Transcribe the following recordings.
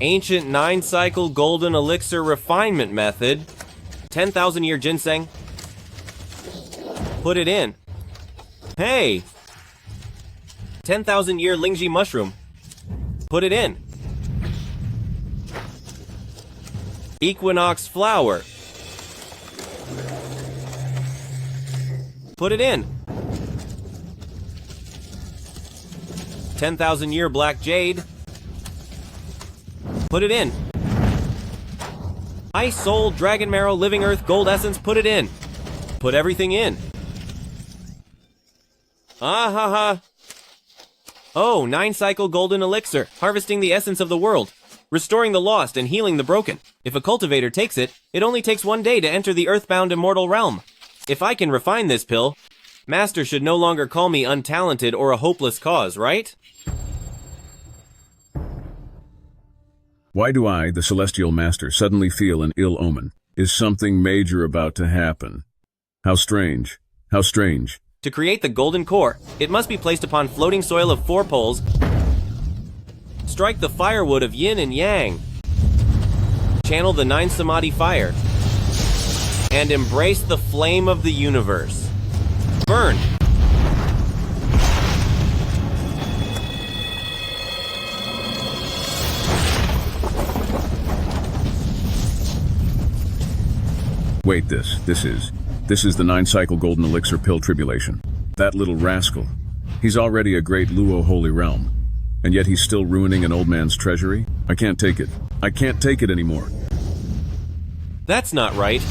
Ancient 9-cycle golden elixir refinement method. 10,000 year ginseng. Put it in. Hey! 10,000 year Lingji mushroom. Put it in. Equinox flower. Put it in. 10,000 year black jade. Put it in. Ice soul, dragon marrow, living earth, gold essence. Put it in. Put everything in. Ah ha ha. Oh, 9-cycle golden elixir, harvesting the essence of the world, restoring the lost and healing the broken. If a cultivator takes it, it only takes 1 day to enter the earthbound immortal realm. If I can refine this pill, Master should no longer call me untalented or a hopeless cause, right? Why do I, the Celestial Master, suddenly feel an ill omen? Is something major about to happen? How strange. How strange. To create the golden core, it must be placed upon floating soil of 4 poles. Strike the firewood of yin and yang. Channel the 9 samadhi fire. And embrace the flame of the universe. Burn! Wait, this is the 9-cycle golden elixir pill tribulation. That little rascal. He's already a Great Luo Holy Realm. And yet he's still ruining an old man's treasury? I can't take it. I can't take it anymore. That's not right.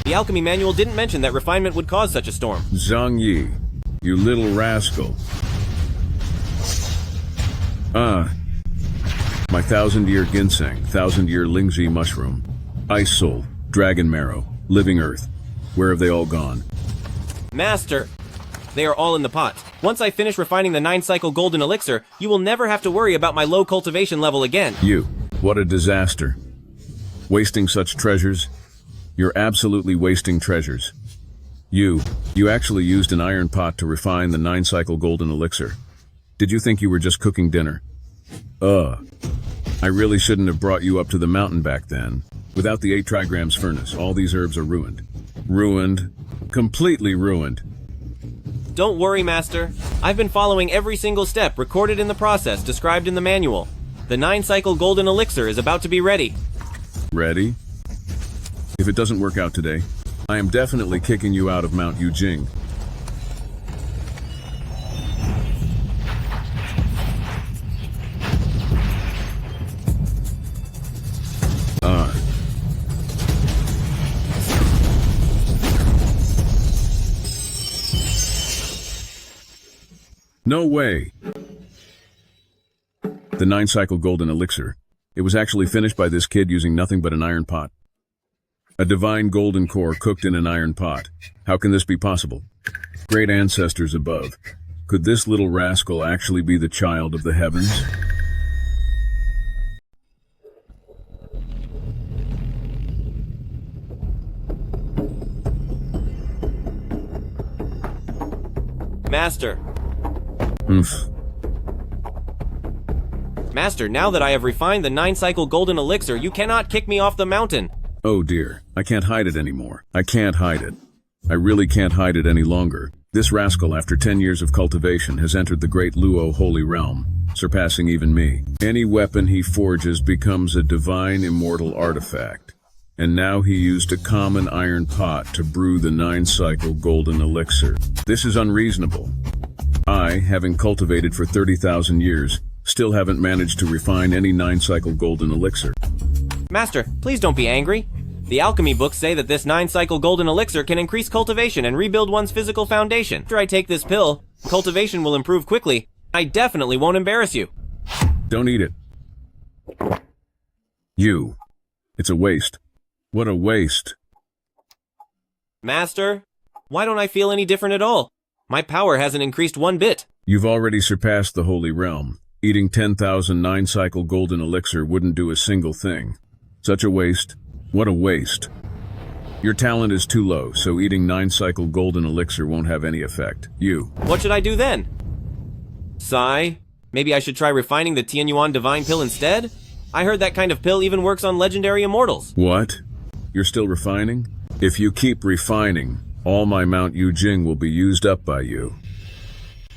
The alchemy manual didn't mention that refinement would cause such a storm. Zhang Yi, you little rascal. My 1,000-year ginseng, 1,000-year Lingji mushroom, ice soul, dragon marrow, living earth. Where have they all gone? Master, they are all in the pot. Once I finish refining the 9-cycle golden elixir, you will never have to worry about my low cultivation level again. You, what a disaster. Wasting such treasures? You're absolutely wasting treasures. You actually used an iron pot to refine the 9-cycle golden elixir. Did you think you were just cooking dinner? I really shouldn't have brought you up to the mountain back then. Without the 8 trigrams furnace, all these herbs are ruined. Ruined. Completely ruined. Don't worry, Master. I've been following every single step recorded in the process described in the manual. The 9-cycle golden elixir is about to be ready. Ready? If it doesn't work out today, I am definitely kicking you out of Mount Yujing. No way! The 9-cycle golden elixir. It was actually finished by this kid using nothing but an iron pot. A divine golden core cooked in an iron pot. How can this be possible? Great ancestors above. Could this little rascal actually be the child of the heavens? Master. Oof. Master, now that I have refined the 9-cycle golden elixir, you cannot kick me off the mountain. Oh dear, I can't hide it anymore. I can't hide it. I really can't hide it any longer. This rascal, after 10 years of cultivation, has entered the Great Luo Holy Realm, surpassing even me. Any weapon he forges becomes a divine immortal artifact. And now he used a common iron pot to brew the 9-cycle golden elixir. This is unreasonable. I, having cultivated for 30,000 years, still haven't managed to refine any 9-cycle golden elixir. Master, please don't be angry. The alchemy books say that this 9-cycle golden elixir can increase cultivation and rebuild one's physical foundation. After I take this pill, cultivation will improve quickly. I definitely won't embarrass you. Don't eat it. It's a waste. What a waste. Master, why don't I feel any different at all? My power hasn't increased 1 bit. You've already surpassed the Holy Realm. Eating 10,000 9-cycle golden elixir wouldn't do a single thing. Such a waste. What a waste. Your talent is too low, so eating 9-cycle golden elixir won't have any effect. What should I do then? Sigh. Maybe I should try refining the Tianyuan divine pill instead? I heard that kind of pill even works on legendary immortals. What? You're still refining? If you keep refining, all my Mount Yujing will be used up by you.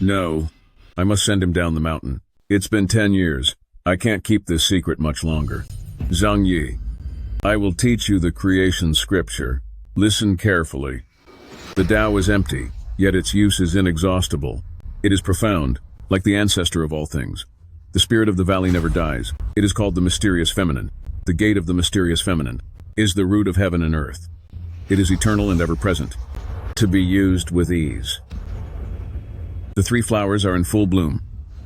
No, I must send him down the mountain. It's been 10 years. I can't keep this secret much longer. Zhang Yi, I will teach you the creation scripture. Listen carefully. The Tao is empty, yet its use is inexhaustible. It is profound, like the ancestor of all things. The spirit of the valley never dies. It is called the mysterious feminine. The gate of the mysterious feminine is the root of heaven and earth. It is eternal and ever-present, to be used with ease. The 3 flowers are in full bloom,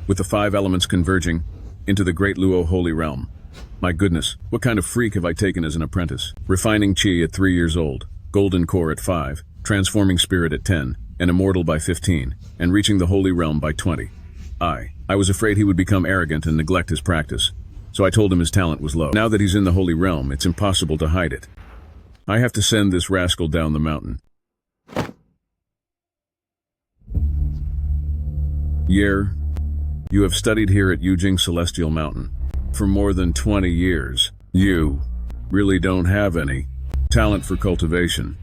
with the 5 elements converging into the Great Luo Holy Realm. My goodness, what kind of freak have I taken as an apprentice? Refining Qi at 3 years old, golden core at 5, transforming spirit at 10, and immortal by 15, and reaching the Holy Realm by 20. I was afraid he would become arrogant and neglect his practice, so I told him his talent was low. Now that he's in the Holy Realm, it's impossible to hide it. I have to send this rascal down the mountain. Heir, you have studied here at Yujing Celestial Mountain for more than 20 years. You really don't have any talent for cultivation.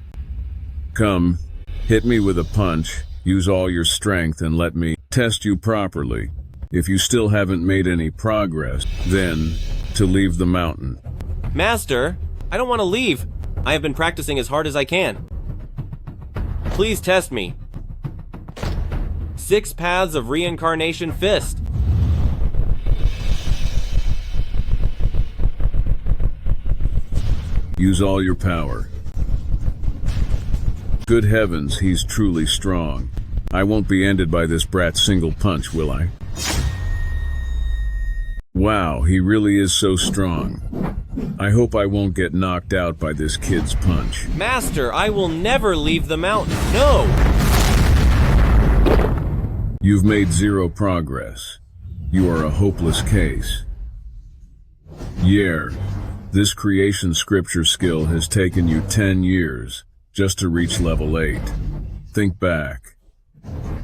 Come, hit me with a punch, use all your strength, and let me test you properly. If you still haven't made any progress, then to leave the mountain. Master, I don't want to leave. I have been practicing as hard as I can. Please test me. 6 paths of reincarnation fist. Use all your power. Good heavens, he's truly strong. I won't be ended by this brat's single punch, will I? Wow, he really is so strong. I hope I won't get knocked out by this kid's punch. Master, I will never leave the mountain. No! You've made 0 progress. You are a hopeless case. Heir, this creation scripture skill has taken you 10 years just to reach level 8. Think back.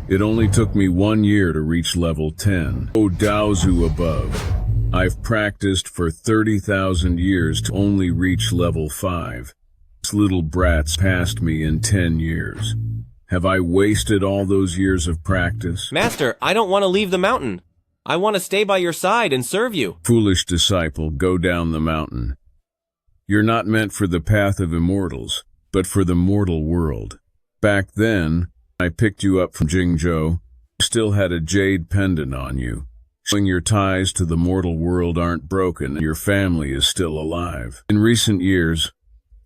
It only took me 1 year to reach level 10. O Daozu above. I've practiced for 30,000 years to only reach level 5. This little brat's passed me in 10 years. Have I wasted all those years of practice? Master, I don't want to leave the mountain. I want to stay by your side and serve you. Foolish disciple, go down the mountain. You're not meant for the path of immortals, but for the mortal world. Back then, I picked you up from Jingzhou. You still had a jade pendant on you, showing your ties to the mortal world aren't broken and your family is still alive. In recent years,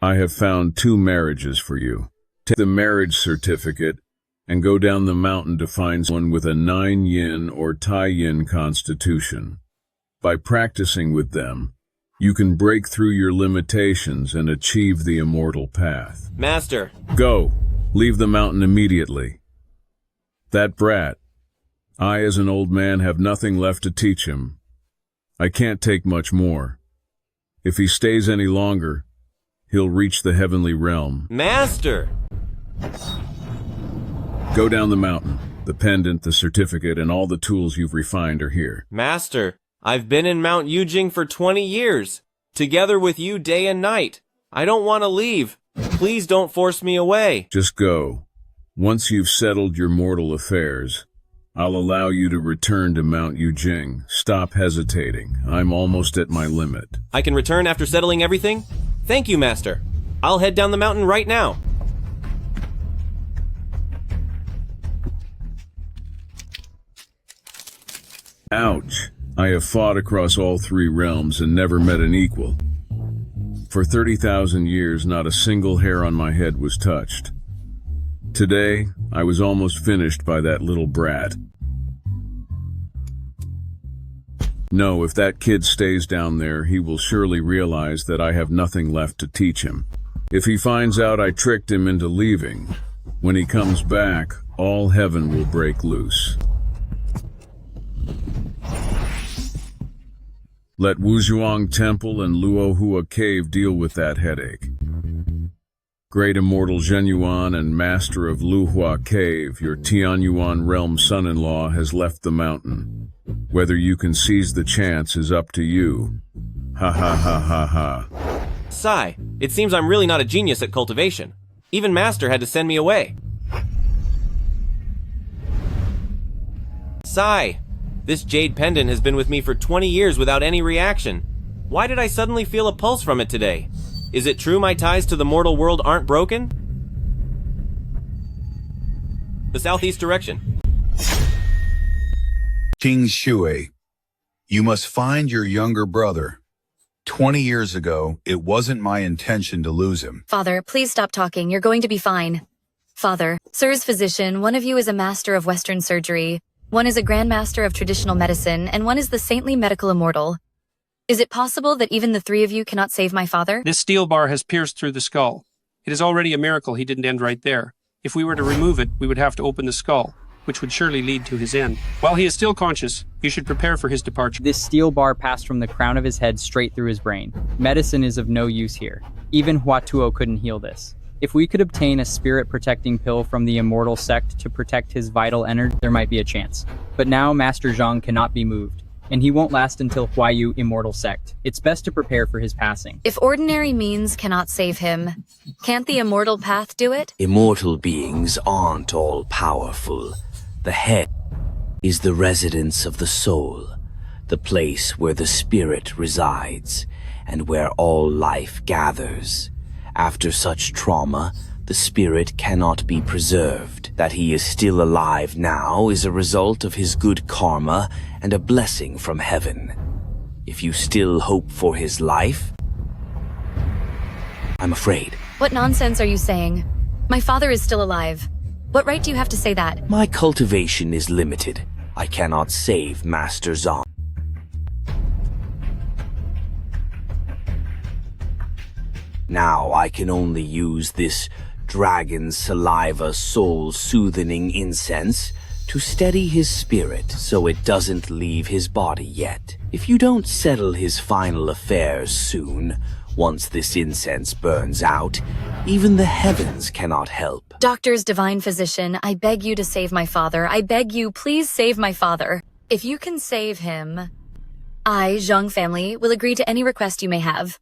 I have found 2 marriages for you. Take the marriage certificate and go down the mountain to find someone with a 9 yin or Tai yin constitution. By practicing with them, you can break through your limitations and achieve the immortal path. Master. Go. Leave the mountain immediately. That brat. I, as an old man, have nothing left to teach him. I can't take much more. If he stays any longer, he'll reach the heavenly realm. Master! Go down the mountain. The pendant, the certificate, and all the tools you've refined are here. Master, I've been in Mount Yujing for 20 years, together with you day and night. I don't want to leave. Please don't force me away. Just go. Once you've settled your mortal affairs, I'll allow you to return to Mount Yujing. Stop hesitating. I'm almost at my limit. I can return after settling everything? Thank you, Master. I'll head down the mountain right now. Ouch. I have fought across all 3 realms and never met an equal. For 30,000 years, not a single hair on my head was touched. Today, I was almost finished by that little brat. No, if that kid stays down there, he will surely realize that I have nothing left to teach him. If he finds out I tricked him into leaving, when he comes back, all heaven will break loose. Let Wuzhuang Temple and Luohua Cave deal with that headache. Great Immortal Zhenyuan and Master of Luhua Cave, your Tianyuan realm son-in-law has left the mountain. Whether you can seize the chance is up to you. Ha ha ha ha ha. Sigh, it seems I'm really not a genius at cultivation. Even Master had to send me away. Sigh, this jade pendant has been with me for 20 years without any reaction. Why did I suddenly feel a pulse from it today? Is it true my ties to the mortal world aren't broken? The southeast direction. Qingzhi, you must find your younger brother. 20 years ago, it wasn't my intention to lose him. Father, please stop talking. You're going to be fine. Father, Sir's physician, one of you is a master of Western surgery, one is a grandmaster of traditional medicine, and one is the saintly medical immortal. Is it possible that even the three of you cannot save my father? This steel bar has pierced through the skull. It is already a miracle he didn't end right there. If we were to remove it, we would have to open the skull, which would surely lead to his end. While he is still conscious, you should prepare for his departure. This steel bar passed from the crown of his head straight through his brain. Medicine is of no use here. Even Huatuo couldn't heal this. If we could obtain a spirit-protecting pill from the immortal sect to protect his vital energy, there might be a chance. But now Master Zhang cannot be moved, and he won't last until Huayu immortal sect. It's best to prepare for his passing. If ordinary means cannot save him, can't the immortal path do it? Immortal beings aren't all powerful. The head is the residence of the soul, the place where the spirit resides, and where all life gathers. After such trauma, the spirit cannot be preserved. That he is still alive now is a result of his good karma and a blessing from heaven. If you still hope for his life, I'm afraid. What nonsense are you saying? My father is still alive. What right do you have to say that? My cultivation is limited. I cannot save Master Zhang. Now I can only use this dragon saliva soul-soothing incense to steady his spirit so it doesn't leave his body yet. If you don't settle his final affairs soon, once this incense burns out, even the heavens cannot help. Doctors, divine physician, I beg you to save my father. I beg you, please save my father. If you can save him, I, Zhang family, will agree to any request you may have.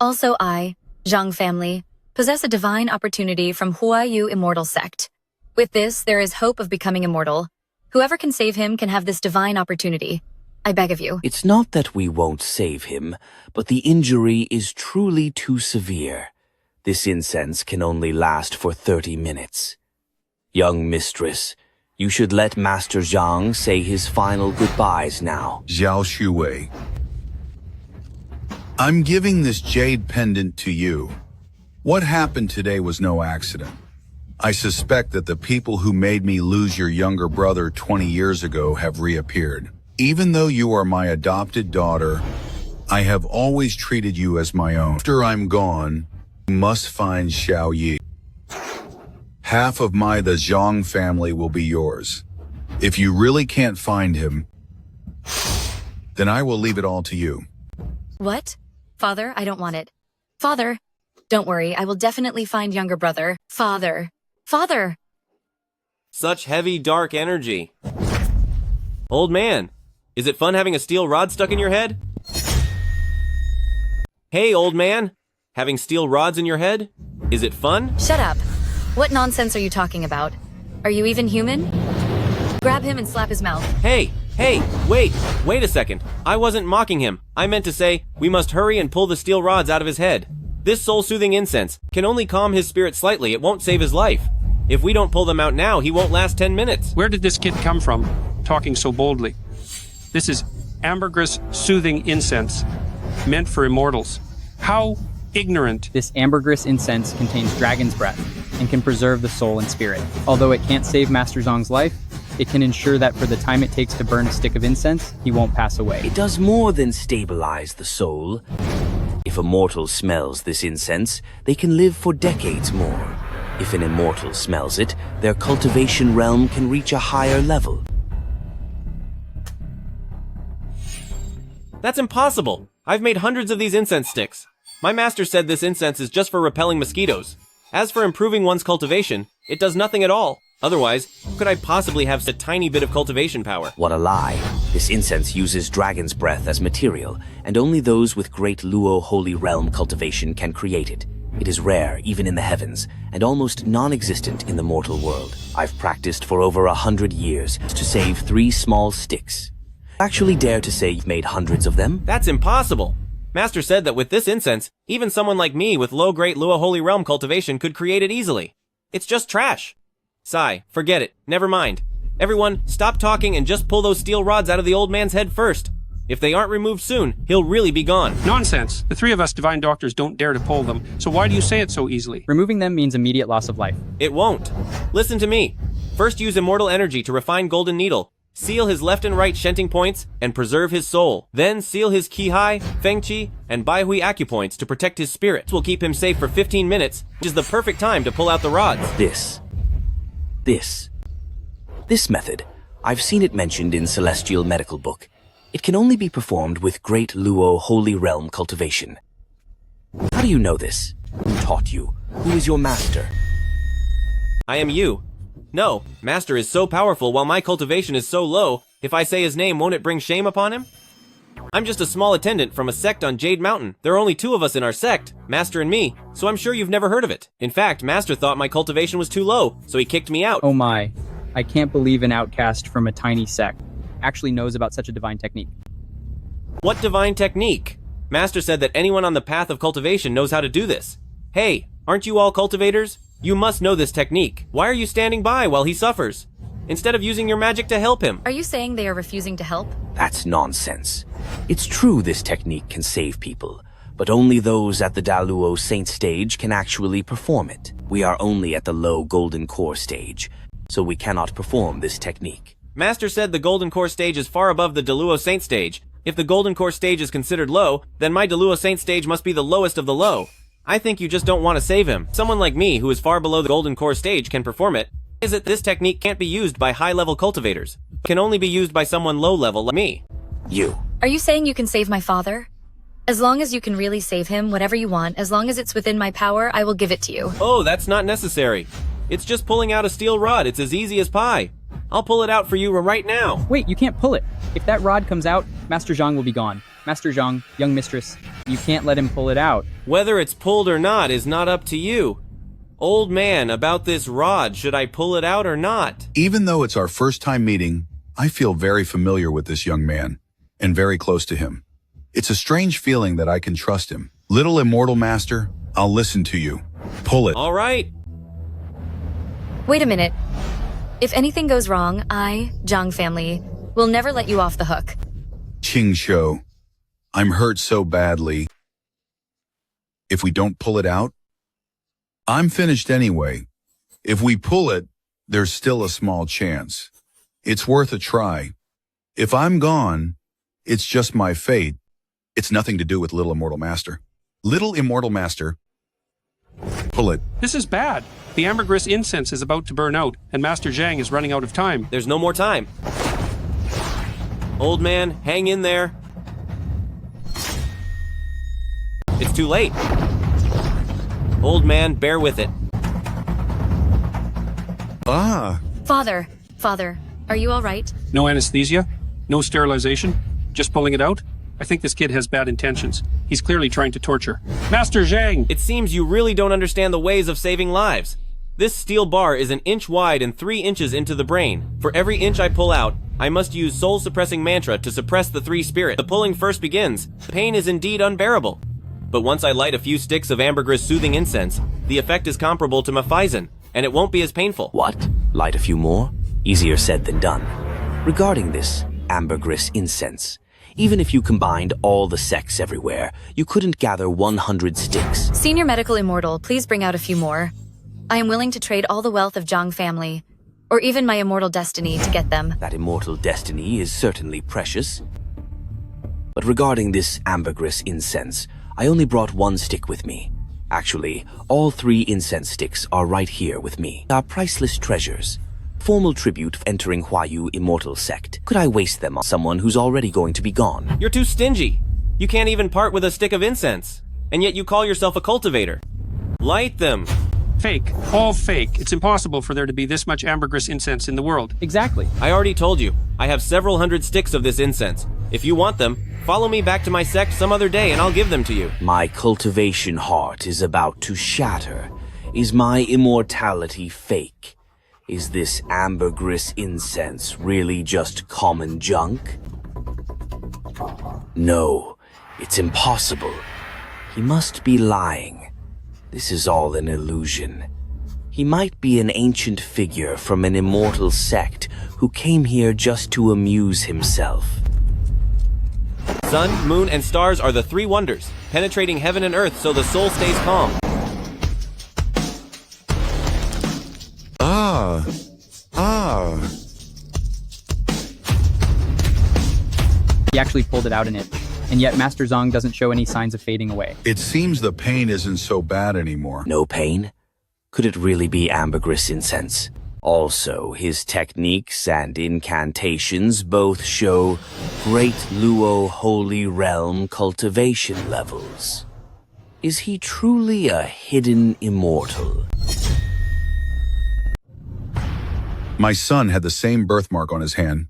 Also I, Zhang family, possess a divine opportunity from Huayu immortal sect. With this, there is hope of becoming immortal. Whoever can save him can have this divine opportunity. I beg of you. It's not that we won't save him, but the injury is truly too severe. This incense can only last for 30 minutes. Young mistress, you should let Master Zhang say his final goodbyes now. Zhao Xuanyi, I'm giving this jade pendant to you. What happened today was no accident. I suspect that the people who made me lose your younger brother 20 years ago have reappeared. Even though you are my adopted daughter, I have always treated you as my own. After I'm gone, you must find Zhao Yi. Half of the Zhang family will be yours. If you really can't find him, then I will leave it all to you. What? Father, I don't want it. Father, don't worry, I will definitely find younger brother. Father. Father! Such heavy, dark energy. Old man, is it fun having a steel rod stuck in your head? Hey, old man, having steel rods in your head? Is it fun? Shut up. What nonsense are you talking about? Are you even human? Grab him and slap his mouth. Hey, wait a second. I wasn't mocking him. I meant to say, we must hurry and pull the steel rods out of his head. This soul-soothing incense can only calm his spirit slightly. It won't save his life. If we don't pull them out now, he won't last 10 minutes. Where did this kid come from, talking so boldly? This is ambergris soothing incense, meant for immortals. How ignorant. This ambergris incense contains dragon's breath and can preserve the soul and spirit. Although it can't save Master Zhang's life, it can ensure that for the time it takes to burn a stick of incense, he won't pass away. It does more than stabilize the soul. If a mortal smells this incense, they can live for decades more. If an immortal smells it, their cultivation realm can reach a higher level. That's impossible. I've made hundreds of these incense sticks. My master said this incense is just for repelling mosquitoes. As for improving one's cultivation, It does nothing at all. Otherwise, could I possibly have a tiny bit of cultivation power? What a lie. This incense uses dragon's breath as material, and only those with Great Luo Holy Realm cultivation can create it. It is rare, even in the heavens, and almost non-existent in the mortal world. I've practiced for over 100 years to save 3 small sticks. Actually dare to say you've made hundreds of them? That's impossible. Master said that with this incense, even someone like me with low Great Luo Holy Realm cultivation could create it easily. It's just trash. Sigh, forget it. Never mind. Everyone, stop talking and just pull those steel rods out of the old man's head first. If they aren't removed soon, he'll really be gone. Nonsense. The 3 of us divine doctors don't dare to pull them, so why do you say it so easily? Removing them means immediate loss of life. It won't. Listen to me. First use immortal energy to refine Golden Needle. Seal his left and right shenting points and preserve his soul. Then seal his Qi, Feng Qi, and Bai Hui acupoints to protect his spirit. This will keep him safe for 15 minutes, which is the perfect time to pull out the rods. This method, I've seen it mentioned in Celestial Medical Book. It can only be performed with Great Luo Holy Realm cultivation. How do you know this? Who taught you? Who is your master? I am you. No, Master is so powerful while my cultivation is so low, if I say his name, won't it bring shame upon him? I'm just a small attendant from a sect on Jade Mountain. There are only 2 of us in our sect, Master and me, so I'm sure you've never heard of it. In fact, Master thought my cultivation was too low, so he kicked me out. Oh my. I can't believe an outcast from a tiny sect actually knows about such a divine technique. What divine technique? Master said that anyone on the path of cultivation knows how to do this. Hey, aren't you all cultivators? You must know this technique. Why are you standing by while he suffers? Instead of using your magic to help him. Are you saying they are refusing to help? That's nonsense. It's true this technique can save people, but only those at the Luo Saint stage can actually perform it. We are only at the low Golden Core stage, so we cannot perform this technique. Master said the Golden Core stage is far above the Luo Saint stage. If the Golden Core stage is considered low, then my Luo Saint stage must be the lowest of the low. I think you just don't want to save him. Someone like me, who is far below the Golden Core stage, can perform it. Is it this technique can't be used by high-level cultivators, but can only be used by someone low-level like me. You. Are you saying you can save my father? As long as you can really save him, whatever you want, as long as it's within my power, I will give it to you. Oh, that's not necessary. It's just pulling out a steel rod. It's as easy as pie. I'll pull it out for you right now. Wait, you can't pull it. If that rod comes out, Master Zhang will be gone. Master Zhang, young mistress, you can't let him pull it out. Whether it's pulled or not is not up to you. Old man, about this rod, should I pull it out or not? Even though it's our first time meeting, I feel very familiar with this young man and very close to him. It's a strange feeling that I can trust him. Little immortal master, I'll listen to you. Pull it. All right. Wait a minute. If anything goes wrong, I, Zhang family, will never let you off the hook. Qingzhi, I'm hurt so badly. If we don't pull it out, I'm finished anyway. If we pull it, there's still a small chance. It's worth a try. If I'm gone, it's just my fate. It's nothing to do with Little Immortal Master. Little Immortal Master, pull it. This is bad. The ambergris incense is about to burn out, and Master Zhang is running out of time. There's no more time. Old man, hang in there. It's too late. Old man, bear with it. Father, are you all right? No anesthesia? No sterilization? Just pulling it out? I think this kid has bad intentions. He's clearly trying to torture. Master Zhang! It seems you really don't understand the ways of saving lives. This steel bar is 1 inch wide and 3 inches into the brain. For every inch I pull out, I must use soul-suppressing mantra to suppress the 3 spirit. The pulling first begins. The pain is indeed unbearable. But once I light a few sticks of ambergris soothing incense, the effect is comparable to Maphizin, and it won't be as painful. What? Light a few more? Easier said than done. Regarding this ambergris incense, even if you combined all the sects everywhere, you couldn't gather 100 sticks. Senior Medical Immortal, please bring out a few more. I am willing to trade all the wealth of Zhang family, or even my immortal destiny to get them. That immortal destiny is certainly precious. But regarding this ambergris incense, I only brought 1 stick with me. Actually, all 3 incense sticks are right here with me. They are priceless treasures. Formal tribute for entering Huayu Immortal Sect. Could I waste them on someone who's already going to be gone? You're too stingy. You can't even part with a stick of incense. And yet you call yourself a cultivator. Light them. Fake. All fake. It's impossible for there to be this much ambergris incense in the world. Exactly. I already told you. I have several hundred sticks of this incense. If you want them, follow me back to my sect some other day and I'll give them to you. My cultivation heart is about to shatter. Is my immortality fake? Is this ambergris incense really just common junk? No, it's impossible. He must be lying. This is all an illusion. He might be an ancient figure from an immortal sect who came here just to amuse himself. Sun, moon, and stars are the three wonders, penetrating heaven and earth so the soul stays calm. He actually pulled it out in it, and yet Master Zhang doesn't show any signs of fading away. It seems the pain isn't so bad anymore. No pain? Could it really be ambergris incense? Also, his techniques and incantations both show Great Luo Holy Realm cultivation levels. Is he truly a hidden immortal? My son had the same birthmark on his hand.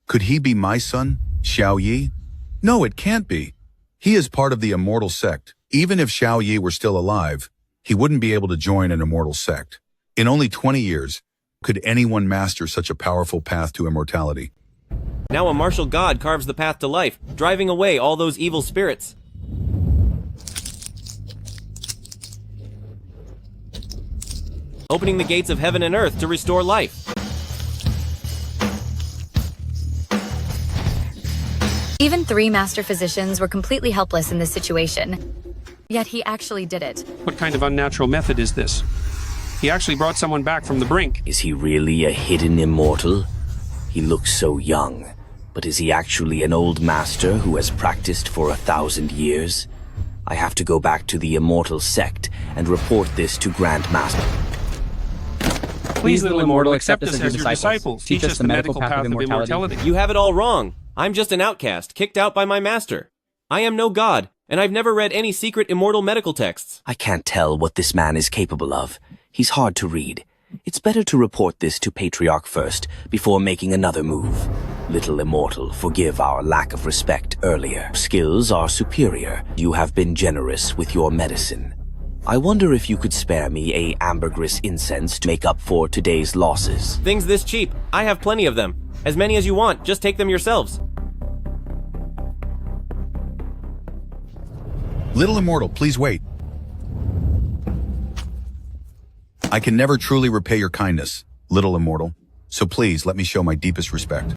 Could he be my son, Zhao Yi? No, it can't be. He is part of the immortal sect. Even if Zhao Yi were still alive, he wouldn't be able to join an immortal sect. In only 20 years, could anyone master such a powerful path to immortality? Now a martial god carves the path to life, driving away all those evil spirits. Opening the gates of heaven and earth to restore life. Even 3 master physicians were completely helpless in this situation. Yet he actually did it. What kind of unnatural method is this? He actually brought someone back from the brink. Is he really a hidden immortal? He looks so young, but is he actually an old master who has practiced for 1,000 years? I have to go back to the immortal sect and report this to Grand Master. Please, little immortal, accept us as your disciples. Teach us the medical path of immortality. You have it all wrong. I'm just an outcast, kicked out by my master. I am no god, and I've never read any secret immortal medical texts. I can't tell what this man is capable of. He's hard to read. It's better to report this to Patriarch first, before making another move. Little immortal, forgive our lack of respect earlier. Skills are superior. You have been generous with your medicine. I wonder if you could spare me a ambergris incense to make up for today's losses. Things this cheap. I have plenty of them. As many as you want, just take them yourselves. Little immortal, please wait. I can never truly repay your kindness, little immortal, so please let me show my deepest respect.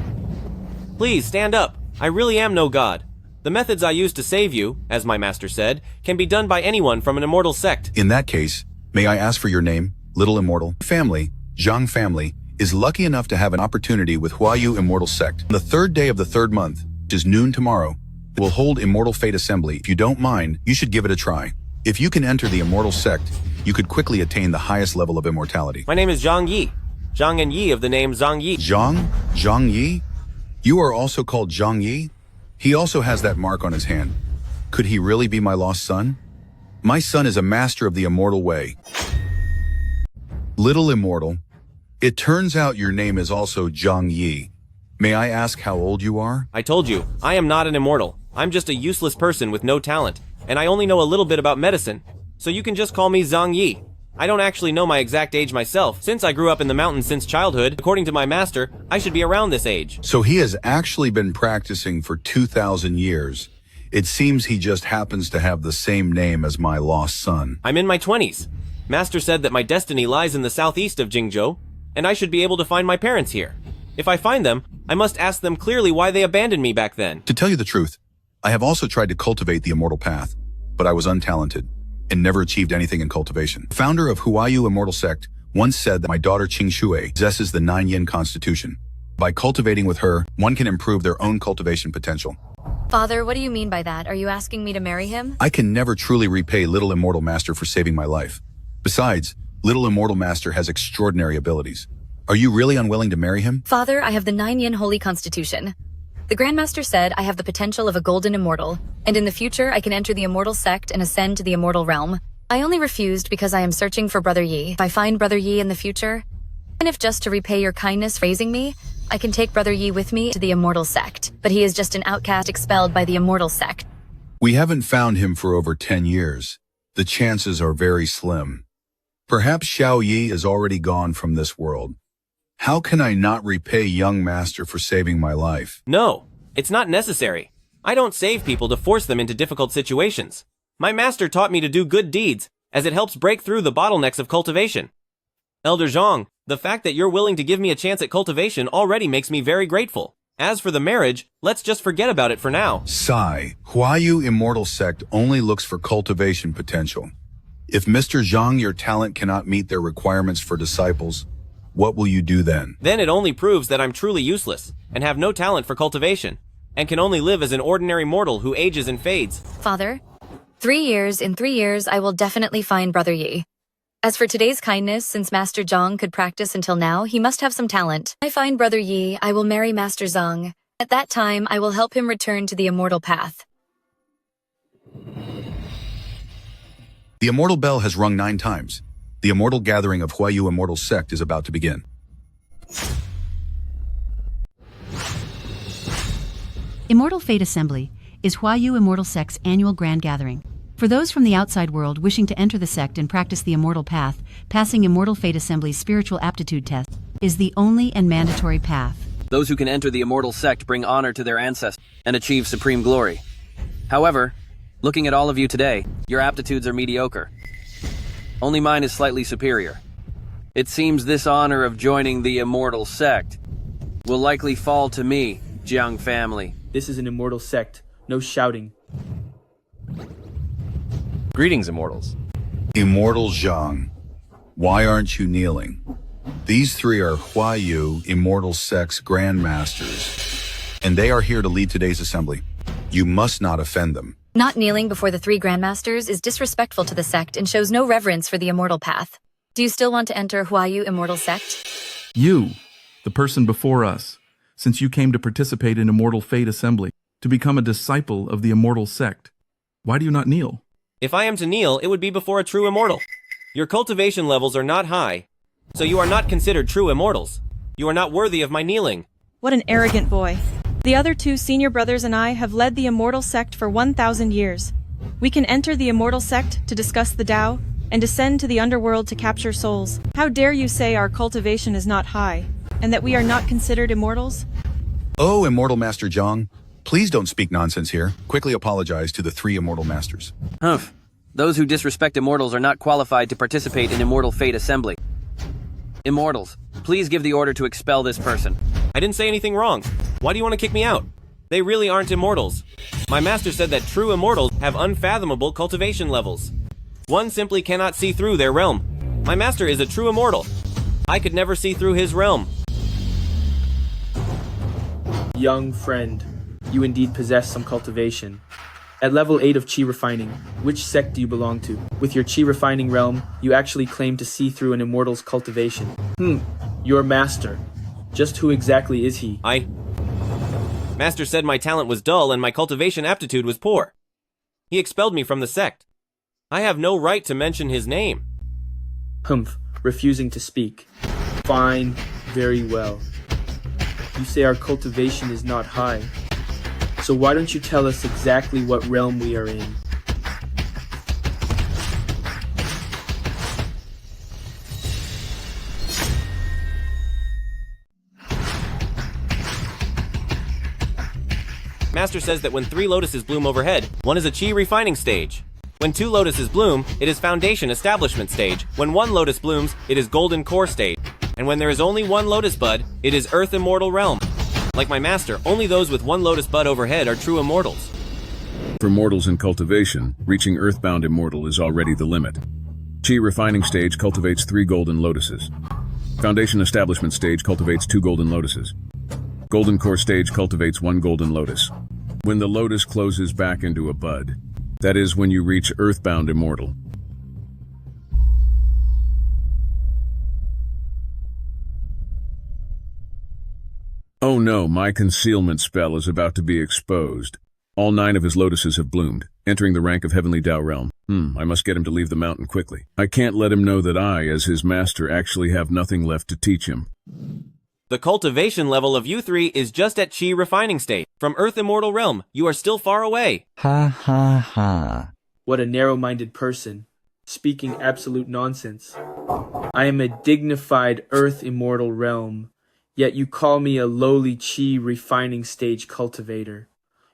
Please, stand up. I really am no god. The methods I use to save you, as my master said, can be done by anyone from an immortal sect. In that case, may I ask for your name, little immortal? Family, Zhang family, is lucky enough to have an opportunity with Huayu Immortal Sect. The 3rd day of the 3rd month, which is noon tomorrow, we'll hold Immortal Fate Assembly. If you don't mind, you should give it a try. If you can enter the Immortal Sect, you could quickly attain the highest level of immortality. My name is Zhang Yi. Zhang and Yi of the name Zhang Yi. Zhang Yi? You are also called Zhang Yi? He also has that mark on his hand. Could he really be my lost son? My son is a master of the immortal way. Little immortal, it turns out your name is also Zhang Yi. May I ask how old you are? I told you, I am not an immortal. I'm just a useless person with no talent, and I only know a little bit about medicine. So you can just call me Zhang Yi. I don't actually know my exact age myself. Since I grew up in the mountains since childhood, according to my master, I should be around this age. So he has actually been practicing for 2,000 years. It seems he just happens to have the same name as my lost son. I'm in my 20s. Master said that my destiny lies in the southeast of Jingzhou, and I should be able to find my parents here. If I find them, I must ask them clearly why they abandoned me back then. To tell you the truth, I have also tried to cultivate the immortal path, but I was untalented and never achieved anything in cultivation. The founder of Huayu Immortal Sect once said that my daughter Qingzhi possesses the 9 yin constitution. By cultivating with her, one can improve their own cultivation potential. Father, what do you mean by that? Are you asking me to marry him? I can never truly repay Little Immortal Master for saving my life. Besides, Little Immortal Master has extraordinary abilities. Are you really unwilling to marry him? Father, I have the 9 yin holy constitution. The Grandmaster said I have the potential of a golden immortal, and in the future I can enter the immortal sect and ascend to the immortal realm. I only refused because I am searching for Brother Yi. If I find Brother Yi in the future, and if just to repay your kindness for raising me, I can take Brother Yi with me to the Immortal Sect. But he is just an outcast expelled by the Immortal Sect. We haven't found him for over 10 years. The chances are very slim. Perhaps Zhao Yi is already gone from this world. How can I not repay young master for saving my life? No, it's not necessary. I don't save people to force them into difficult situations. My master taught me to do good deeds, as it helps break through the bottlenecks of cultivation. Elder Zhang, the fact that you're willing to give me a chance at cultivation already makes me very grateful. As for the marriage, let's just forget about it for now. Sigh, Huayu Immortal Sect only looks for cultivation potential. If Mr. Zhang, your talent cannot meet their requirements for disciples, what will you do then? Then it only proves that I'm truly useless, and have no talent for cultivation, and can only live as an ordinary mortal who ages and fades. Father, in 3 years, I will definitely find Brother Yi. As for today's kindness, since Master Zhang could practice until now, he must have some talent. I find Brother Yi, I will marry Master Zhang. At that time, I will help him return to the immortal path. The immortal bell has rung 9 times. The immortal gathering of Huayu Immortal Sect is about to begin. Immortal Fate Assembly is Huayu Immortal Sect's annual grand gathering. For those from the outside world wishing to enter the sect and practice the immortal path, passing Immortal Fate Assembly's spiritual aptitude test is the only and mandatory path. Those who can enter the immortal sect bring honor to their ancestors and achieve supreme glory. However, looking at all of you today, your aptitudes are mediocre. Only mine is slightly superior. It seems this honor of joining the immortal sect will likely fall to me, Zhang family. This is an immortal sect. No shouting. Greetings, immortals. Immortal Zhang, why aren't you kneeling? These 3 are Huayu Immortal Sect's grandmasters, and they are here to lead today's assembly. You must not offend them. Not kneeling before the 3 grandmasters is disrespectful to the sect and shows no reverence for the immortal path. Do you still want to enter Huayu Immortal Sect? You, the person before us, since you came to participate in Immortal Fate Assembly, to become a disciple of the Immortal Sect. Why do you not kneel? If I am to kneel, it would be before a true immortal. Your cultivation levels are not high, so you are not considered true immortals. You are not worthy of my kneeling. What an arrogant boy. The other 2 senior brothers and I have led the immortal sect for 1,000 years. We can enter the immortal sect to discuss the Tao and descend to the underworld to capture souls. How dare you say our cultivation is not high, and that we are not considered immortals? Oh, Immortal Master Zhang, please don't speak nonsense here. Quickly apologize to the 3 Immortal Masters. Humph. Those who disrespect immortals are not qualified to participate in Immortal Fate Assembly. Immortals, please give the order to expel this person. I didn't say anything wrong. Why do you want to kick me out? They really aren't immortals. My master said that true immortals have unfathomable cultivation levels. One simply cannot see through their realm. My master is a true immortal. I could never see through his realm. Young friend, you indeed possess some cultivation. At level 8 of Qi Refining, which sect do you belong to? With your Qi Refining realm, you actually claim to see through an immortal's cultivation. Your master. Just who exactly is he? Master said my talent was dull and my cultivation aptitude was poor. He expelled me from the sect. I have no right to mention his name. Refusing to speak. Fine, very well. You say our cultivation is not high. So why don't you tell us exactly what realm we are in? Master says that when 3 lotuses bloom overhead, one is a Qi refining stage. When 2 lotuses bloom, it is foundation establishment stage. When 1 lotus blooms, it is golden core stage. And when there is only 1 lotus bud, it is earth immortal realm. Like my master, only those with 1 lotus bud overhead are true immortals. For mortals in cultivation, reaching earthbound immortal is already the limit. Qi refining stage cultivates 3 golden lotuses. Foundation establishment stage cultivates 2 golden lotuses. Golden core stage cultivates 1 golden lotus. When the lotus closes back into a bud, that is when you reach earthbound immortal. Oh no, my concealment spell is about to be exposed. All 9 of his lotuses have bloomed. entering the rank of Heavenly Dao Realm. I must get him to leave the mountain quickly. I can't let him know that I, as his master, actually have nothing left to teach him. The cultivation level of you three is just at Qi refining state. From Earth Immortal Realm, you are still far away. Ha ha ha. What a narrow-minded person, speaking absolute nonsense. I am a dignified Earth Immortal Realm, yet you call me a lowly Qi refining stage cultivator.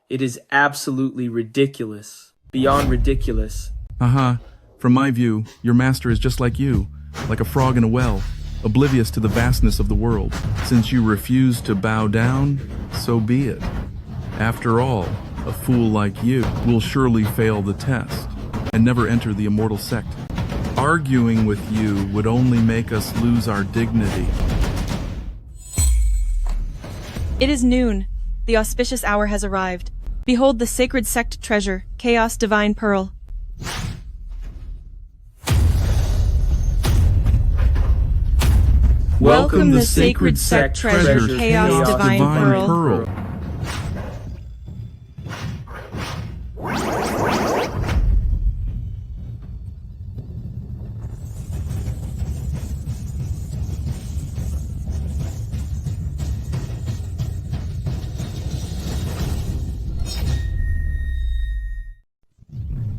It is absolutely ridiculous. Beyond ridiculous. Aha. From my view, your master is just like you, like a frog in a well, oblivious to the vastness of the world. Since you refuse to bow down, so be it. After all, a fool like you will surely fail the test and never enter the immortal sect. Arguing with you would only make us lose our dignity. It is noon. The auspicious hour has arrived. Behold the sacred sect treasure, Chaos Divine Pearl. Welcome the sacred sect treasure, Chaos Divine Pearl.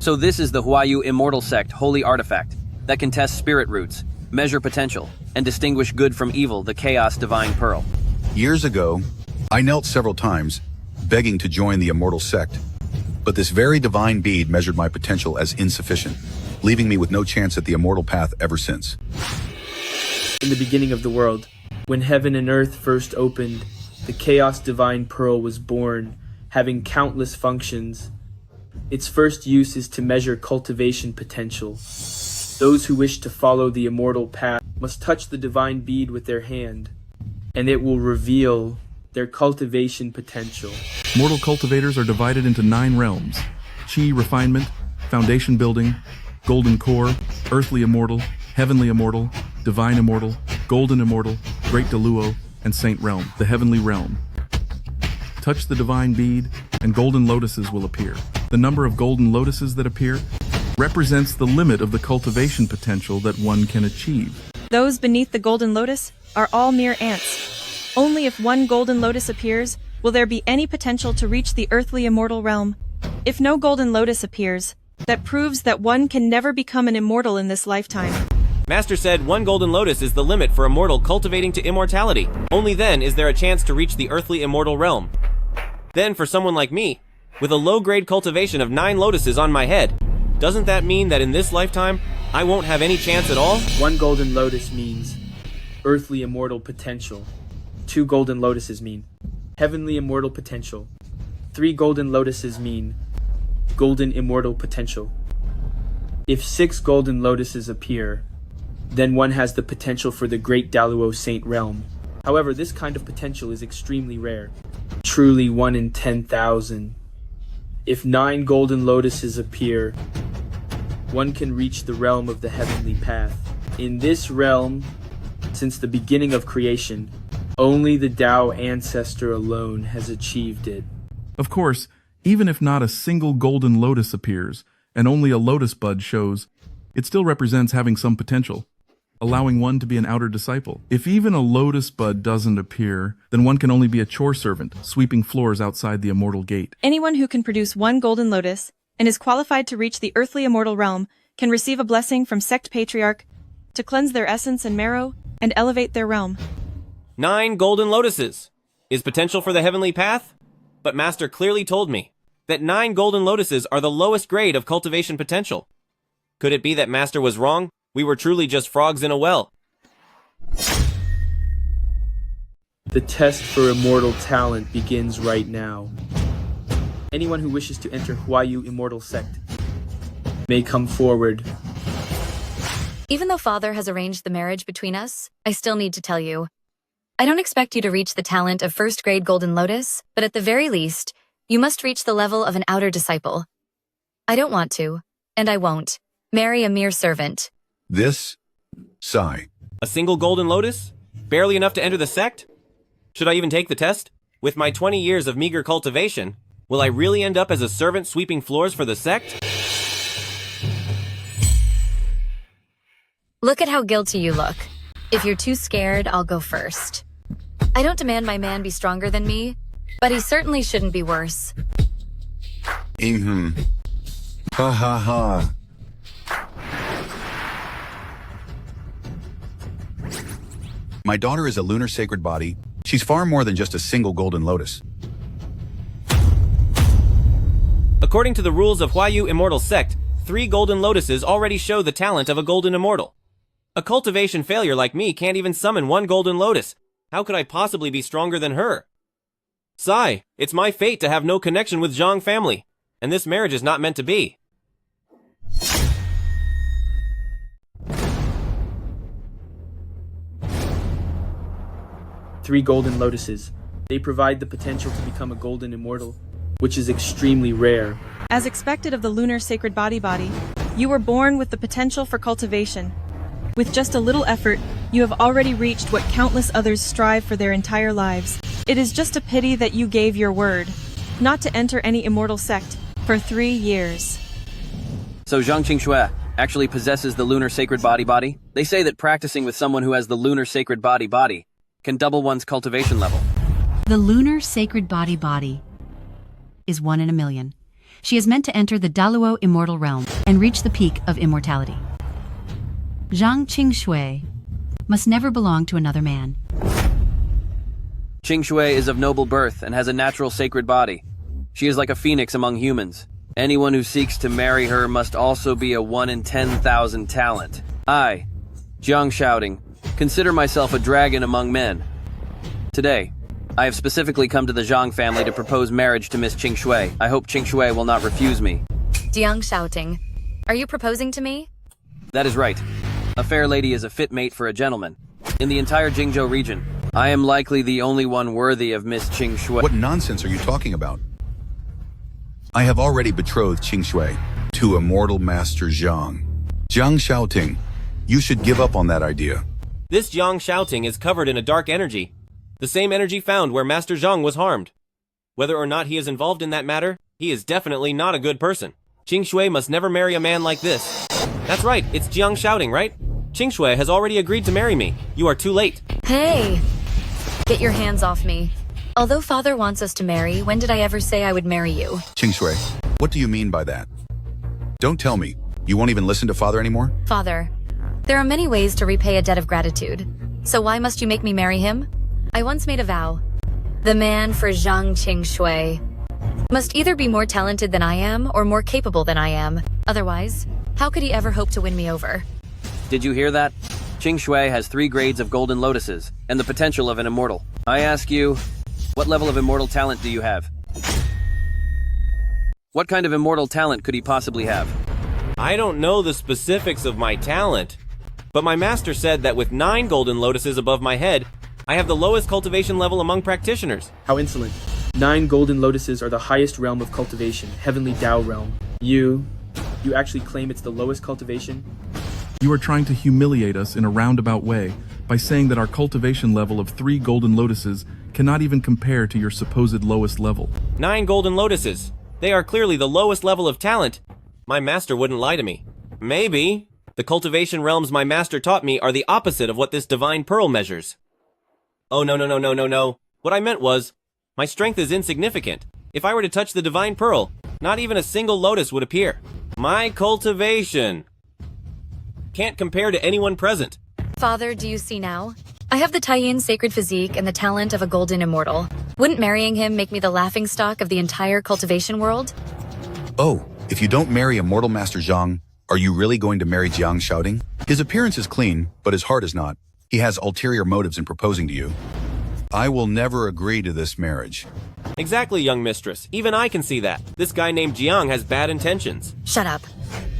So this is the Huayu Immortal Sect Holy Artifact that can test spirit roots, measure potential, and distinguish good from evil, the Chaos Divine Pearl. Years ago, I knelt several times, begging to join the immortal sect. But this very divine bead measured my potential as insufficient, leaving me with no chance at the immortal path ever since. In the beginning of the world, when heaven and earth first opened, the Chaos Divine Pearl was born, having countless functions. Its first use is to measure cultivation potential. Those who wish to follow the immortal path must touch the divine bead with their hand, and it will reveal their cultivation potential. Mortal cultivators are divided into 9 realms: Qi refinement, foundation building, golden core, earthly immortal, heavenly immortal, divine immortal, golden immortal, Great Luo, and Saint Realm, the heavenly realm. Touch the divine bead, and golden lotuses will appear. The number of golden lotuses that appear represents the limit of the cultivation potential that one can achieve. Those beneath the golden lotus are all mere ants. Only if one golden lotus appears will there be any potential to reach the earthly immortal realm. If no golden lotus appears, that proves that one can never become an immortal in this lifetime. Master said 1 golden lotus is the limit for a mortal cultivating to immortality. Only then is there a chance to reach the earthly immortal realm. Then for someone like me, with a low-grade cultivation of 9 lotuses on my head, doesn't that mean that in this lifetime, I won't have any chance at all? 1 golden lotus means earthly immortal potential. 2 golden lotuses mean heavenly immortal potential. 3 golden lotuses mean golden immortal potential. If 6 golden lotuses appear, then one has the potential for the Great Luo Saint Realm. However, this kind of potential is extremely rare. Truly 1 in 10,000. If 9 golden lotuses appear, one can reach the realm of the heavenly path. In this realm, since the beginning of creation, only the Tao ancestor alone has achieved it. Of course, even if not a single golden lotus appears, and only a lotus bud shows, it still represents having some potential, allowing one to be an outer disciple. If even a lotus bud doesn't appear, then one can only be a chore servant, sweeping floors outside the immortal gate. Anyone who can produce 1 golden lotus and is qualified to reach the earthly immortal realm can receive a blessing from Sect Patriarch to cleanse their essence and marrow and elevate their realm. 9 golden lotuses is potential for the heavenly path? But Master clearly told me that 9 golden lotuses are the lowest grade of cultivation potential. Could it be that Master was wrong? We were truly just frogs in a well. The test for immortal talent begins right now. Anyone who wishes to enter Huayu Immortal Sect may come forward. Even though Father has arranged the marriage between us, I still need to tell you. I don't expect you to reach the talent of first-grade Golden Lotus, but at the very least, you must reach the level of an outer disciple. I don't want to, and I won't, marry a mere servant. This? Sigh. A single golden lotus? Barely enough to enter the sect? Should I even take the test? With my 20 years of meager cultivation, Will I really end up as a servant sweeping floors for the sect? Look at how guilty you look. If you're too scared, I'll go first. I don't demand my man be stronger than me, but he certainly shouldn't be worse. Ha ha ha. My daughter is a lunar sacred body. She's far more than just a single golden lotus. According to the rules of Huayu Immortal Sect, 3 golden lotuses already show the talent of a golden immortal. A cultivation failure like me can't even summon 1 golden lotus. How could I possibly be stronger than her? Sigh, it's my fate to have no connection with Zhang family, and this marriage is not meant to be. Three golden lotuses. They provide the potential to become a golden immortal, which is extremely rare. As expected of the lunar sacred body, you were born with the potential for cultivation. With just a little effort, you have already reached what countless others strive for their entire lives. It is just a pity that you gave your word, not to enter any immortal sect, for 3 years. So Zhang Qingzhi actually possesses the lunar sacred body? They say that practicing with someone who has the lunar sacred body can double one's cultivation level. The lunar sacred body is 1 in a million. She is meant to enter the Daluo immortal realm and reach the peak of immortality. Zhang Qingzhi must never belong to another man. Qingzhi is of noble birth and has a natural sacred body. She is like a phoenix among humans. Anyone who seeks to marry her must also be a 1 in 10,000 talent. I, Zhang Shouting, consider myself a dragon among men. Today, I have specifically come to the Zhang family to propose marriage to Miss Qingzhi. I hope Qingzhi will not refuse me. Jiang Shouting, are you proposing to me? That is right. A fair lady is a fit mate for a gentleman. In the entire Jingzhou region, I am likely the only one worthy of Miss Qingzhi. What nonsense are you talking about? I have already betrothed Qingzhi to immortal master Zhang. Zhang Shouting, you should give up on that idea. This Zhang Shouting is covered in a dark energy, the same energy found where Master Zhang was harmed. Whether or not he is involved in that matter, he is definitely not a good person. Qingzhi must never marry a man like this. That's right, it's Jiang Shouting, right? Qingzhi has already agreed to marry me. You are too late. Hey! Get your hands off me. Although Father wants us to marry, when did I ever say I would marry you? Qingzhi, what do you mean by that? Don't tell me. You won't even listen to Father anymore? Father, there are many ways to repay a debt of gratitude. So why must you make me marry him? I once made a vow. The man for Zhang Qingzhi must either be more talented than I am or more capable than I am. Otherwise, how could he ever hope to win me over? Did you hear that? Qingzhi has 3 grades of golden lotuses and the potential of an immortal. I ask you, what level of immortal talent do you have? What kind of immortal talent could he possibly have? I don't know the specifics of my talent, but my master said that with 9 golden lotuses above my head, I have the lowest cultivation level among practitioners. How insolent. 9 golden lotuses are the highest realm of cultivation, heavenly Tao realm. You actually claim it's the lowest cultivation? You are trying to humiliate us in a roundabout way by saying that our cultivation level of 3 golden lotuses cannot even compare to your supposed lowest level. 9 golden lotuses. They are clearly the lowest level of talent. My master wouldn't lie to me. Maybe. The cultivation realms my master taught me are the opposite of what this divine pearl measures. Oh, no. What I meant was, my strength is insignificant. If I were to touch the divine pearl, not even a single lotus would appear. My cultivation can't compare to anyone present. Father, do you see now? I have the Taiyin sacred physique and the talent of a golden immortal. Wouldn't marrying him make me the laughingstock of the entire cultivation world? Oh, if you don't marry immortal master Zhang, are you really going to marry Jiang Shouting? His appearance is clean, but his heart is not. He has ulterior motives in proposing to you. I will never agree to this marriage. Exactly, young mistress. Even I can see that. This guy named Jiang has bad intentions. Shut up.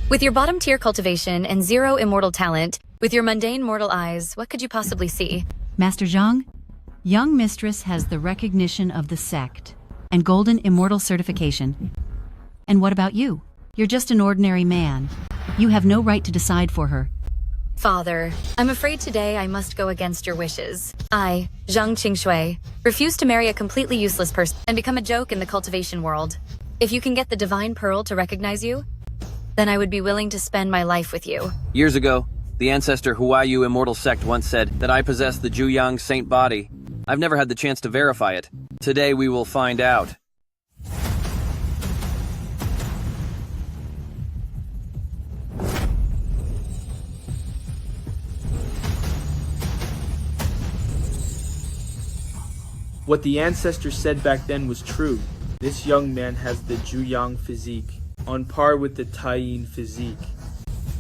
With your bottom tier cultivation and 0 immortal talent, with your mundane mortal eyes, what could you possibly see? Master Zhang, young mistress has the recognition of the sect and golden immortal certification. And what about you? You're just an ordinary man. You have no right to decide for her. Father, I'm afraid today I must go against your wishes. I, Zhang Qingzhi, refuse to marry a completely useless person and become a joke in the cultivation world. If you can get the divine pearl to recognize you, then I would be willing to spend my life with you. Years ago, the ancestor Huayu immortal sect once said that I possess the Zhuyang saint body. I've never had the chance to verify it. Today we will find out. What the ancestors said back then was true. This young man has the Zhuyang physique, on par with the Taiyin physique.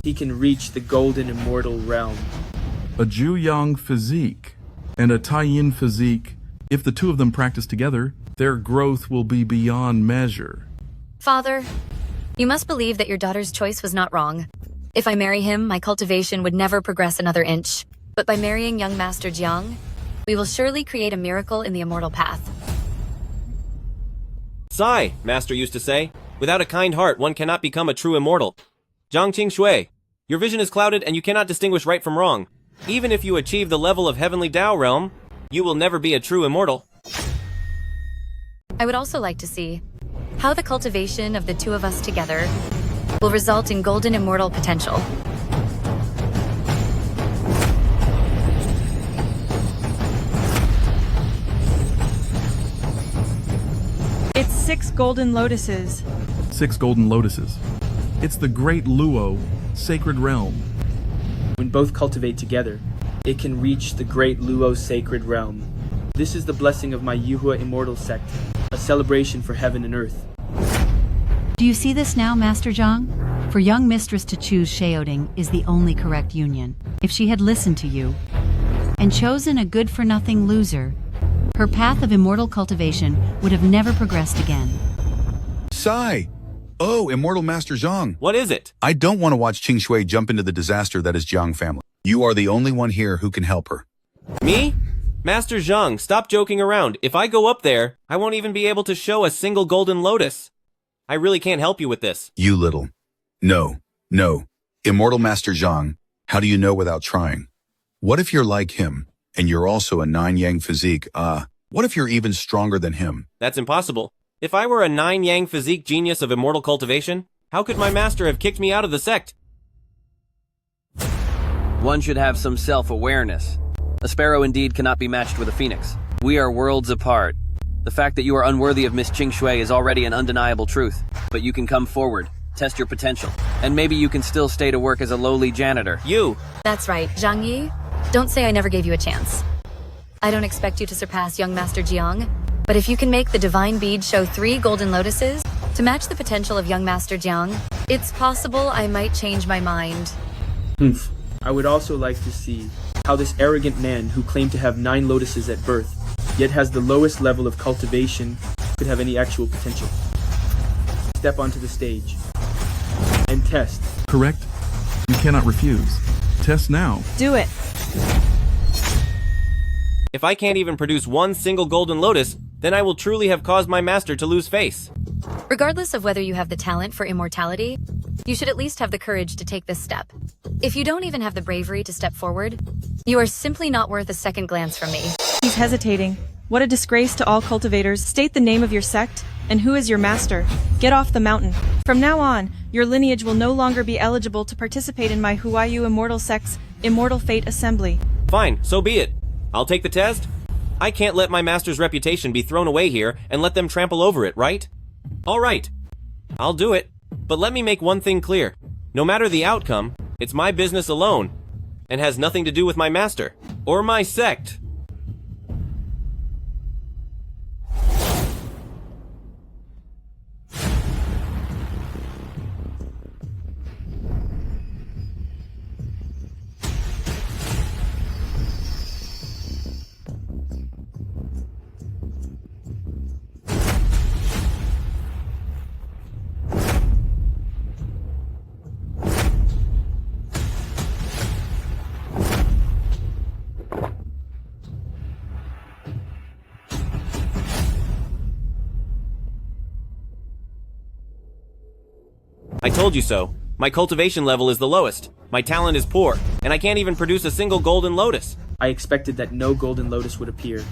He can reach the golden immortal realm. A Zhuyang physique and a Taiyin physique, if the two of them practice together, their growth will be beyond measure. Father, you must believe that your daughter's choice was not wrong. If I marry him, my cultivation would never progress another inch. But by marrying young Master Jiang, we will surely create a miracle in the immortal path. Sigh, Master used to say. Without a kind heart, one cannot become a true immortal. Zhang Qingzhi, your vision is clouded and you cannot distinguish right from wrong. Even if you achieve the level of heavenly Tao realm, you will never be a true immortal. I would also like to see how the cultivation of the two of us together will result in golden immortal potential. It's 6 golden lotuses. 6 golden lotuses. It's the Great Luo Sacred Realm. When both cultivate together, it can reach the Great Luo Sacred Realm. This is the blessing of my Yuhua immortal sect, a celebration for heaven and earth. Do you see this now, Master Zhang? For young mistress to choose Shaoding is the only correct union. If she had listened to you and chosen a good-for-nothing loser, her path of immortal cultivation would have never progressed again. Sigh! Oh, Immortal Master Zhang. What is it? I don't want to watch Qingzhi jump into the disaster that is Jiang family. You are the only one here who can help her. Me? Master Zhang, stop joking around. If I go up there, I won't even be able to show a single golden lotus. I really can't help you with this. You little. No. Immortal Master Zhang, how do you know without trying? What if you're like him, and you're also a 9-yang physique? What if you're even stronger than him? That's impossible. If I were a 9-yang physique genius of immortal cultivation, how could my master have kicked me out of the sect? One should have some self-awareness. A sparrow indeed cannot be matched with a phoenix. We are worlds apart. The fact that you are unworthy of Miss Qingzhi is already an undeniable truth. But you can come forward, test your potential, and maybe you can still stay to work as a lowly janitor. You! That's right, Zhang Yi. Don't say I never gave you a chance. I don't expect you to surpass young Master Jiang, but if you can make the divine bead show 3 golden lotuses to match the potential of young Master Jiang, it's possible I might change my mind. I would also like to see how this arrogant man who claimed to have 9 lotuses at birth, yet has the lowest level of cultivation, could have any actual potential. Step onto the stage and test. Correct? You cannot refuse. Test now. Do it. If I can't even produce one single golden lotus, then I will truly have caused my master to lose face. Regardless of whether you have the talent for immortality, you should at least have the courage to take this step. If you don't even have the bravery to step forward, you are simply not worth a second glance from me. He's hesitating. What a disgrace to all cultivators. State the name of your sect, and who is your master. Get off the mountain. From now on, your lineage will no longer be eligible to participate in my Huayu immortal sect's Immortal Fate Assembly. Fine, so be it. I'll take the test. I can't let my master's reputation be thrown away here and let them trample over it, right? All right. I'll do it. But let me make one thing clear. No matter the outcome, it's my business alone, and has nothing to do with my master, or my sect. I told you so. My cultivation level is the lowest, my talent is poor, and I can't even produce a single golden lotus. I expected that no golden lotus would appear,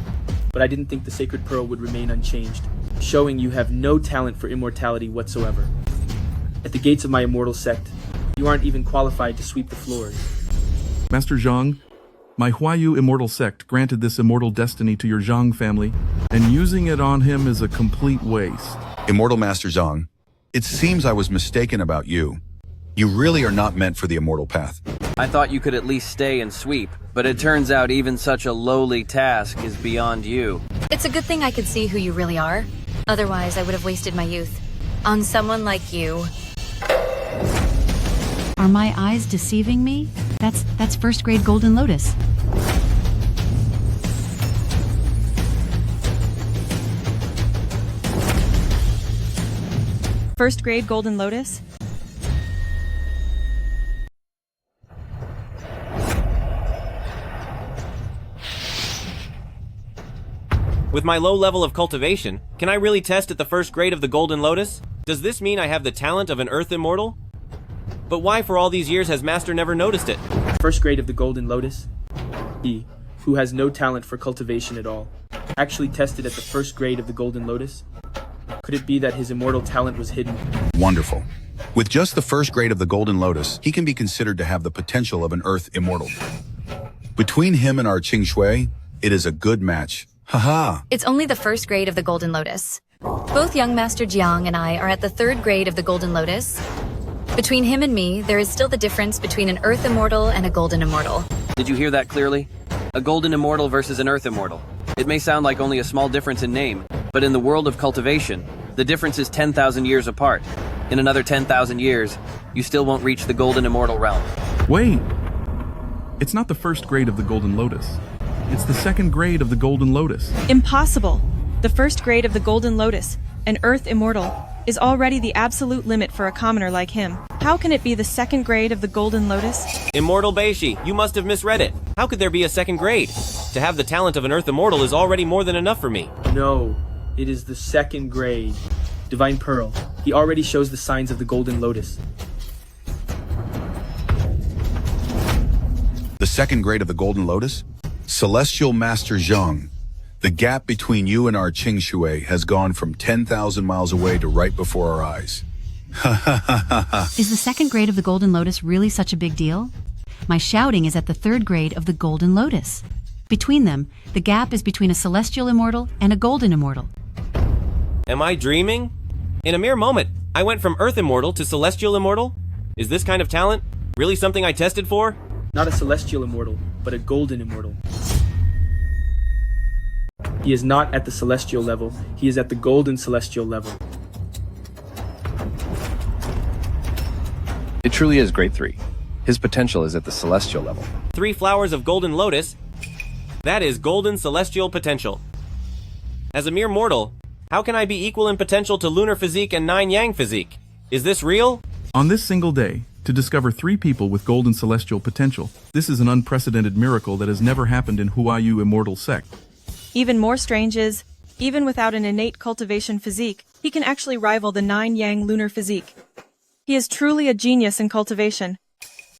but I didn't think the sacred pearl would remain unchanged, showing you have no talent for immortality whatsoever. At the gates of my immortal sect, you aren't even qualified to sweep the floors. Master Zhang, my Huayu immortal sect granted this immortal destiny to your Zhang family, and using it on him is a complete waste. Immortal Master Zhang, it seems I was mistaken about you. You really are not meant for the immortal path. I thought you could at least stay and sweep, but it turns out even such a lowly task is beyond you. It's a good thing I could see who you really are. Otherwise, I would have wasted my youth on someone like you. Are my eyes deceiving me? That's first grade Golden Lotus. First grade Golden Lotus? With my low level of cultivation, can I really test at the first grade of the Golden Lotus? Does this mean I have the talent of an Earth Immortal? But why for all these years has Master never noticed it? First grade of the Golden Lotus? He, who has no talent for cultivation at all, actually tested at the first grade of the Golden Lotus? Could it be that his immortal talent was hidden? Wonderful. With just the first grade of the Golden Lotus, he can be considered to have the potential of an Earth Immortal. Between him and our Qingzhi, it is a good match. Haha. It's only the first grade of the Golden Lotus. Both young Master Jiang and I are at the third grade of the Golden Lotus. Between him and me, there is still the difference between an Earth Immortal and a Golden Immortal. Did you hear that clearly? A Golden Immortal versus an Earth Immortal. It may sound like only a small difference in name, but in the world of cultivation, the difference is 10,000 years apart. In another 10,000 years, you still won't reach the Golden Immortal realm. Wait! It's not the first grade of the Golden Lotus. It's the second grade of the Golden Lotus. Impossible! The first grade of the Golden Lotus, an Earth Immortal, is already the absolute limit for a commoner like him. How can it be the second grade of the Golden Lotus? Immortal Beishi, you must have misread it. How could there be a second grade? To have the talent of an Earth Immortal is already more than enough for me. No, it is the second grade. Divine Pearl, he already shows the signs of the Golden Lotus. The second grade of the Golden Lotus? Celestial Master Zhang, the gap between you and our Qingzhi has gone from 10,000 miles away to right before our eyes. Is the second grade of the Golden Lotus really such a big deal? My shouting is at the third grade of the Golden Lotus. Between them, the gap is between a Celestial Immortal and a Golden Immortal. Am I dreaming? In a mere moment, I went from Earth Immortal to Celestial Immortal? Is this kind of talent really something I tested for? Not a Celestial Immortal, but a Golden Immortal. He is not at the Celestial level, he is at the Golden Celestial level. It truly is grade 3. His potential is at the Celestial level. 3 flowers of Golden Lotus? That is Golden Celestial potential. As a mere mortal, how can I be equal in potential to Lunar Physique and 9 Yang Physique? Is this real? On this single day, to discover 3 people with Golden Celestial potential, this is an unprecedented miracle that has never happened in Huayu Immortal Sect. Even more strange is, even without an innate cultivation physique, he can actually rival the 9 Yang lunar physique. He is truly a genius in cultivation.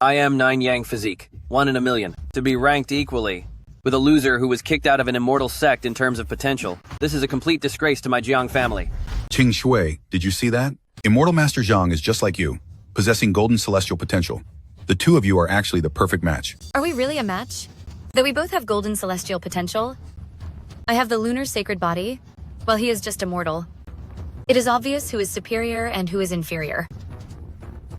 I am 9 Yang Physique, 1 in a million. To be ranked equally with a loser who was kicked out of an immortal sect in terms of potential, this is a complete disgrace to my Jiang family. Qingzhi, did you see that? Immortal Master Zhang is just like you, possessing Golden Celestial potential. The two of you are actually the perfect match. Are we really a match? Though we both have Golden Celestial potential, I have the lunar sacred body, while he is just a mortal. It is obvious who is superior and who is inferior.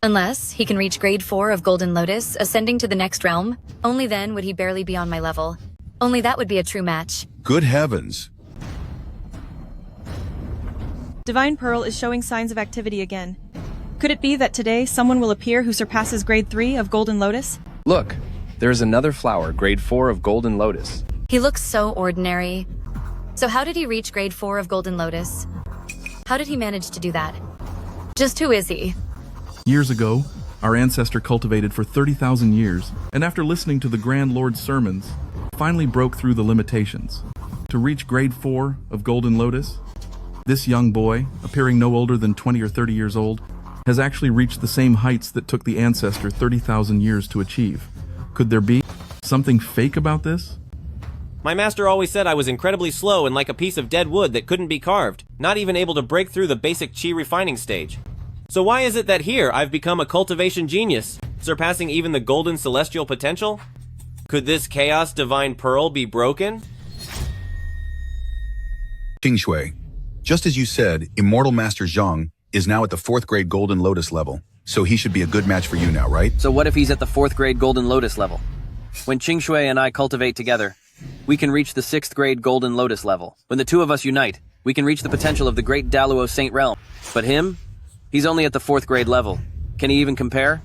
Unless he can reach grade 4 of Golden Lotus, ascending to the next realm, only then would he barely be on my level. Only that would be a true match. Good heavens. Divine Pearl is showing signs of activity again. Could it be that today someone will appear who surpasses grade 3 of Golden Lotus? Look, there is another flower, grade 4 of Golden Lotus. He looks so ordinary. So how did he reach grade 4 of Golden Lotus? How did he manage to do that? Just who is he? Years ago, our ancestor cultivated for 30,000 years, and after listening to the Grand Lord's sermons, finally broke through the limitations. To reach grade 4 of Golden Lotus, this young boy, appearing no older than 20 or 30 years old, has actually reached the same heights that took the ancestor 30,000 years to achieve. Could there be something fake about this? My master always said I was incredibly slow and like a piece of dead wood that couldn't be carved, not even able to break through the basic chi refining stage. So why is it that here I've become a cultivation genius, surpassing even the golden celestial potential? Could this chaos divine pearl be broken? Qingzhi, just as you said, Immortal Master Zhang is now at the 4th grade Golden Lotus level, so he should be a good match for you now, right? So what if he's at the 4th grade Golden Lotus level? When Qingzhi and I cultivate together, we can reach the 6th grade Golden Lotus level. When the two of us unite, we can reach the potential of the Great Luo Saint Realm. But him? He's only at the 4th grade level. Can he even compare?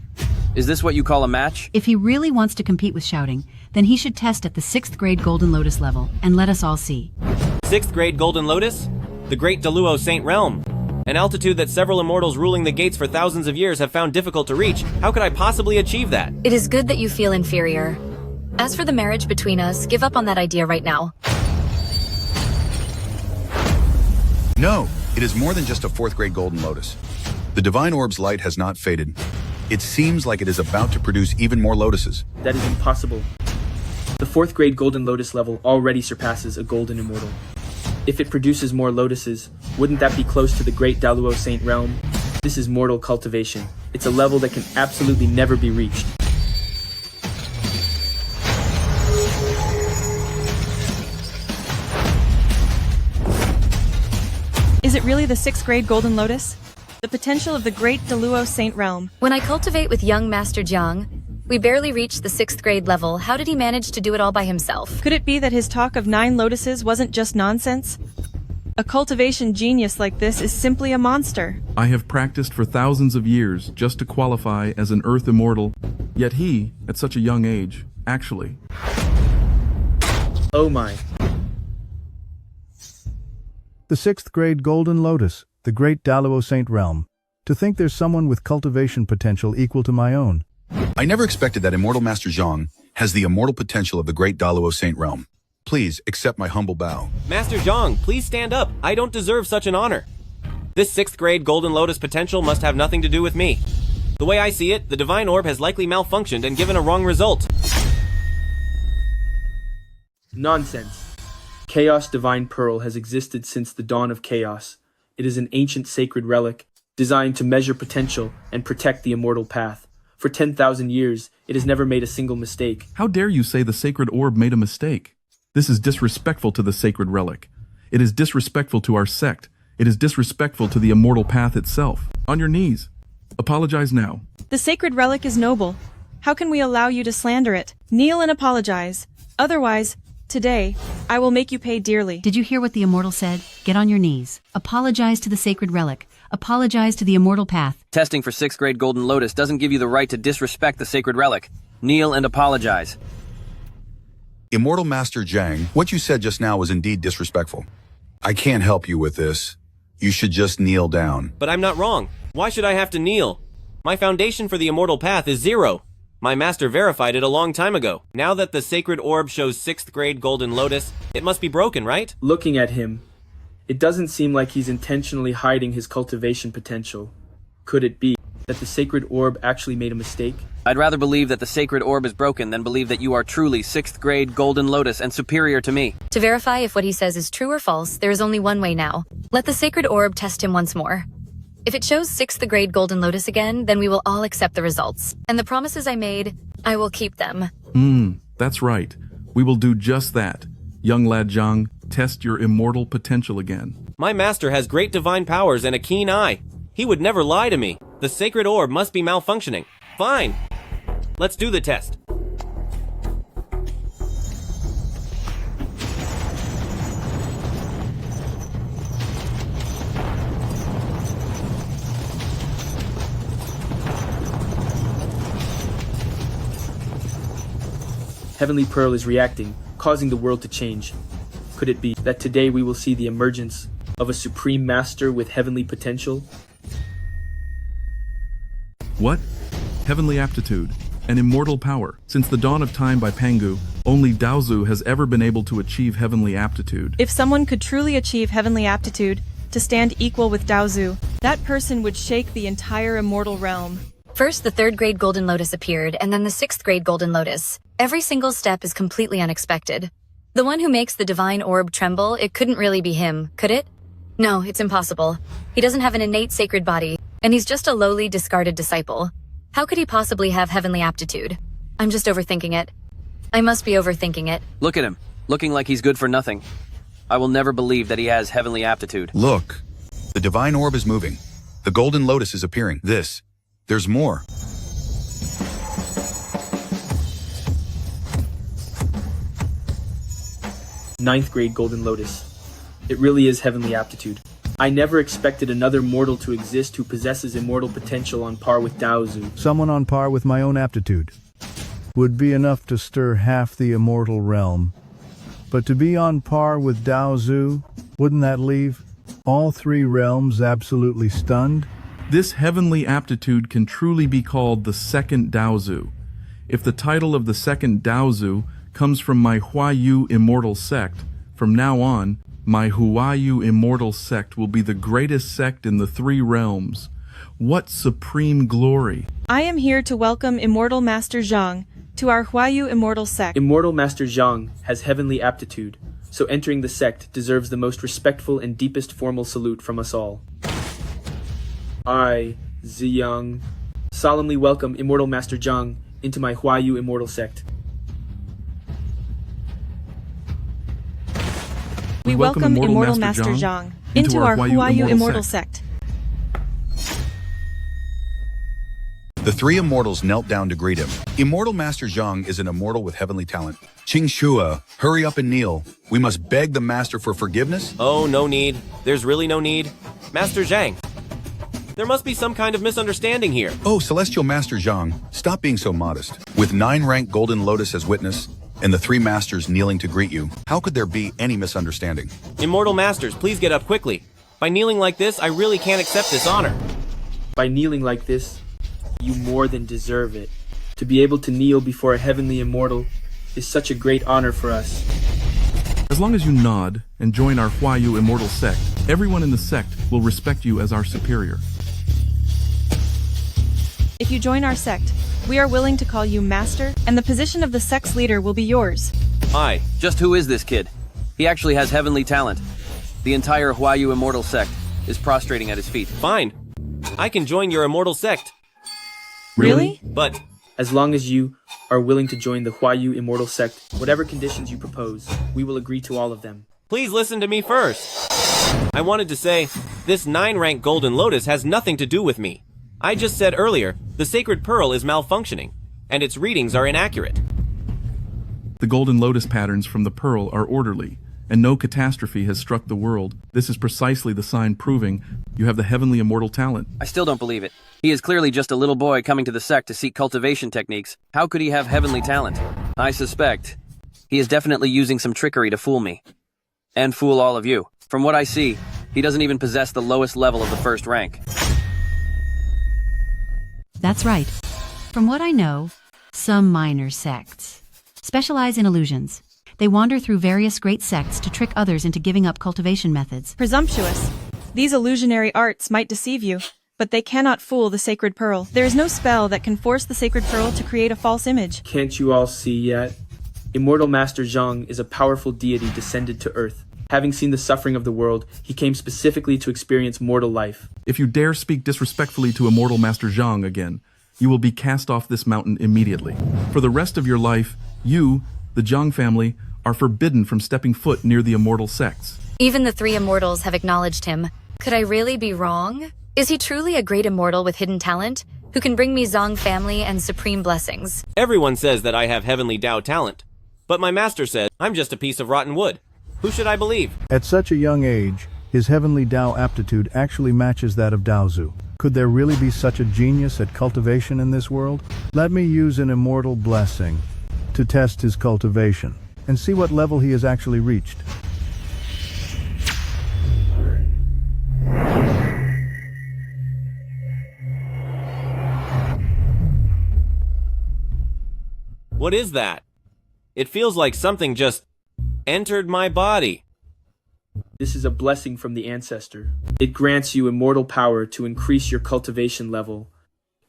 Is this what you call a match? If he really wants to compete with shouting, then he should test at the 6th grade Golden Lotus level, and let us all see. 6th grade Golden Lotus? The Great Luo Saint Realm. An altitude that several immortals ruling the gates for thousands of years have found difficult to reach. How could I possibly achieve that? It is good that you feel inferior. As for the marriage between us, give up on that idea right now. No, it is more than just a 4th grade Golden Lotus. The Divine Orb's light has not faded. It seems like it is about to produce even more lotuses. That is impossible. The 4th grade Golden Lotus level already surpasses a Golden Immortal. If it produces more lotuses, wouldn't that be close to the Great Luo Saint Realm? This is mortal cultivation. It's a level that can absolutely never be reached. Is it really the 6th grade Golden Lotus? The potential of the Great Luo Saint Realm. When I cultivate with young Master Zhang, we barely reached the 6th grade level. How did he manage to do it all by himself? Could it be that his talk of 9 lotuses wasn't just nonsense? A cultivation genius like this is simply a monster. I have practiced for thousands of years just to qualify as an Earth Immortal, yet he, at such a young age, actually... Oh my. The 6th grade Golden Lotus, the Great Luo Saint Realm. To think there's someone with cultivation potential equal to my own. I never expected that Immortal Master Zhang has the immortal potential of the Great Luo Saint Realm. Please accept my humble bow. Master Zhang, please stand up. I don't deserve such an honor. This 6th grade Golden Lotus potential must have nothing to do with me. The way I see it, the Divine Orb has likely malfunctioned and given a wrong result. Nonsense. Chaos Divine Pearl has existed since the dawn of chaos. It is an ancient sacred relic, designed to measure potential and protect the immortal path. For 10,000 years, it has never made a single mistake. How dare you say the sacred orb made a mistake? This is disrespectful to the sacred relic. It is disrespectful to our sect. It is disrespectful to the immortal path itself. On your knees. Apologize now. The sacred relic is noble. How can we allow you to slander it? Kneel and apologize. Otherwise, today, I will make you pay dearly. Did you hear what the immortal said? Get on your knees. Apologize to the sacred relic. Apologize to the immortal path. Testing for 6th grade Golden Lotus doesn't give you the right to disrespect the sacred relic. Kneel and apologize. Immortal Master Zhang, what you said just now was indeed disrespectful. I can't help you with this. You should just kneel down. But I'm not wrong. Why should I have to kneel? My foundation for the immortal path is 0. My master verified it a long time ago. Now that the sacred orb shows 6th grade Golden Lotus, it must be broken, right? Looking at him, it doesn't seem like he's intentionally hiding his cultivation potential. Could it be that the sacred orb actually made a mistake? I'd rather believe that the sacred orb is broken than believe that you are truly 6th grade Golden Lotus and superior to me. To verify if what he says is true or false, there is only one way now. Let the sacred orb test him once more. If it shows 6th grade Golden Lotus again, then we will all accept the results. And the promises I made, I will keep them. That's right. We will do just that. Young lad Zhang, test your immortal potential again. My master has great divine powers and a keen eye. He would never lie to me. The sacred orb must be malfunctioning. Fine. Let's do the test. Heavenly Pearl is reacting, causing the world to change. Could it be that today we will see the emergence of a supreme master with heavenly potential? What? Heavenly aptitude. An immortal power. Since the dawn of time by Pangu, only Daozu has ever been able to achieve heavenly aptitude. If someone could truly achieve heavenly aptitude, to stand equal with Daozu, that person would shake the entire immortal realm. First, the 3rd grade Golden Lotus appeared, and then the 6th grade Golden Lotus. Every single step is completely unexpected. The one who makes the divine orb tremble, it couldn't really be him, could it? No, it's impossible. He doesn't have an innate sacred body, and he's just a lowly, discarded disciple. How could he possibly have heavenly aptitude? I'm just overthinking it. I must be overthinking it. Look at him, looking like he's good for nothing. I will never believe that he has heavenly aptitude. Look, the divine orb is moving. The golden lotus is appearing. There's more. Ninth grade Golden Lotus. It really is heavenly aptitude. I never expected another mortal to exist who possesses immortal potential on par with Daozu. Someone on par with my own aptitude would be enough to stir half the immortal realm. But to be on par with Daozu, wouldn't that leave all 3 realms absolutely stunned? This heavenly aptitude can truly be called the second Daozu. If the title of the second Daozu comes from my Huayu immortal sect, from now on, my Huayu immortal sect will be the greatest sect in the 3 realms. What supreme glory! I am here to welcome Immortal Master Zhang to our Huayu immortal sect. Immortal Master Zhang has heavenly aptitude, so entering the sect deserves the most respectful and deepest formal salute from us all. I, Ziyang, solemnly welcome Immortal Master Zhang into my Huayu immortal sect. We welcome Immortal Master Zhang into our Huayu immortal sect. The 3 immortals knelt down to greet him. Immortal Master Zhang is an immortal with heavenly talent. Qingzhi, hurry up and kneel. We must beg the master for forgiveness. Oh, no need. There's really no need. Master Zhang, there must be some kind of misunderstanding here. Oh, Celestial Master Zhang, stop being so modest. With 9-rank Golden Lotus as witness, and the 3 masters kneeling to greet you, how could there be any misunderstanding? Immortal Masters, please get up quickly. By kneeling like this, I really can't accept this honor. By kneeling like this, you more than deserve it. To be able to kneel before a heavenly immortal is such a great honor for us. As long as you nod and join our Huayu immortal sect, everyone in the sect will respect you as our superior. If you join our sect, we are willing to call you Master, and the position of the sect's leader will be yours. Hi, just who is this kid? He actually has heavenly talent. The entire Huayu immortal sect is prostrating at his feet. Fine. I can join your immortal sect. Really? But as long as you are willing to join the Huayu immortal sect, whatever conditions you propose, we will agree to all of them. please listen to me first. I wanted to say, this 9-rank Golden Lotus has nothing to do with me. I just said earlier, the Sacred Pearl is malfunctioning, and its readings are inaccurate. The Golden Lotus patterns from the Pearl are orderly, and no catastrophe has struck the world. This is precisely the sign proving you have the heavenly immortal talent. I still don't believe it. He is clearly just a little boy coming to the sect to seek cultivation techniques. How could he have heavenly talent? I suspect he is definitely using some trickery to fool me. And fool all of you. From what I see, he doesn't even possess the lowest level of the first rank. That's right. From what I know, some minor sects specialize in illusions. They wander through various great sects to trick others into giving up cultivation methods. Presumptuous. These illusionary arts might deceive you, but they cannot fool the Sacred Pearl. There is no spell that can force the Sacred Pearl to create a false image. Can't you all see yet? Immortal Master Zhang is a powerful deity descended to Earth. Having seen the suffering of the world, he came specifically to experience mortal life. If you dare speak disrespectfully to Immortal Master Zhang again, you will be cast off this mountain immediately. For the rest of your life, you, the Zhang family, are forbidden from stepping foot near the immortal sects. Even the 3 immortals have acknowledged him. Could I really be wrong? Is he truly a great immortal with hidden talent, who can bring me Zhang family and supreme blessings? Everyone says that I have heavenly Tao talent, but my master says I'm just a piece of rotten wood. Who should I believe? At such a young age, his heavenly Tao aptitude actually matches that of Daozu. Could there really be such a genius at cultivation in this world? Let me use an immortal blessing to test his cultivation and see what level he has actually reached. What is that? It feels like something just entered my body. This is a blessing from the ancestor. It grants you immortal power to increase your cultivation level.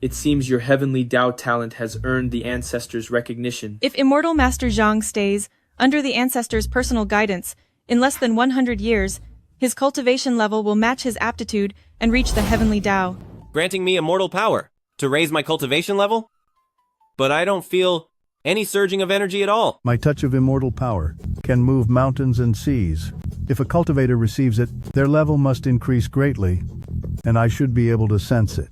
It seems your heavenly Dao talent has earned the ancestor's recognition. If Immortal Master Zhang stays under the ancestor's personal guidance, in less than 100 years, his cultivation level will match his aptitude and reach the heavenly Dao. Granting me immortal power to raise my cultivation level? But I don't feel any surging of energy at all. My touch of immortal power can move mountains and seas. If a cultivator receives it, their level must increase greatly, and I should be able to sense it.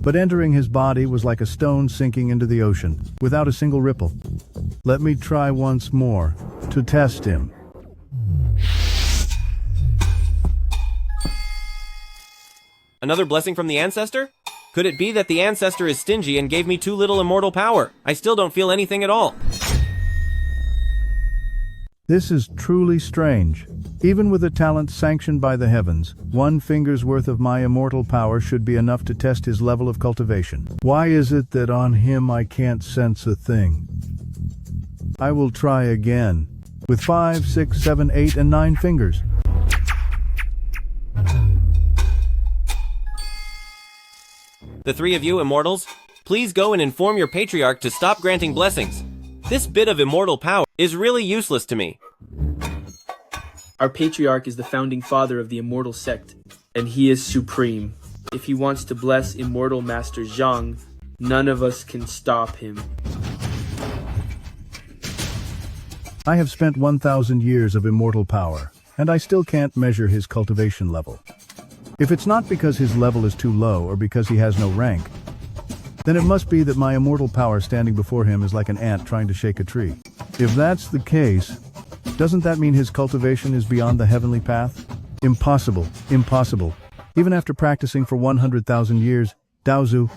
But entering his body was like a stone sinking into the ocean, without a single ripple. Let me try once more, to test him. Another blessing from the ancestor? Could it be that the ancestor is stingy and gave me too little immortal power? I still don't feel anything at all. This is truly strange. Even with a talent sanctioned by the heavens, 1 finger's worth of my immortal power should be enough to test his level of cultivation. Why is it that on him I can't sense a thing? I will try again, with 5, 6, 7, 8, and 9 fingers. The 3 of you immortals, please go and inform your patriarch to stop granting blessings. This bit of immortal power is really useless to me. Our patriarch is the founding father of the immortal sect, and he is supreme. If he wants to bless Immortal Master Zhang, none of us can stop him. I have spent 1,000 years of immortal power, and I still can't measure his cultivation level. If it's not because his level is too low or because he has no rank, then it must be that my immortal power standing before him is like an ant trying to shake a tree. If that's the case, doesn't that mean his cultivation is beyond the heavenly path? Impossible, impossible. Even after practicing for 100,000 years, Daozu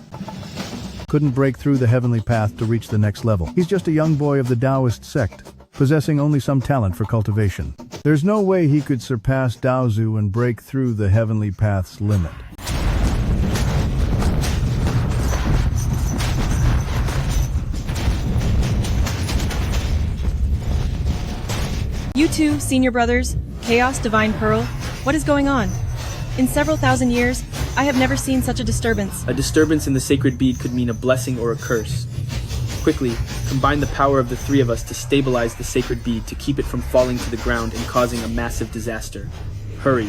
couldn't break through the heavenly path to reach the next level. He's just a young boy of the Taoist sect, possessing only some talent for cultivation. There's no way he could surpass Daozu and break through the heavenly path's limit. You two, senior brothers, Chaos Divine Pearl, what is going on? In several thousand years, I have never seen such a disturbance. A disturbance in the sacred bead could mean a blessing or a curse. Quickly, combine the power of the 3 of us to stabilize the sacred bead to keep it from falling to the ground and causing a massive disaster. Hurry.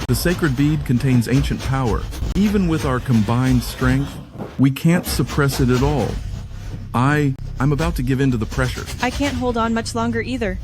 The sacred bead contains ancient power. Even with our combined strength, we can't suppress it at all. I'm about to give in to the pressure. I can't hold on much longer either.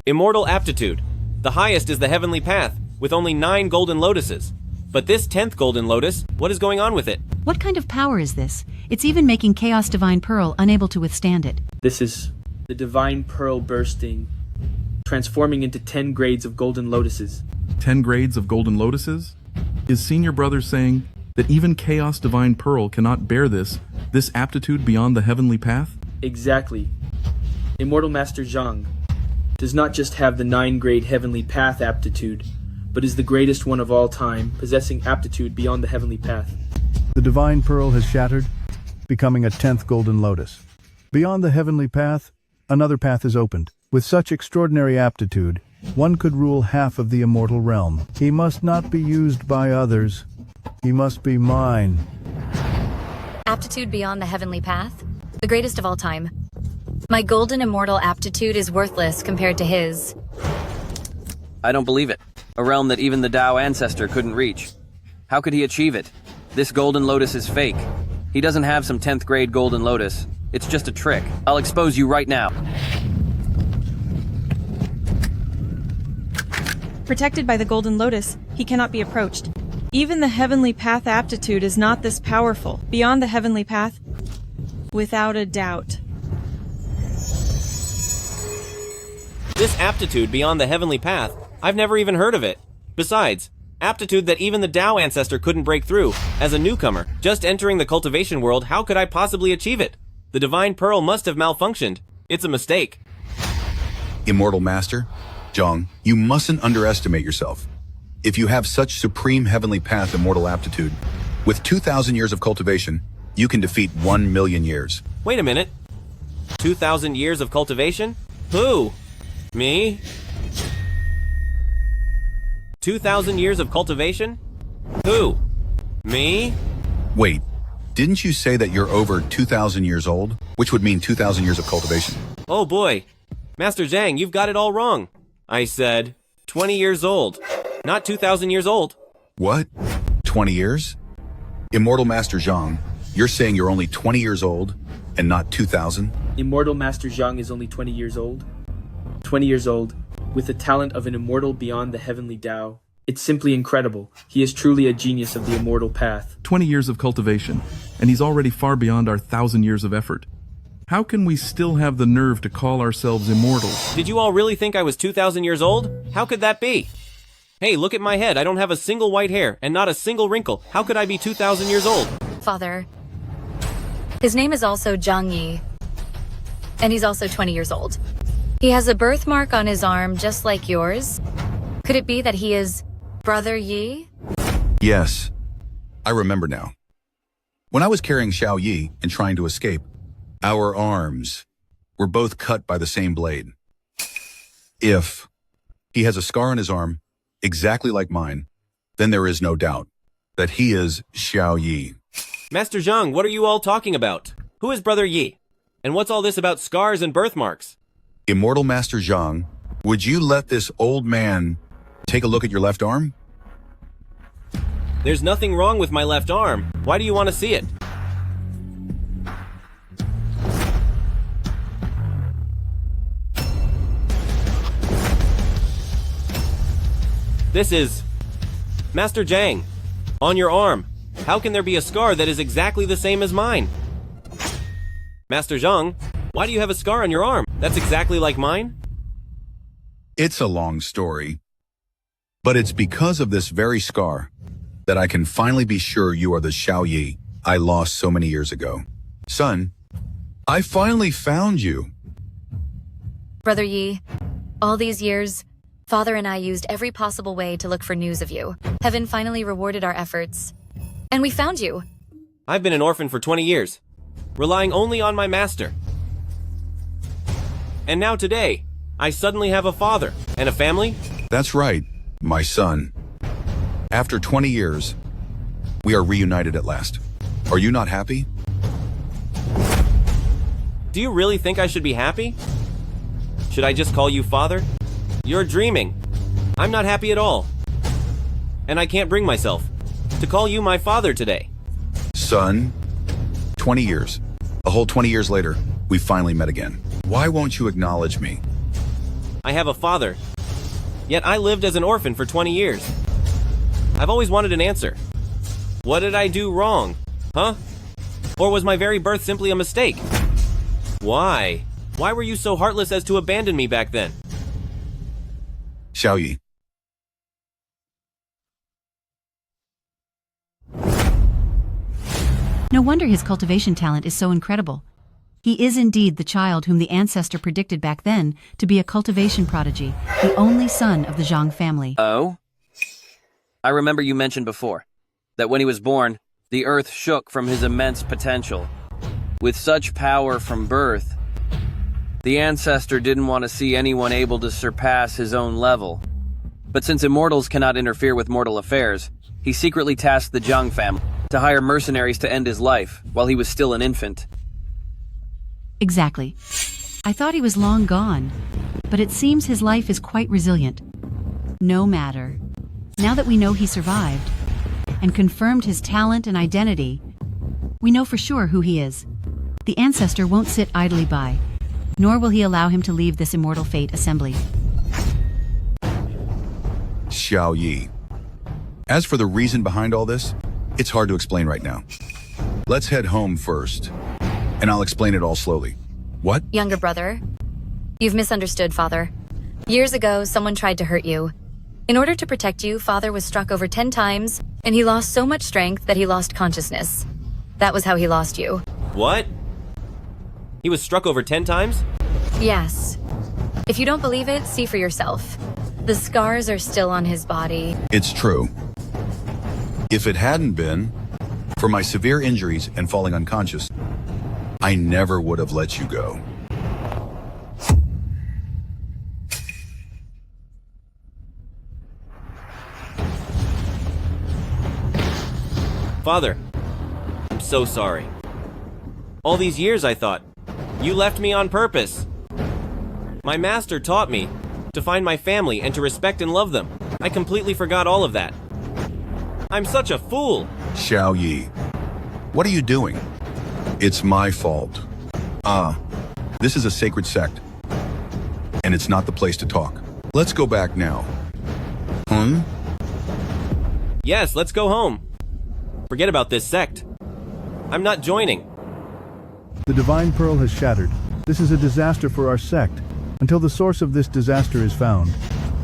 Immortal aptitude. The highest is the heavenly path, with only 9 golden lotuses. But this 10th golden lotus, what is going on with it? What kind of power is this? It's even making Chaos Divine Pearl unable to withstand it. This is the Divine Pearl bursting, transforming into 10 grades of golden lotuses. 10 grades of golden lotuses? Is senior brother saying that even Chaos Divine Pearl cannot bear this aptitude beyond the heavenly path? Exactly. Immortal Master Zhang does not just have the 9-grade heavenly path aptitude, but is the greatest one of all time, possessing aptitude beyond the heavenly path. The Divine Pearl has shattered, becoming a 10th golden lotus. Beyond the heavenly path, another path is opened. With such extraordinary aptitude, one could rule half of the immortal realm. He must not be used by others. He must be mine. Aptitude beyond the heavenly path? The greatest of all time. My golden immortal aptitude is worthless compared to his. I don't believe it. A realm that even the Tao ancestor couldn't reach. How could he achieve it? This golden lotus is fake. He doesn't have some 10th grade golden lotus. It's just a trick. I'll expose you right now. Protected by the golden lotus, he cannot be approached. Even the heavenly path aptitude is not this powerful. Beyond the heavenly path, without a doubt. This aptitude beyond the heavenly path, I've never even heard of it. Besides, aptitude that even the Tao ancestor couldn't break through. As a newcomer, just entering the cultivation world, how could I possibly achieve it? The divine pearl must have malfunctioned. It's a mistake. Immortal Master, Zhang, you mustn't underestimate yourself. If you have such supreme heavenly path immortal aptitude, with 2,000 years of cultivation, you can defeat 1,000,000 years. Wait a minute. 2,000 years of cultivation? Who? Me? 2,000 years of cultivation? Who? Me? Wait, didn't you say that you're over 2,000 years old? Which would mean 2,000 years of cultivation. Oh boy. Master Zhang, you've got it all wrong. I said 20 years old, not 2,000 years old. What? 20 years? Immortal Master Zhang, you're saying you're only 20 years old and not 2,000? Immortal Master Zhang is only 20 years old. 20 years old, with the talent of an immortal beyond the heavenly Tao. It's simply incredible. He is truly a genius of the immortal path. 20 years of cultivation, and he's already far beyond our 1,000 years of effort. How can we still have the nerve to call ourselves immortals? Did you all really think I was 2,000 years old? How could that be? Hey, look at my head. I don't have a single white hair and not a single wrinkle. How could I be 2,000 years old? Father, his name is also Zhang Yi, and he's also 20 years old. He has a birthmark on his arm just like yours. Could it be that he is Brother Yi? Yes, I remember now. When I was carrying Zhao Yi and trying to escape, our arms were both cut by the same blade. If he has a scar on his arm, exactly like mine, then there is no doubt that he is Zhao Yi. Master Zhang, what are you all talking about? Who is Brother Yi? And what's all this about scars and birthmarks? Immortal Master Zhang, would you let this old man take a look at your left arm? There's nothing wrong with my left arm. Why do you want to see it? This is Master Zhang. On your arm. How can there be a scar that is exactly the same as mine? Master Zhang, why do you have a scar on your arm? That's exactly like mine? It's a long story, but it's because of this very scar that I can finally be sure you are the Zhao Yi I lost so many years ago. Son, I finally found you. Brother Yi, all these years, Father and I used every possible way to look for news of you. Heaven finally rewarded our efforts. And we found you. I've been an orphan for 20 years, relying only on my master. And now today, I suddenly have a father and a family? That's right, my son. After 20 years, we are reunited at last. Are you not happy? Do you really think I should be happy? Should I just call you father? You're dreaming. I'm not happy at all. And I can't bring myself to call you my father today. Son, 20 years. A whole 20 years later, we finally met again. Why won't you acknowledge me? I have a father, yet I lived as an orphan for 20 years. I've always wanted an answer. What did I do wrong? Huh? Or was my very birth simply a mistake? Why? Why were you so heartless as to abandon me back then? Zhao Yi. No wonder his cultivation talent is so incredible. He is indeed the child whom the ancestor predicted back then to be a cultivation prodigy, the only son of the Zhang family. Oh? I remember you mentioned before that when he was born, the earth shook from his immense potential. With such power from birth, the ancestor didn't want to see anyone able to surpass his own level. But since immortals cannot interfere with mortal affairs, he secretly tasked the Zhang family to hire mercenaries to end his life while he was still an infant. Exactly. I thought he was long gone, but it seems his life is quite resilient. No matter. Now that we know he survived, and confirmed his talent and identity, we know for sure who he is. The ancestor won't sit idly by, nor will he allow him to leave this immortal fate assembly. Zhao Yi, As for the reason behind all this, it's hard to explain right now. Let's head home first, and I'll explain it all slowly. What? Younger brother, you've misunderstood, Father. Years ago, someone tried to hurt you. In order to protect you, Father was struck over 10 times, and he lost so much strength that he lost consciousness. That was how he lost you. What? He was struck over 10 times? Yes. If you don't believe it, see for yourself. The scars are still on his body. It's true. If it hadn't been for my severe injuries and falling unconscious, I never would have let you go. Father, I'm so sorry. All these years I thought, you left me on purpose. My master taught me to find my family and to respect and love them. I completely forgot all of that. I'm such a fool. Zhao Yi, what are you doing? It's my fault. This is a sacred sect, and it's not the place to talk. Let's go back now. Yes, let's go home. Forget about this sect. I'm not joining. The Divine Pearl has shattered. This is a disaster for our sect. Until the source of this disaster is found,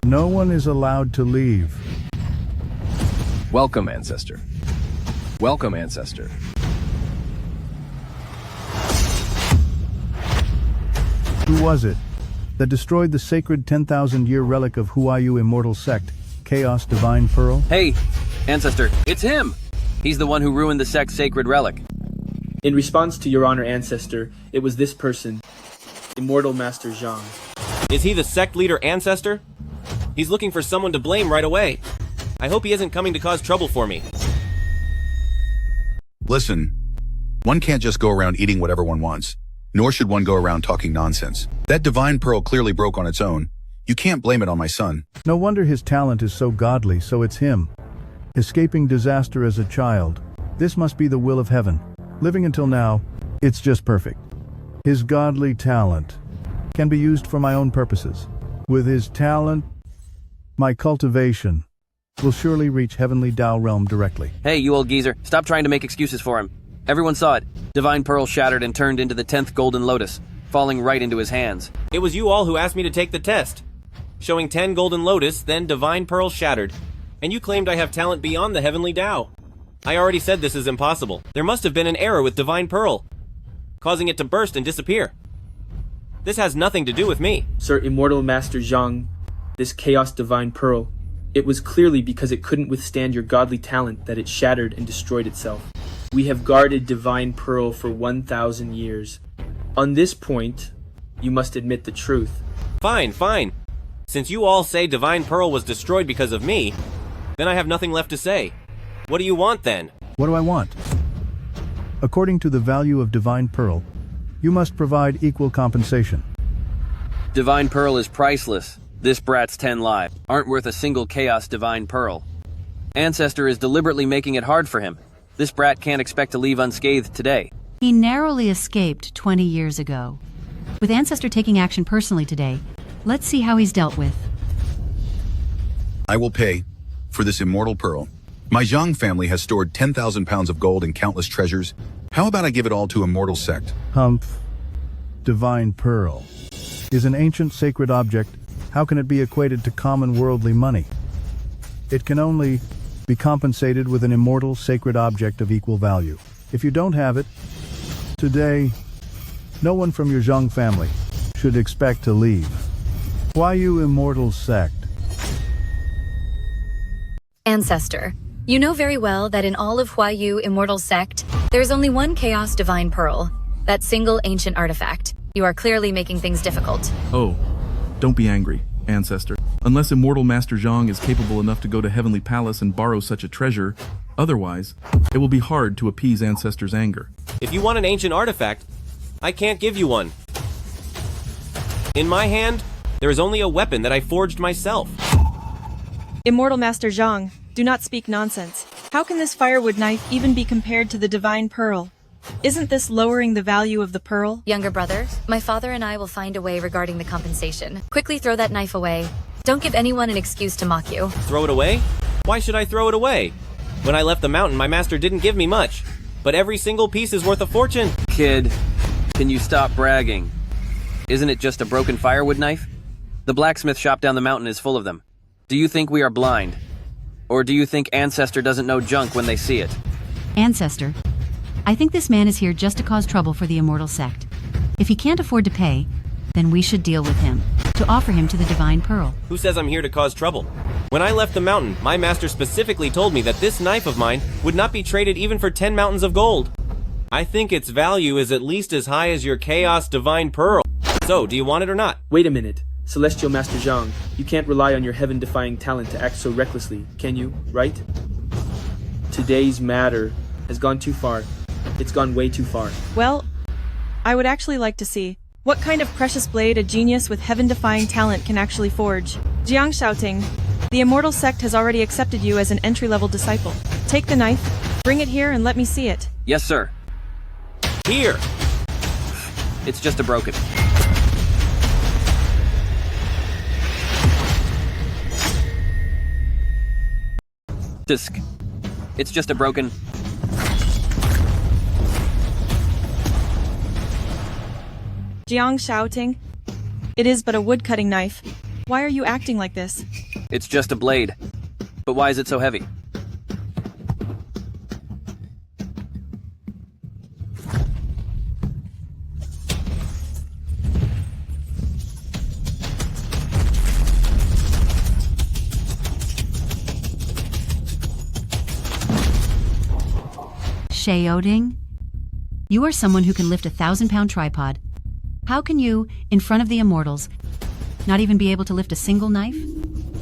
no one is allowed to leave. Welcome, Ancestor. Welcome, Ancestor. Who was it that destroyed the sacred 10,000-year relic of Huayu Immortal Sect, Chaos Divine Pearl? Hey, Ancestor, it's him! He's the one who ruined the sect's sacred relic. In response to Your Honor, Ancestor, it was this person, Immortal Master Zhang. Is he the sect leader, Ancestor? He's looking for someone to blame right away. I hope he isn't coming to cause trouble for me. Listen, one can't just go around eating whatever one wants, nor should one go around talking nonsense. That Divine Pearl clearly broke on its own. You can't blame it on my son. No wonder his talent is so godly, so it's him. Escaping disaster as a child. This must be the will of heaven. Living until now, it's just perfect. His godly talent can be used for my own purposes. With his talent, my cultivation will surely reach Heavenly Dao Realm directly. Hey, you old geezer, stop trying to make excuses for him. Everyone saw it. Divine Pearl shattered and turned into the 10th Golden Lotus, falling right into his hands. It was you all who asked me to take the test. Showing 10 Golden Lotus, then Divine Pearl shattered. And you claimed I have talent beyond the Heavenly Dao. I already said this is impossible. There must have been an error with Divine Pearl, causing it to burst and disappear. This has nothing to do with me. Sir Immortal Master Zhang, this Chaos Divine Pearl, it was clearly because it couldn't withstand your godly talent that it shattered and destroyed itself. We have guarded Divine Pearl for 1,000 years. On this point, you must admit the truth. Fine, fine. Since you all say Divine Pearl was destroyed because of me, then I have nothing left to say. What do you want then? What do I want? According to the value of Divine Pearl, you must provide equal compensation. Divine Pearl is priceless. This brat's 10 lives aren't worth a single Chaos Divine Pearl. Ancestor is deliberately making it hard for him. This brat can't expect to leave unscathed today. He narrowly escaped 20 years ago. With Ancestor taking action personally today, let's see how he's dealt with. I will pay for this immortal pearl. My Zhang family has stored 10,000 pounds of gold and countless treasures. How about I give it all to Immortal Sect? Humph. Divine Pearl is an ancient sacred object. How can it be equated to common worldly money? It can only be compensated with an immortal sacred object of equal value. If you don't have it, today, no one from your Zhang family should expect to leave. Huayu Immortal Sect. Ancestor, you know very well that in all of Huayu Immortal Sect, there is only one Chaos Divine Pearl, that single ancient artifact. You are clearly making things difficult. Oh, don't be angry, Ancestor. Unless Immortal Master Zhang is capable enough to go to Heavenly Palace and borrow such a treasure, otherwise, it will be hard to appease Ancestor's anger. If you want an ancient artifact, I can't give you one. In my hand, there is only a weapon that I forged myself. Immortal Master Zhang, do not speak nonsense. How can this firewood knife even be compared to the Divine Pearl? Isn't this lowering the value of the pearl? Younger brother, my father and I will find a way regarding the compensation. Quickly throw that knife away. Don't give anyone an excuse to mock you. Throw it away? Why should I throw it away? When I left the mountain, my master didn't give me much, but every single piece is worth a fortune. Kid, can you stop bragging? Isn't it just a broken firewood knife? The blacksmith shop down the mountain is full of them. Do you think we are blind? Or do you think Ancestor doesn't know junk when they see it? Ancestor, I think this man is here just to cause trouble for the immortal sect. If he can't afford to pay, then we should deal with him, to offer him to the divine pearl. Who says I'm here to cause trouble? When I left the mountain, my master specifically told me that this knife of mine would not be traded even for 10 mountains of gold. I think its value is at least as high as your Chaos Divine Pearl. So, do you want it or not? Wait a minute. Celestial Master Zhang, you can't rely on your heaven-defying talent to act so recklessly, can you, right? Today's matter has gone too far. It's gone way too far. Well, I would actually like to see what kind of precious blade a genius with heaven-defying talent can actually forge. Zhang Xiaoting, the immortal sect has already accepted you as an entry-level disciple. Take the knife, bring it here, and let me see it. Yes, sir. Here! It's just a broken. Disc. It's just a broken. Jiang Xiaoting, it is but a wood-cutting knife. Why are you acting like this? It's just a blade. But why is it so heavy? Xiaoting, you are someone who can lift a 1,000-pound tripod. How can you, in front of the immortals, not even be able to lift a single knife?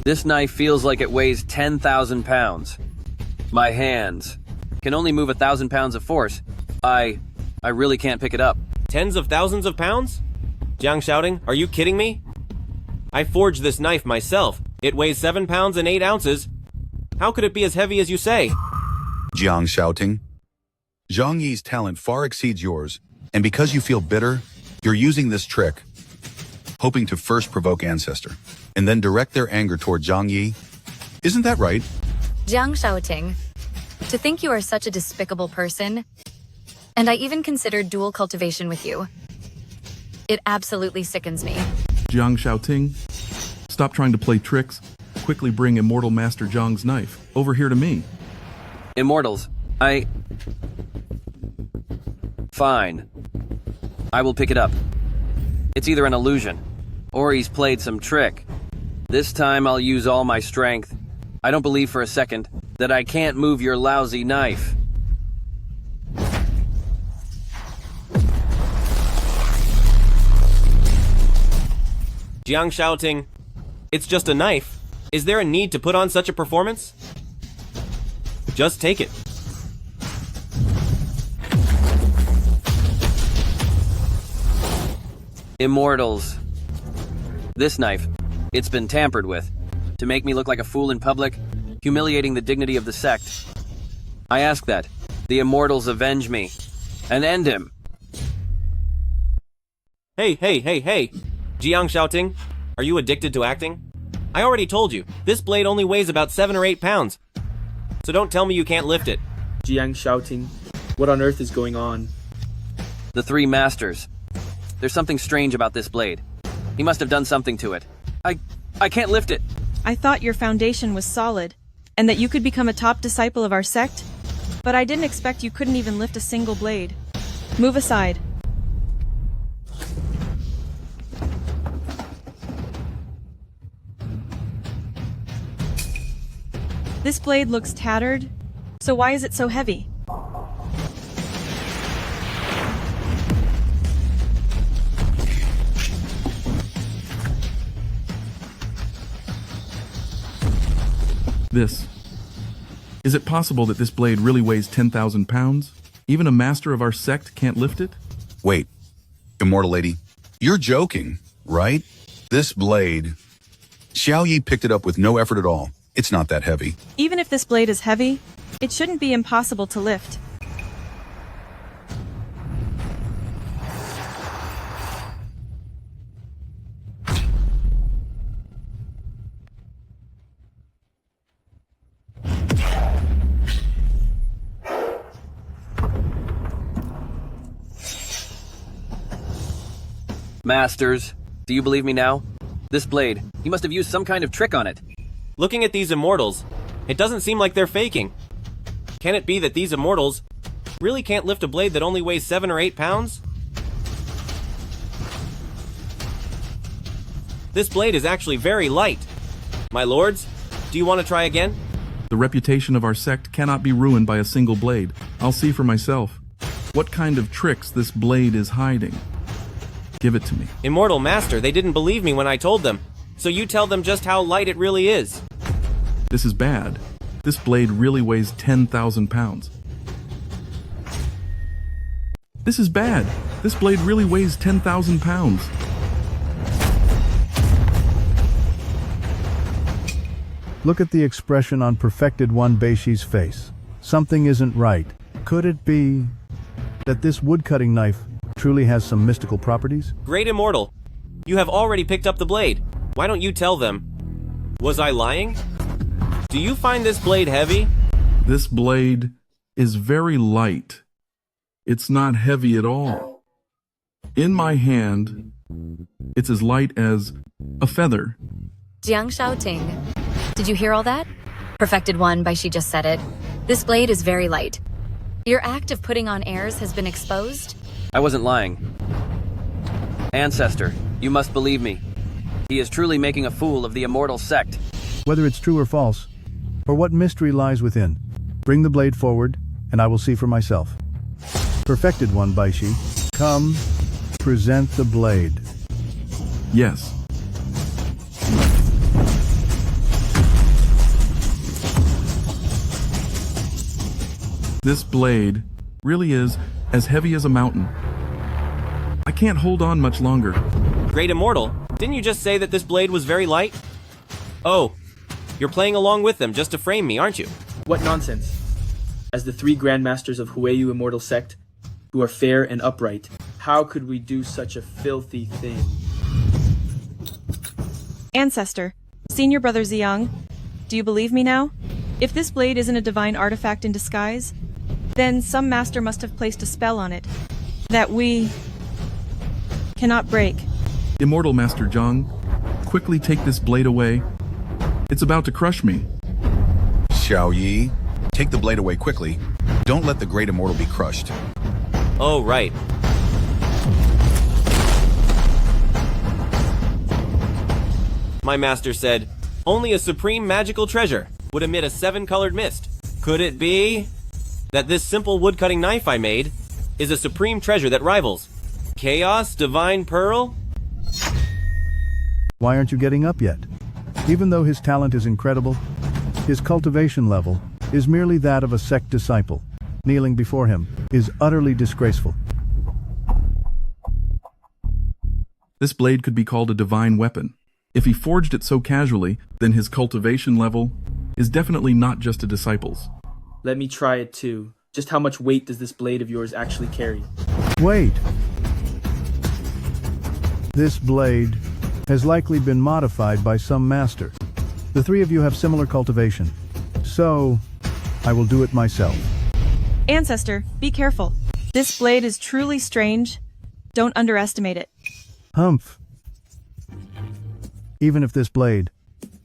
This knife feels like it weighs 10,000 pounds. My hands can only move 1,000 pounds of force. I really can't pick it up. Tens of thousands of pounds? Jiang Xiaoting, are you kidding me? I forged this knife myself. It weighs 7 pounds and 8 ounces. How could it be as heavy as you say? Jiang Xiaoting, Zhang Yi's talent far exceeds yours, and because you feel bitter, you're using this trick, hoping to first provoke Ancestor, and then direct their anger toward Zhang Yi. Isn't that right? Zhang Xiaoting, to think you are such a despicable person, and I even considered dual cultivation with you. It absolutely sickens me. Zhang Xiaoting, stop trying to play tricks. Quickly bring Immortal Master Zhang's knife over here to me. Immortals, Fine. I will pick it up. It's either an illusion, or he's played some trick. This time I'll use all my strength. I don't believe for a second that I can't move your lousy knife. Jiang Xiaoting, it's just a knife. Is there a need to put on such a performance? Just take it. Immortals. This knife, it's been tampered with, to make me look like a fool in public, humiliating the dignity of the sect. I ask that the Immortals avenge me, and end him. Hey! Jiang Xiaoting, are you addicted to acting? I already told you, this blade only weighs about 7 or 8 pounds. So don't tell me you can't lift it. Jiang Xiaoting, what on earth is going on? The three masters. There's something strange about this blade. He must have done something to it. I can't lift it. I thought your foundation was solid, and that you could become a top disciple of our sect, but I didn't expect you couldn't even lift a single blade. Move aside. This blade looks tattered, so why is it so heavy? This. Is it possible that this blade really weighs 10,000 pounds? Even a master of our sect can't lift it? Wait, Immortal Lady, you're joking, right? This blade, Zhao Yi picked it up with no effort at all. It's not that heavy. Even if this blade is heavy, it shouldn't be impossible to lift. Masters, do you believe me now? This blade, he must have used some kind of trick on it. Looking at these immortals, it doesn't seem like they're faking. Can it be that these immortals really can't lift a blade that only weighs 7 or 8 pounds? This blade is actually very light. My lords, do you want to try again? The reputation of our sect cannot be ruined by a single blade. I'll see for myself what kind of tricks this blade is hiding. Give it to me. Immortal Master, they didn't believe me when I told them. So you tell them just how light it really is. This is bad. This blade really weighs 10,000 pounds. This is bad. This blade really weighs 10,000 pounds. Look at the expression on Perfected One Beishi's face. Something isn't right. Could it be that this woodcutting knife truly has some mystical properties? Great Immortal, you have already picked up the blade. Why don't you tell them? Was I lying? Do you find this blade heavy? This blade is very light. It's not heavy at all. In my hand, it's as light as a feather. Jiang Shaoting, did you hear all that? Perfected One, Baishi just said it. This blade is very light. Your act of putting on airs has been exposed. I wasn't lying. Ancestor, you must believe me. He is truly making a fool of the immortal sect. Whether it's true or false, or what mystery lies within, bring the blade forward, and I will see for myself. Perfected One, Baishi, come, present the blade. Yes. This blade really is as heavy as a mountain. I can't hold on much longer. Great Immortal, didn't you just say that this blade was very light? Oh, you're playing along with them just to frame me, aren't you? What nonsense. As the 3 Grandmasters of Huiyu Immortal Sect, who are fair and upright, how could we do such a filthy thing? Ancestor, Senior Brother Ziyang, do you believe me now? If this blade isn't a divine artifact in disguise, then some master must have placed a spell on it that we cannot break. Immortal Master Zhang, quickly take this blade away. It's about to crush me. Zhao Yi, take the blade away quickly. Don't let the Great Immortal be crushed. Oh, right. My master said, only a supreme magical treasure would emit a 7-colored mist. Could it be that this simple woodcutting knife I made is a supreme treasure that rivals Chaos Divine Pearl? Why aren't you getting up yet? Even though his talent is incredible, his cultivation level is merely that of a sect disciple. Kneeling before him is utterly disgraceful. This blade could be called a divine weapon. If he forged it so casually, then his cultivation level is definitely not just a disciple's. Let me try it too. Just how much weight does this blade of yours actually carry? Wait! This blade has likely been modified by some master. The 3 of you have similar cultivation, so I will do it myself. Ancestor, be careful. This blade is truly strange. Don't underestimate it. Humph. Even if this blade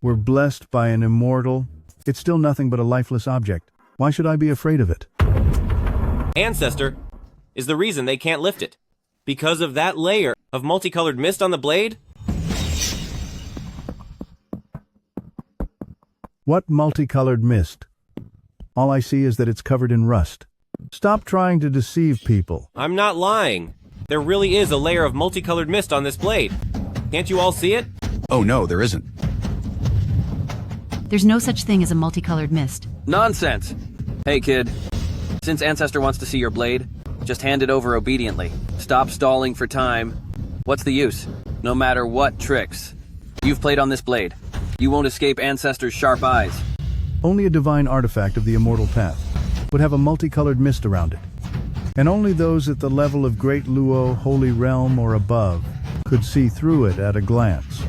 were blessed by an immortal, it's still nothing but a lifeless object. Why should I be afraid of it? Ancestor is the reason they can't lift it. Because of that layer of multicolored mist on the blade? What multicolored mist? All I see is that it's covered in rust. Stop trying to deceive people. I'm not lying. There really is a layer of multicolored mist on this blade. Can't you all see it? Oh no, there isn't. There's no such thing as a multicolored mist. Nonsense! Hey kid, since Ancestor wants to see your blade, just hand it over obediently. Stop stalling for time. What's the use? No matter what tricks you've played on this blade, you won't escape Ancestor's sharp eyes. Only a divine artifact of the immortal path would have a multicolored mist around it. And only those at the level of Great Luo Holy Realm or above could see through it at a glance.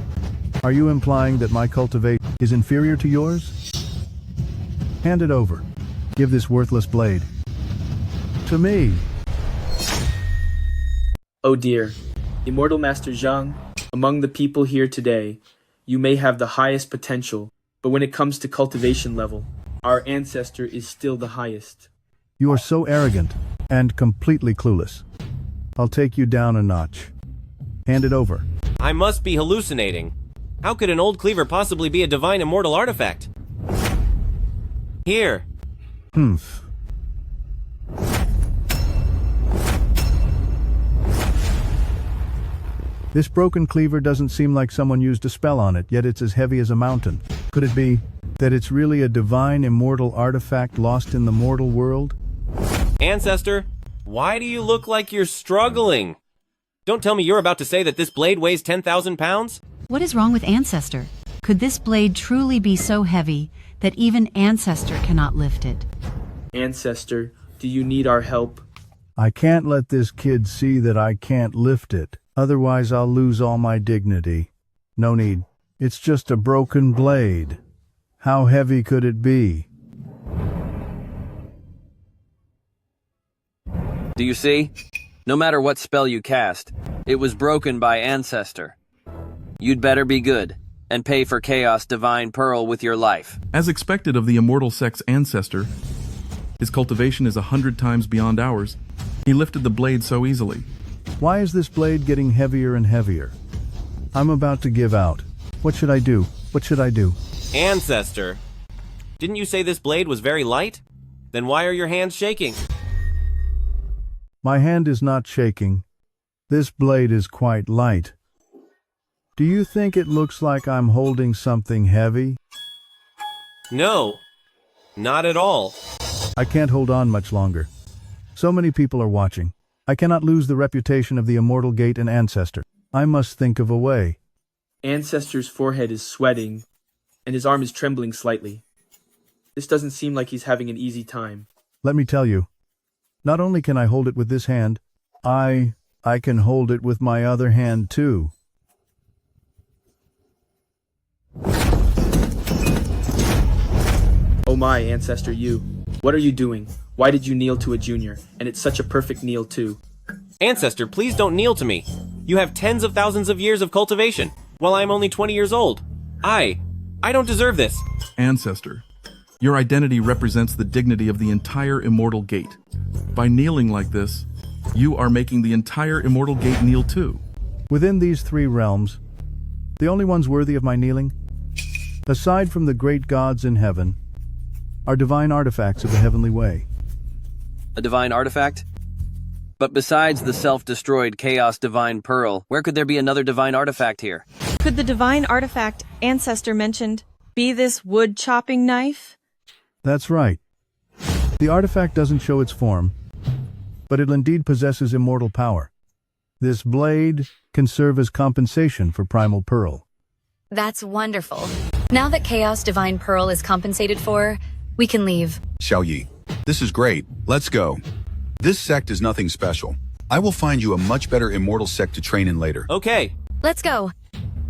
Are you implying that my cultivation is inferior to yours? Hand it over. Give this worthless blade to me. Oh dear. Immortal Master Zhang, among the people here today, you may have the highest potential, but when it comes to cultivation level, our ancestor is still the highest. You are so arrogant and completely clueless. I'll take you down a notch. Hand it over. I must be hallucinating. How could an old cleaver possibly be a divine immortal artifact? Here. Humph. This broken cleaver doesn't seem like someone used a spell on it, yet it's as heavy as a mountain. Could it be that it's really a divine immortal artifact lost in the mortal world? Ancestor, why do you look like you're struggling? Don't tell me you're about to say that this blade weighs 10,000 pounds? What is wrong with Ancestor? Could this blade truly be so heavy that even Ancestor cannot lift it? Ancestor, do you need our help? I can't let this kid see that I can't lift it. Otherwise, I'll lose all my dignity. No need. It's just a broken blade. How heavy could it be? Do you see? No matter what spell you cast, it was broken by Ancestor. You'd better be good, and pay for Chaos Divine Pearl with your life. As expected of the immortal sect's ancestor, his cultivation is 100 times beyond ours. He lifted the blade so easily. Why is this blade getting heavier and heavier? I'm about to give out. What should I do? What should I do? Ancestor, didn't you say this blade was very light? Then why are your hands shaking? My hand is not shaking. This blade is quite light. Do you think it looks like I'm holding something heavy? No, not at all. I can't hold on much longer. So many people are watching. I cannot lose the reputation of the Immortal Gate and Ancestor. I must think of a way. Ancestor's forehead is sweating, and his arm is trembling slightly. This doesn't seem like he's having an easy time. Let me tell you, not only can I hold it with this hand, I can hold it with my other hand too. Oh my, Ancestor, you. What are you doing? Why did you kneel to a junior? And it's such a perfect kneel too. Ancestor, please don't kneel to me. You have tens of thousands of years of cultivation, while I am only 20 years old. I don't deserve this. Ancestor, your identity represents the dignity of the entire Immortal Gate. By kneeling like this, you are making the entire Immortal Gate kneel too. Within these 3 realms, the only ones worthy of my kneeling, aside from the great gods in heaven, are divine artifacts of the heavenly way. A divine artifact? But besides the self-destroyed Chaos Divine Pearl, where could there be another divine artifact here? Could the divine artifact Ancestor mentioned be this wood-chopping knife? That's right. The artifact doesn't show its form, but it indeed possesses immortal power. This blade can serve as compensation for Primal Pearl. That's wonderful. Now that Chaos Divine Pearl is compensated for, we can leave. Zhao Yi, this is great. Let's go. This sect is nothing special. I will find you a much better immortal sect to train in later. Okay. Let's go.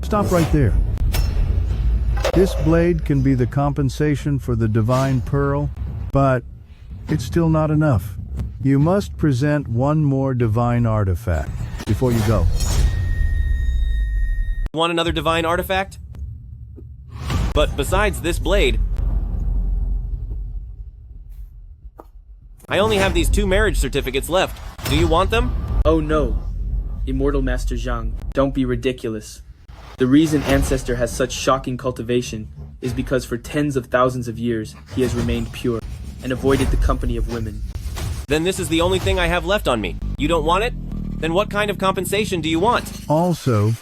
Stop right there. This blade can be the compensation for the Divine Pearl, but it's still not enough. You must present one more divine artifact before you go. Want another divine artifact? But besides this blade, I only have these 2 marriage certificates left. Do you want them? Oh no. Immortal Master Zhang, don't be ridiculous. The reason Ancestor has such shocking cultivation is because for tens of thousands of years he has remained pure and avoided the company of women. Then this is the only thing I have left on me. You don't want it? Then what kind of compensation do you want? Also,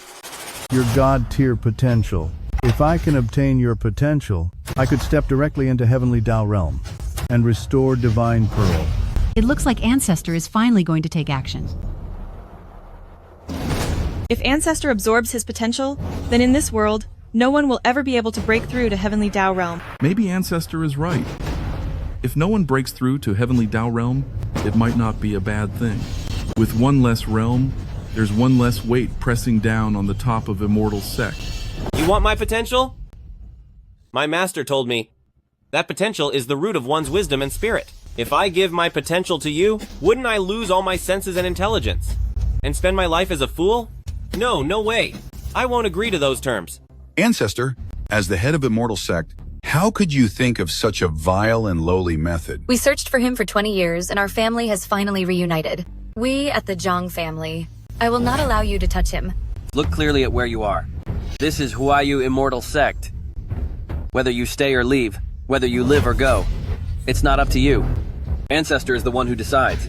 your God-tier potential. If I can obtain your potential, I could step directly into Heavenly Dao Realm and restore Divine Pearl. It looks like Ancestor is finally going to take action. If Ancestor absorbs his potential, then in this world, no one will ever be able to break through to Heavenly Dao Realm. Maybe Ancestor is right. If no one breaks through to Heavenly Dao Realm, it might not be a bad thing. With one less realm, there's one less weight pressing down on the top of Immortal Sect. You want my potential? My master told me, that potential is the root of one's wisdom and spirit. If I give my potential to you, wouldn't I lose all my senses and intelligence? And spend my life as a fool? No, no way. I won't agree to those terms. Ancestor, as the head of Immortal Sect, how could you think of such a vile and lowly method? We searched for him for 20 years, and our family has finally reunited. We at the Zhang family. I will not allow you to touch him. Look clearly at where you are. This is Huayu Immortal Sect. Whether you stay or leave, whether you live or go, it's not up to you. Ancestor is the one who decides.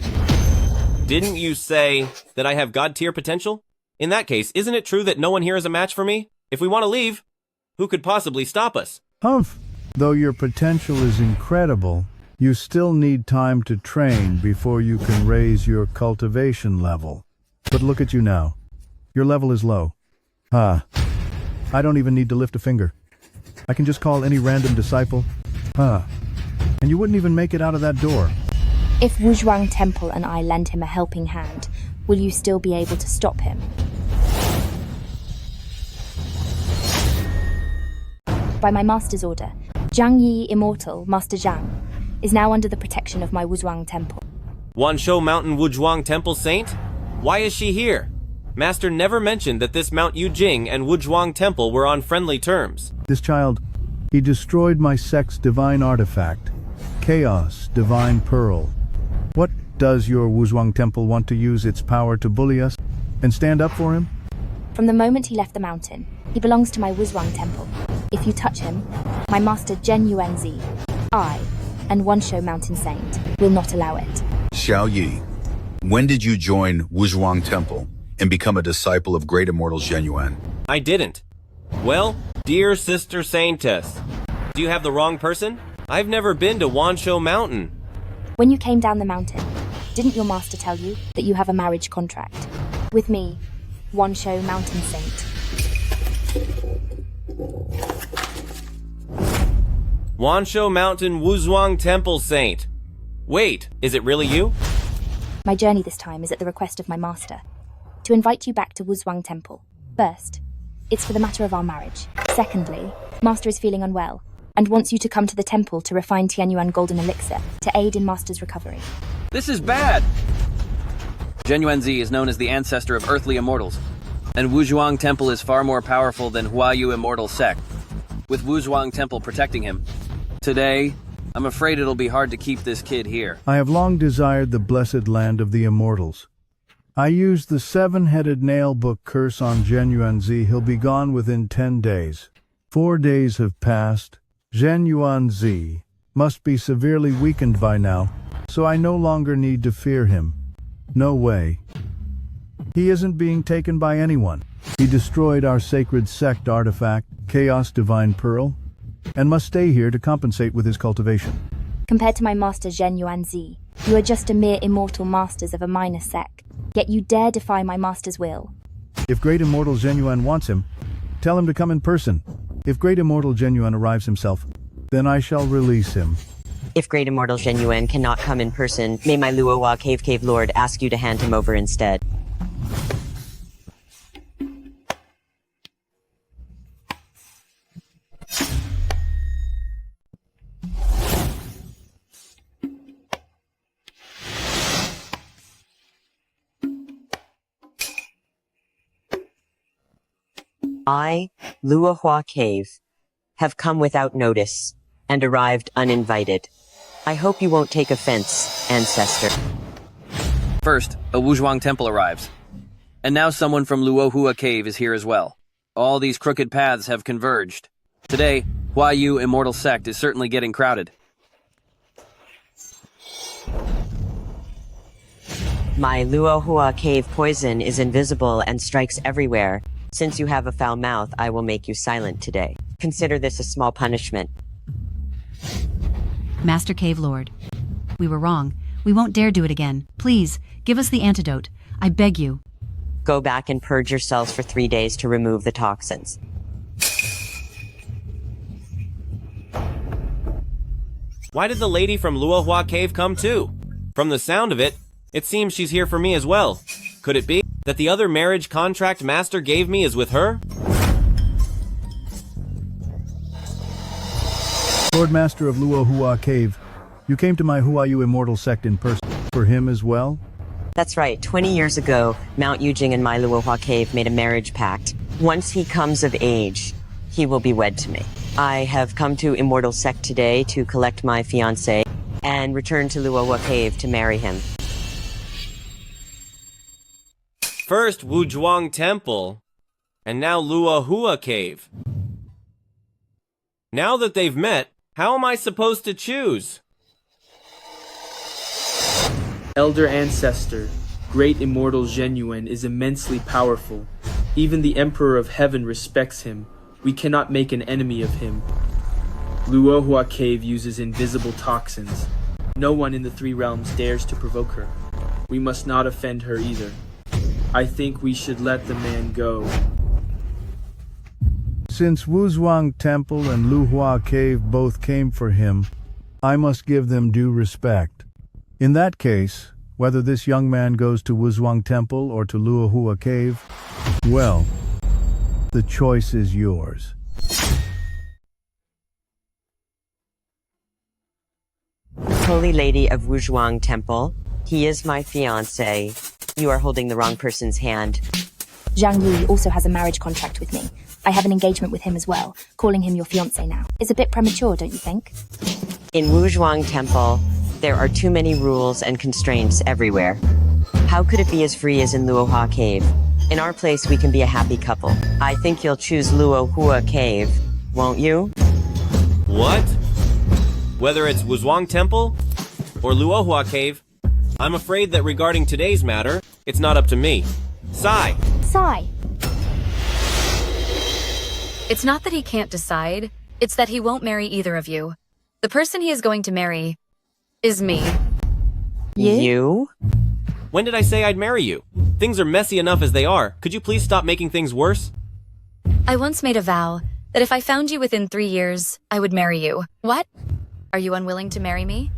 Didn't you say that I have God-tier potential? In that case, isn't it true that no one here is a match for me? If we want to leave, who could possibly stop us? Humph! Though your potential is incredible, you still need time to train before you can raise your cultivation level. But look at you now. Your level is low. I don't even need to lift a finger. I can just call any random disciple. And you wouldn't even make it out of that door. If Wuzhuang Temple and I lend him a helping hand, will you still be able to stop him? By my master's order, Zhang Yi Immortal, Master Zhang, is now under the protection of my Wuzhuang Temple. Wanshou Mountain Wuzhuang Temple Saint? Why is she here? Master never mentioned that this Mount Yujing and Wuzhuang Temple were on friendly terms. This child, he destroyed my sect's divine artifact, Chaos Divine Pearl. What does your Wuzhuang Temple want to use its power to bully us and stand up for him? From the moment he left the mountain, he belongs to my Wuzhuang Temple. If you touch him, my master Zhen Yuanzi, I, and Wanshou Mountain Saint will not allow it. Zhao Yi, when did you join Wuzhuang Temple and become a disciple of Great Immortal Zhen Yuan? I didn't. Well, dear Sister Saintess, do you have the wrong person? I've never been to Wanshou Mountain. When you came down the mountain, didn't your master tell you that you have a marriage contract? With me, Wanshou Mountain Saint. Wanshou Mountain Wuzhuang Temple Saint. Wait, is it really you? My journey this time is at the request of my master, to invite you back to Wuzhuang Temple. First, it's for the matter of our marriage. Secondly, master is feeling unwell, and wants you to come to the temple to refine Tianyuan Golden Elixir to aid in master's recovery. This is bad! Zhen Yuanzi is known as the ancestor of earthly immortals, and Wuzhuang Temple is far more powerful than Huayu Immortal Sect. With Wuzhuang Temple protecting him, today, I'm afraid it'll be hard to keep this kid here. I have long desired the blessed land of the immortals. I used the seven-headed nail book curse on Zhen Yuanzi. He'll be gone within 10 days. 4 days have passed. Zhen Yuanzi must be severely weakened by now, so I no longer need to fear him. No way. He isn't being taken by anyone. He destroyed our sacred sect artifact, Chaos Divine Pearl, and must stay here to compensate with his cultivation. Compared to my master Zhen Yuanzi, you are just a mere immortal masters of a minor sect, yet you dare defy my master's will. If Great Immortal Zhen Yuan wants him, tell him to come in person. If Great Immortal Zhen Yuan arrives himself, then I shall release him. If Great Immortal Zhen Yuan cannot come in person, may my Luohua Cave Lord ask you to hand him over instead. I, Luohua Cave, have come without notice and arrived uninvited. I hope you won't take offense, ancestor. First, a Wuzhuang Temple arrives. And now someone from Luohua Cave is here as well. All these crooked paths have converged. Today, Huayu Immortal Sect is certainly getting crowded. My Luohua Cave poison is invisible and strikes everywhere. Since you have a foul mouth, I will make you silent today. Consider this a small punishment. Master Cave Lord, we were wrong. We won't dare do it again. Please, give us the antidote. I beg you. Go back and purge yourselves for 3 days to remove the toxins. Why did the lady from Luohua Cave come too? From the sound of it, it seems she's here for me as well. Could it be that the other marriage contract Master gave me is with her? Lord Master of Luohua Cave, you came to my Huayu Immortal Sect in person. For him as well? That's right. 20 years ago, Mount Yujing and my Luohua Cave made a marriage pact. Once he comes of age, he will be wed to me. I have come to Immortal Sect today to collect my fiancé and return to Luohua Cave to marry him. First Wuzhuang Temple, and now Luohua Cave. Now that they've met, how am I supposed to choose? Elder Ancestor, Great Immortal Zheng Yi is immensely powerful. Even the Emperor of Heaven respects him. We cannot make an enemy of him. Luohua Cave uses invisible toxins. No one in the three realms dares to provoke her. We must not offend her either. I think we should let the man go. Since Wuzhuang Temple and Luohua Cave both came for him, I must give them due respect. In that case, whether this young man goes to Wuzhuang Temple or to Luohua Cave, well, the choice is yours. Holy Lady of Wuzhuang Temple, he is my fiancé. You are holding the wrong person's hand. Zhang Yi also has a marriage contract with me. I have an engagement with him as well. Calling him your fiancé now is a bit premature, don't you think? In Wuzhuang Temple, there are too many rules and constraints everywhere. How could it be as free as in Luohua Cave? In our place, we can be a happy couple. I think you'll choose Luohua Cave, won't you? What? Whether it's Wuzhuang Temple or Luohua Cave, I'm afraid that regarding today's matter, it's not up to me. Sai! Sai! It's not that he can't decide, it's that he won't marry either of you. The person he is going to marry is me. You? When did I say I'd marry you? Things are messy enough as they are. Could you please stop making things worse? I once made a vow that if I found you within 3 years, I would marry you. What? Are you unwilling to marry me?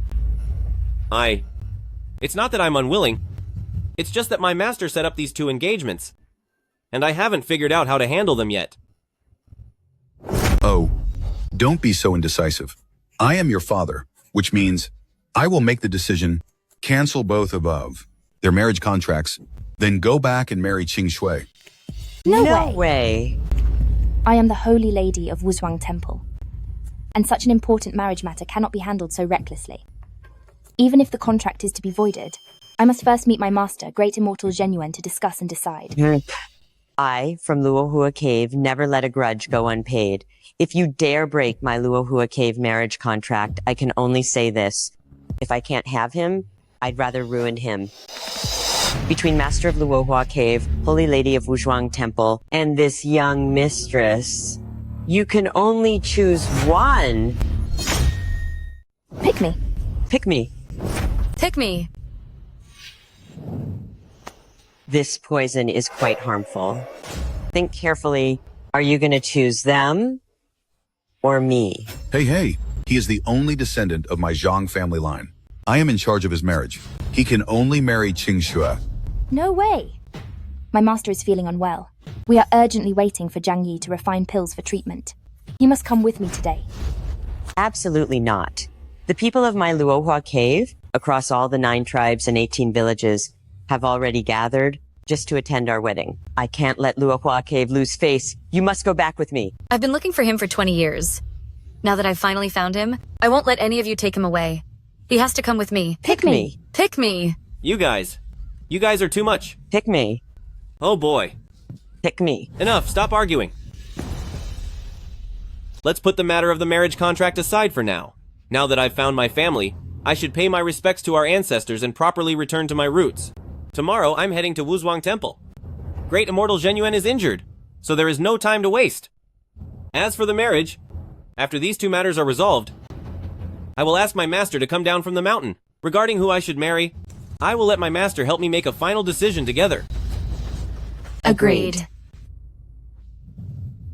It's not that I'm unwilling. It's just that my master set up these 2 engagements, and I haven't figured out how to handle them yet. Oh, don't be so indecisive. I am your father, which means I will make the decision, cancel both above, their marriage contracts, then go back and marry Qingzhi. No way. I am the Holy Lady of Wuzhuang Temple, and such an important marriage matter cannot be handled so recklessly. Even if the contract is to be voided, I must first meet my master, Great Immortal Zheng Yi, to discuss and decide. I, from Luohua Cave, never let a grudge go unpaid. If you dare break my Luohua Cave marriage contract, I can only say this. If I can't have him, I'd rather ruin him. Between Master of Luohua Cave, Holy Lady of Wuzhuang Temple, and this young mistress, you can only choose one. Pick me. Pick me. Pick me. This poison is quite harmful. Think carefully. Are you going to choose them or me? Hey, he is the only descendant of my Zhang family line. I am in charge of his marriage. He can only marry Qingzhi. No way. My master is feeling unwell. We are urgently waiting for Zhang Yi to refine pills for treatment. You must come with me today. Absolutely not. The people of my Luohua Cave, across all the 9 tribes and 18 villages, have already gathered just to attend our wedding. I can't let Luohua Cave lose face. You must go back with me. I've been looking for him for 20 years. Now that I've finally found him, I won't let any of you take him away. He has to come with me. Pick me. Pick me. You guys are too much. Pick me. Oh boy. Pick me. Enough, stop arguing. Let's put the matter of the marriage contract aside for now. Now that I've found my family, I should pay my respects to our ancestors and properly return to my roots. Tomorrow, I'm heading to Wuzhuang Temple. Great Immortal Zheng Yi is injured, so there is no time to waste. As for the marriage, after these 2 matters are resolved, I will ask my master to come down from the mountain. Regarding who I should marry, I will let my master help me make a final decision together. Agreed.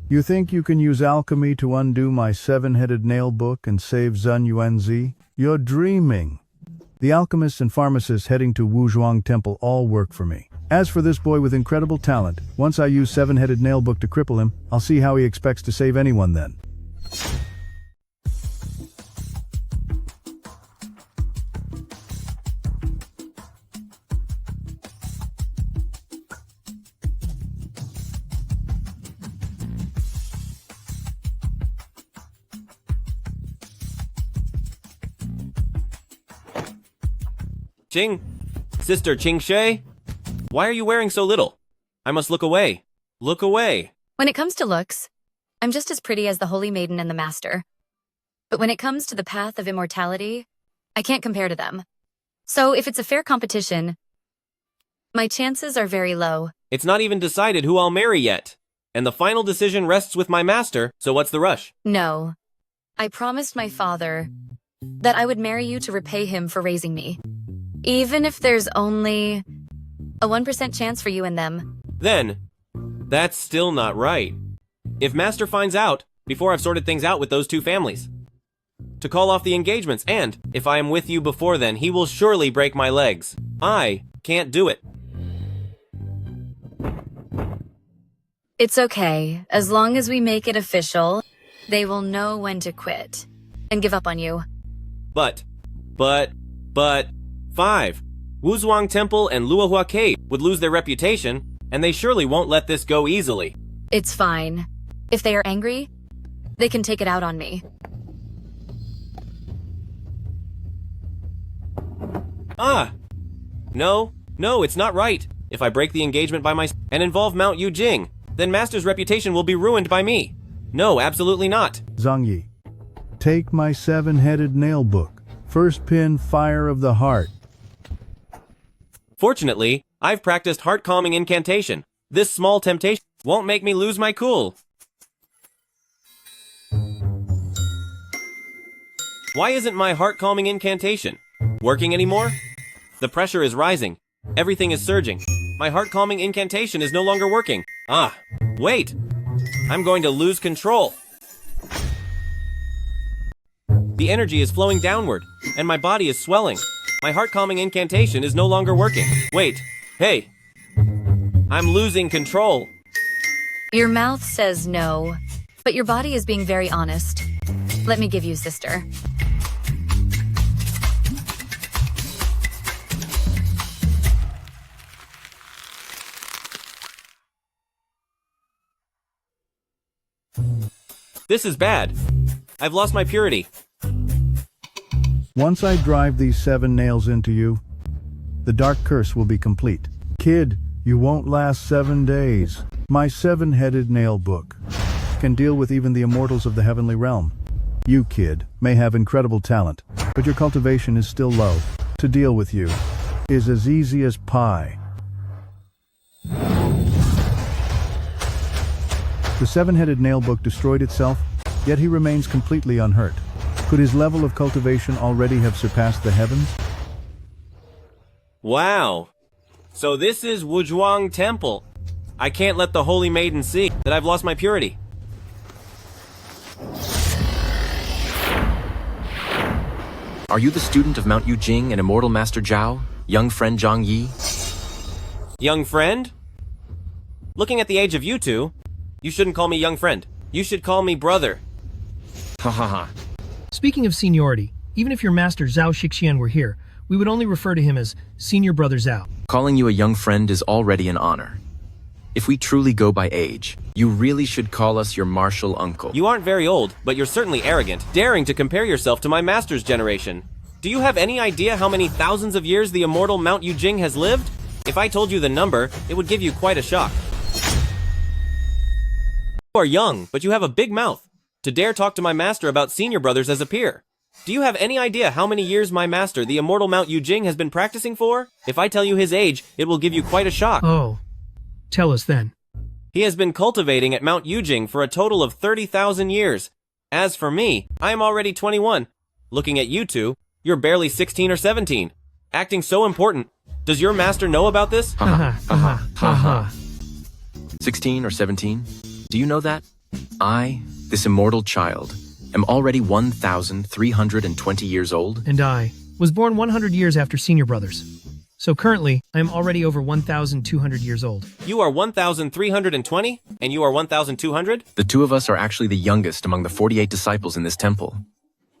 You think you can use alchemy to undo my 7-headed nail book and save Zhang Yuanzi? You're dreaming. The alchemists and pharmacists heading to Wuzhuang Temple all work for me. As for this boy with incredible talent, once I use 7-headed nail book to cripple him, I'll see how he expects to save anyone then. Sister Qingzhi? Why are you wearing so little? I must look away. Look away. When it comes to looks, I'm just as pretty as the Holy Maiden and the Master. But when it comes to the path of immortality, I can't compare to them. So if it's a fair competition, my chances are very low. It's not even decided who I'll marry yet. And the final decision rests with my master, so what's the rush? No. I promised my father that I would marry you to repay him for raising me. Even if there's only a 1% chance for you and them. Then, that's still not right. If Master finds out, before I've sorted things out with those two families, to call off the engagements, and if I am with you before then, he will surely break my legs. I can't do it. It's okay. As long as we make it official, they will know when to quit and give up on you. But, 5. Wuzhuang Temple and Luohua Cave would lose their reputation, and they surely won't let this go easily. It's fine. If they are angry, they can take it out on me. No, it's not right. If I break the engagement by myself and involve Mount Yujing, then Master's reputation will be ruined by me. No, absolutely not. Zhang Yi, take my 7-headed nail book. First pin, Fire of the Heart. Fortunately, I've practiced heart-calming incantation. This small temptation won't make me lose my cool. Why isn't my heart-calming incantation working anymore? The pressure is rising. Everything is surging. My heart-calming incantation is no longer working. Wait! I'm going to lose control. The energy is flowing downward, and my body is swelling. My heart-calming incantation is no longer working. Wait, hey! I'm losing control. Your mouth says no, but your body is being very honest. Let me give you, sister. This is bad. I've lost my purity. Once I drive these 7 nails into you, the dark curse will be complete. Kid, you won't last 7 days. My 7-headed nail book can deal with even the immortals of the heavenly realm. You, kid, may have incredible talent, but your cultivation is still low. To deal with you is as easy as pie. The 7-headed nail book destroyed itself, yet he remains completely unhurt. Could his level of cultivation already have surpassed the heavens? Wow. So this is Wuzhuang Temple. I can't let the Holy Maiden see that I've lost my purity. Are you the student of Mount Yujing and Immortal Master Zhao, young friend Zhang Yi? Young friend? Looking at the age of you two, you shouldn't call me young friend. You should call me brother. Ha ha ha. Speaking of seniority, even if your master Zhao Xuanyi were here, we would only refer to him as Senior Brother Zhao. Calling you a young friend is already an honor. If we truly go by age, you really should call us your martial uncle. You aren't very old, but you're certainly arrogant, daring to compare yourself to my master's generation. Do you have any idea how many thousands of years the immortal Mount Yujing has lived? If I told you the number, it would give you quite a shock. You are young, but you have a big mouth. To dare talk to my master about senior brothers as a peer. Do you have any idea how many years my master, the immortal Mount Yujing, has been practicing for? If I tell you his age, it will give you quite a shock. Oh. Tell us then. He has been cultivating at Mount Yujing for a total of 30,000 years. As for me, I am already 21. Looking at you two, you're barely 16 or 17. Acting so important. Does your master know about this? Ha ha ha ha ha. 16 or 17? Do you know that? I, this immortal child, am already 1,320 years old. And I was born 100 years after Senior Brothers. So currently, I am already over 1,200 years old. You are 1,320, and you are 1,200? The two of us are actually the youngest among the 48 disciples in this temple.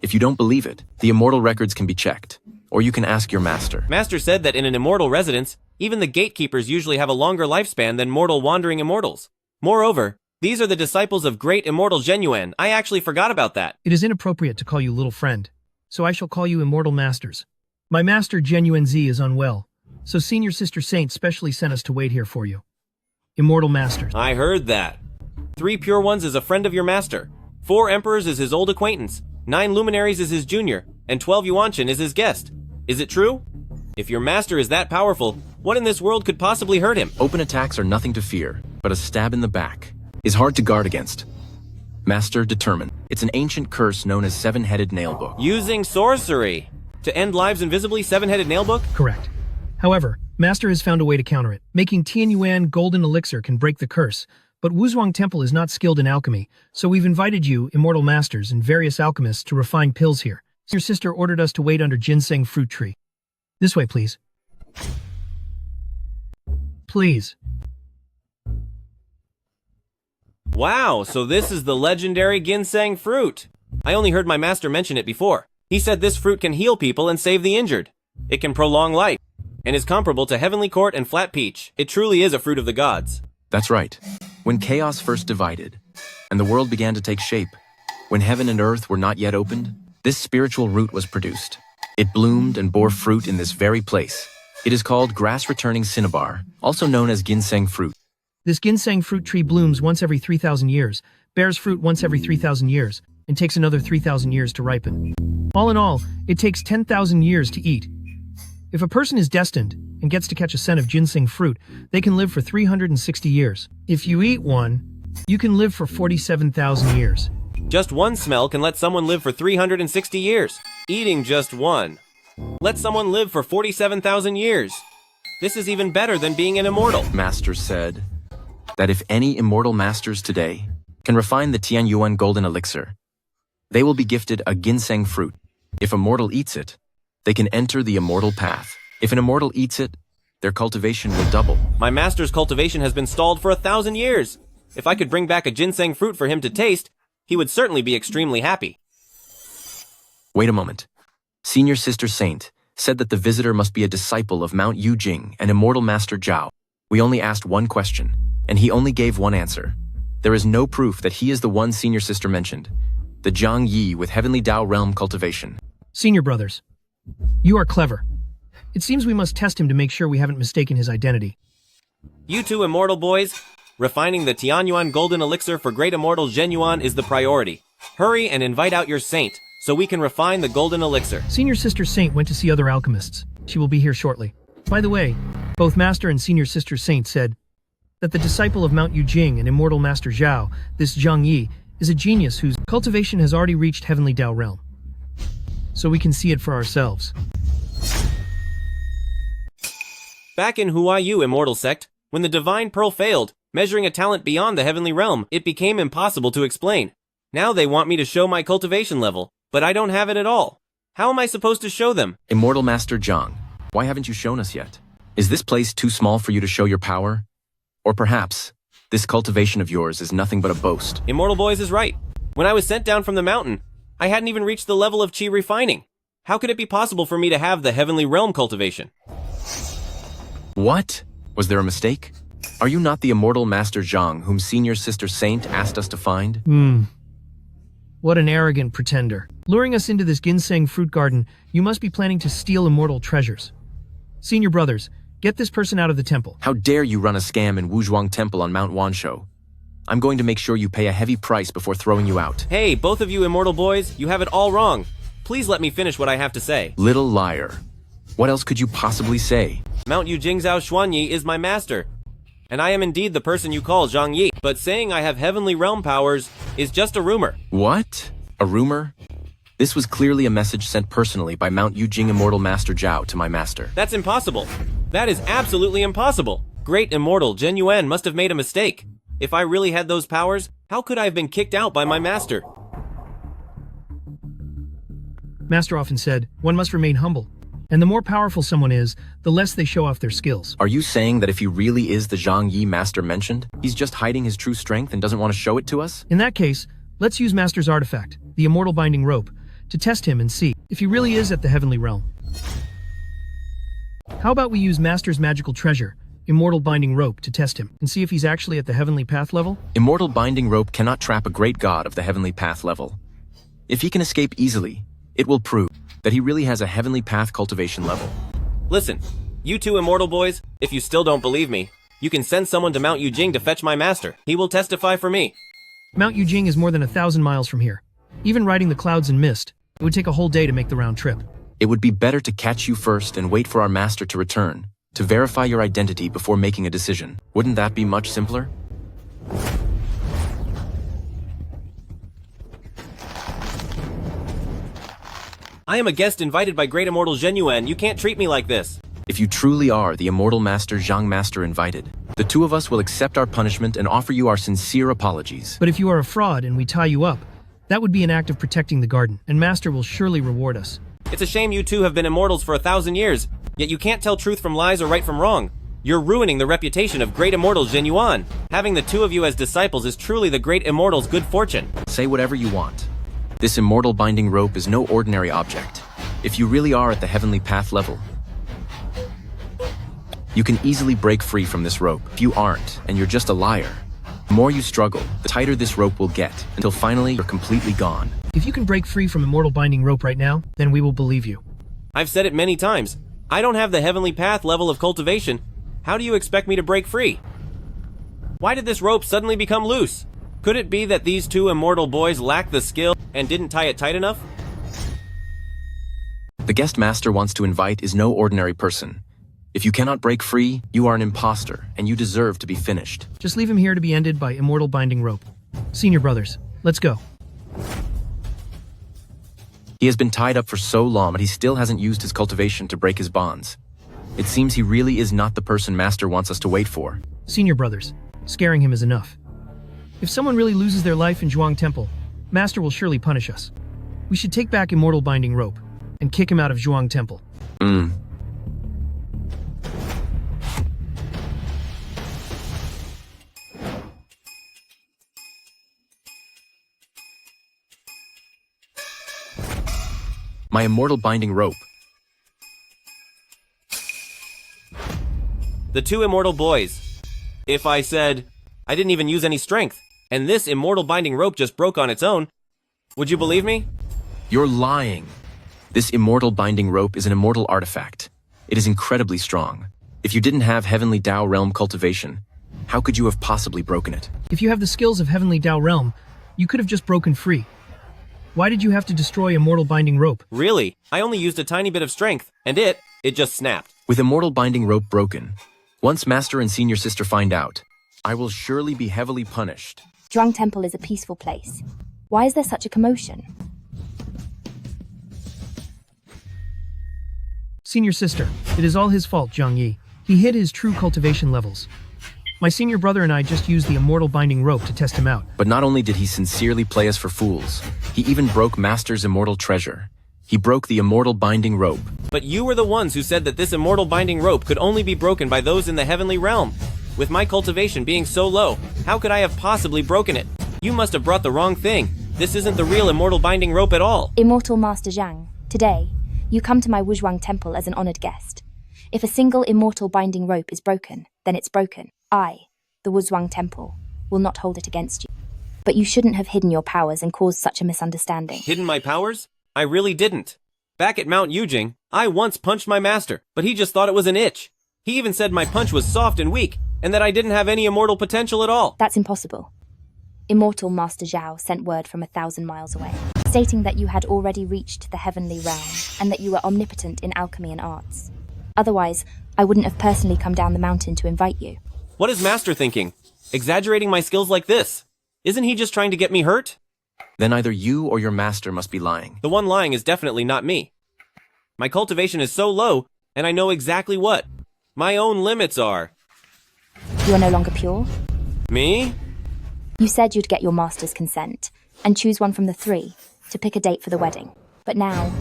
If you don't believe it, the immortal records can be checked, or you can ask your master. Master said that in an immortal residence, even the gatekeepers usually have a longer lifespan than mortal wandering immortals. Moreover, these are the disciples of Great Immortal Genuine. I actually forgot about that. It is inappropriate to call you little friend, so I shall call you Immortal Masters. My master Zhang Yi is unwell, so Senior Sister Saint specially sent us to wait here for you. Immortal Masters. I heard that. 3 Pure Ones is a friend of your master. 4 Emperors is his old acquaintance. 9 Luminaries is his junior. And 12 Yuanshan is his guest. Is it true? If your master is that powerful, what in this world could possibly hurt him? Open attacks are nothing to fear, but a stab in the back is hard to guard against. Master determined. It's an ancient curse known as Seven-Headed Nailbook. Using sorcery to end lives invisibly, Seven-Headed Nailbook? Correct. However, Master has found a way to counter it. Making Tianyuan golden elixir can break the curse, but Wuzhuang Temple is not skilled in alchemy, so we've invited you, Immortal Masters, and various alchemists to refine pills here. Your sister ordered us to wait under ginseng fruit tree. This way, please. Please. Wow, so this is the legendary ginseng fruit. I only heard my master mention it before. He said this fruit can heal people and save the injured. It can prolong life, and is comparable to Heavenly Court and Flat Peach. It truly is a fruit of the gods. That's right. When chaos first divided, and the world began to take shape, when heaven and earth were not yet opened, this spiritual root was produced. It bloomed and bore fruit in this very place. It is called grass-returning cinnabar, also known as ginseng fruit. This ginseng fruit tree blooms once every 3,000 years, bears fruit once every 3,000 years, and takes another 3,000 years to ripen. All in all, it takes 10,000 years to eat. If a person is destined and gets to catch a scent of ginseng fruit, they can live for 360 years. If you eat one, you can live for 47,000 years. Just one smell can let someone live for 360 years. Eating just one lets someone live for 47,000 years. This is even better than being an immortal. Master said that if any immortal masters today can refine the Tianyuan golden elixir, they will be gifted a ginseng fruit. If a mortal eats it, they can enter the immortal path. If an immortal eats it, their cultivation will double. My master's cultivation has been stalled for 1,000 years. If I could bring back a ginseng fruit for him to taste, he would certainly be extremely happy. Wait a moment. Senior Sister Saint said that the visitor must be a disciple of Mount Yujing and Immortal Master Zhao. We only asked one question, and he only gave one answer. There is no proof that he is the one Senior Sister mentioned, the Zhang Yi with Heavenly Dao Realm cultivation. Senior brothers, you are clever. It seems we must test him to make sure we haven't mistaken his identity. You two immortal boys, refining the Tianyuan golden elixir for great immortal Zhenyuan is the priority. Hurry and invite out your saint, so we can refine the golden elixir. Senior Sister Saint went to see other alchemists. She will be here shortly. By the way, both Master and Senior Sister Saint said that the disciple of Mount Yujing and Immortal Master Zhao, this Zhang Yi, is a genius whose cultivation has already reached Heavenly Dao Realm. So we can see it for ourselves. Back in Huayu Immortal Sect, when the Divine Pearl failed, measuring a talent beyond the Heavenly Realm, it became impossible to explain. Now they want me to show my cultivation level, but I don't have it at all. How am I supposed to show them? Immortal Master Zhang, why haven't you shown us yet? Is this place too small for you to show your power? Or perhaps, this cultivation of yours is nothing but a boast. Immortal Boys is right. When I was sent down from the mountain, I hadn't even reached the level of chi refining. How could it be possible for me to have the Heavenly Realm cultivation? What? Was there a mistake? Are you not the Immortal Master Zhang whom Senior Sister Saint asked us to find? What an arrogant pretender. Luring us into this ginseng fruit garden, you must be planning to steal immortal treasures. Senior brothers, get this person out of the temple. How dare you run a scam in Wuzhuang Temple on Mount Wanshou? I'm going to make sure you pay a heavy price before throwing you out. Hey, both of you immortal boys, you have it all wrong. Please let me finish what I have to say. Little liar. What else could you possibly say? Mount Yujing Zhao Xuanyi is my master, and I am indeed the person you call Zhang Yi. But saying I have Heavenly Realm powers is just a rumor. What? A rumor? This was clearly a message sent personally by Mount Yujing Immortal Master Zhao to my master. That's impossible. That is absolutely impossible. Great Immortal Zhen Yuan must have made a mistake. If I really had those powers, how could I have been kicked out by my master? Master often said, one must remain humble. And the more powerful someone is, the less they show off their skills. Are you saying that if he really is the Zhang Yi master mentioned, he's just hiding his true strength and doesn't want to show it to us? In that case, let's use Master's artifact, the Immortal Binding Rope, to test him and see if he really is at the Heavenly Realm. How about we use Master's magical treasure, Immortal Binding Rope, to test him and see if he's actually at the Heavenly Path level? Immortal Binding Rope cannot trap a great god of the Heavenly Path level. If he can escape easily, it will prove. that he really has a heavenly path cultivation level. Listen, you two immortal boys, if you still don't believe me, you can send someone to Mount Yujing to fetch my master. He will testify for me. Mount Yujing is more than 1,000 miles from here. Even riding the clouds and mist, it would take a whole day to make the round trip. It would be better to catch you first and wait for our master to return, to verify your identity before making a decision. Wouldn't that be much simpler? I am a guest invited by Great Immortal Zheng Yuan. You can't treat me like this. If you truly are the immortal master Zhang Master invited, the two of us will accept our punishment and offer you our sincere apologies. But if you are a fraud and we tie you up, that would be an act of protecting the garden, and Master will surely reward us. It's a shame you two have been immortals for 1,000 years, yet you can't tell truth from lies or right from wrong. You're ruining the reputation of Great Immortal Zheng Yuan. Having the two of you as disciples is truly the Great Immortal's good fortune. Say whatever you want. This immortal binding rope is no ordinary object. If you really are at the heavenly path level, you can easily break free from this rope. If you aren't, and you're just a liar, the more you struggle, the tighter this rope will get, until finally you're completely gone. If you can break free from immortal binding rope right now, then we will believe you. I've said it many times. I don't have the heavenly path level of cultivation. How do you expect me to break free? Why did this rope suddenly become loose? Could it be that these two immortal boys lacked the skill and didn't tie it tight enough? The guest master wants to invite is no ordinary person. If you cannot break free, you are an imposter, and you deserve to be finished. Just leave him here to be ended by immortal binding rope. Senior brothers, let's go. He has been tied up for so long, but he still hasn't used his cultivation to break his bonds. It seems he really is not the person Master wants us to wait for. Senior brothers, scaring him is enough. If someone really loses their life in Zhuang Temple, Master will surely punish us. We should take back immortal binding rope and kick him out of Zhuang Temple. My immortal binding rope. The two immortal boys. If I said, I didn't even use any strength, and this immortal binding rope just broke on its own, would you believe me? You're lying. This immortal binding rope is an immortal artifact. It is incredibly strong. If you didn't have Heavenly Dao Realm cultivation, how could you have possibly broken it? If you have the skills of Heavenly Dao Realm, you could have just broken free. Why did you have to destroy immortal binding rope? Really? I only used a tiny bit of strength, and it just snapped. With immortal binding rope broken, once Master and Senior Sister find out, I will surely be heavily punished. Zhuang Temple is a peaceful place. Why is there such a commotion? Senior Sister, it is all his fault, Zhang Yi. He hid his true cultivation levels. My senior brother and I just used the immortal binding rope to test him out. But not only did he sincerely play us for fools, he even broke Master's immortal treasure. He broke the immortal binding rope. But you were the ones who said that this immortal binding rope could only be broken by those in the heavenly realm. With my cultivation being so low, how could I have possibly broken it? You must have brought the wrong thing. This isn't the real immortal binding rope at all. Immortal Master Zhang, today, you come to my Wuzhuang Temple as an honored guest. If a single immortal binding rope is broken, then it's broken. I, the Wuzhuang Temple, will not hold it against you. But you shouldn't have hidden your powers and caused such a misunderstanding. Hidden my powers? I really didn't. Back at Mount Yujing, I once punched my master, but he just thought it was an itch. He even said my punch was soft and weak, and that I didn't have any immortal potential at all. That's impossible. Immortal Master Zhao sent word from 1,000 miles away, stating that you had already reached the heavenly realm, and that you were omnipotent in alchemy and arts. Otherwise, I wouldn't have personally come down the mountain to invite you. What is Master thinking? Exaggerating my skills like this? Isn't he just trying to get me hurt? Then either you or your master must be lying. The one lying is definitely not me. My cultivation is so low, and I know exactly what my own limits are. You are no longer pure? Me? You said you'd get your master's consent, and choose one from the three, to pick a date for the wedding. But now,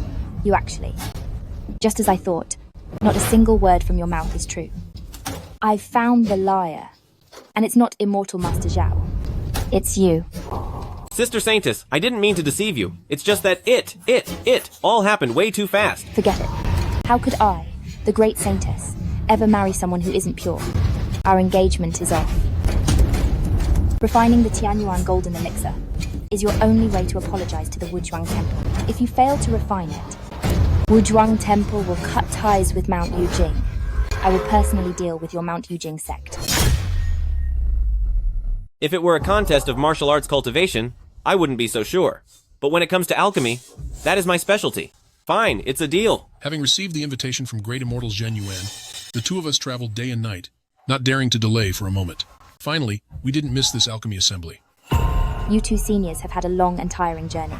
you actually. Just as I thought, not a single word from your mouth is true. I've found the liar. And it's not Immortal Master Zhao. It's you. Sister Saintess, I didn't mean to deceive you. It's just that it all happened way too fast. Forget it. How could I, the Great Saintess, ever marry someone who isn't pure? Our engagement is off. Refining the Tianyuan golden elixir is your only way to apologize to the Wuzhuang Temple. If you fail to refine it, Wuzhuang Temple will cut ties with Mount Yujing. I will personally deal with your Mount Yujing sect. If it were a contest of martial arts cultivation, I wouldn't be so sure. But when it comes to alchemy, that is my specialty. Fine, it's a deal. Having received the invitation from Great Immortals Zhang Yuan, the two of us traveled day and night, not daring to delay for a moment. Finally, we didn't miss this alchemy assembly. You two seniors have had a long and tiring journey.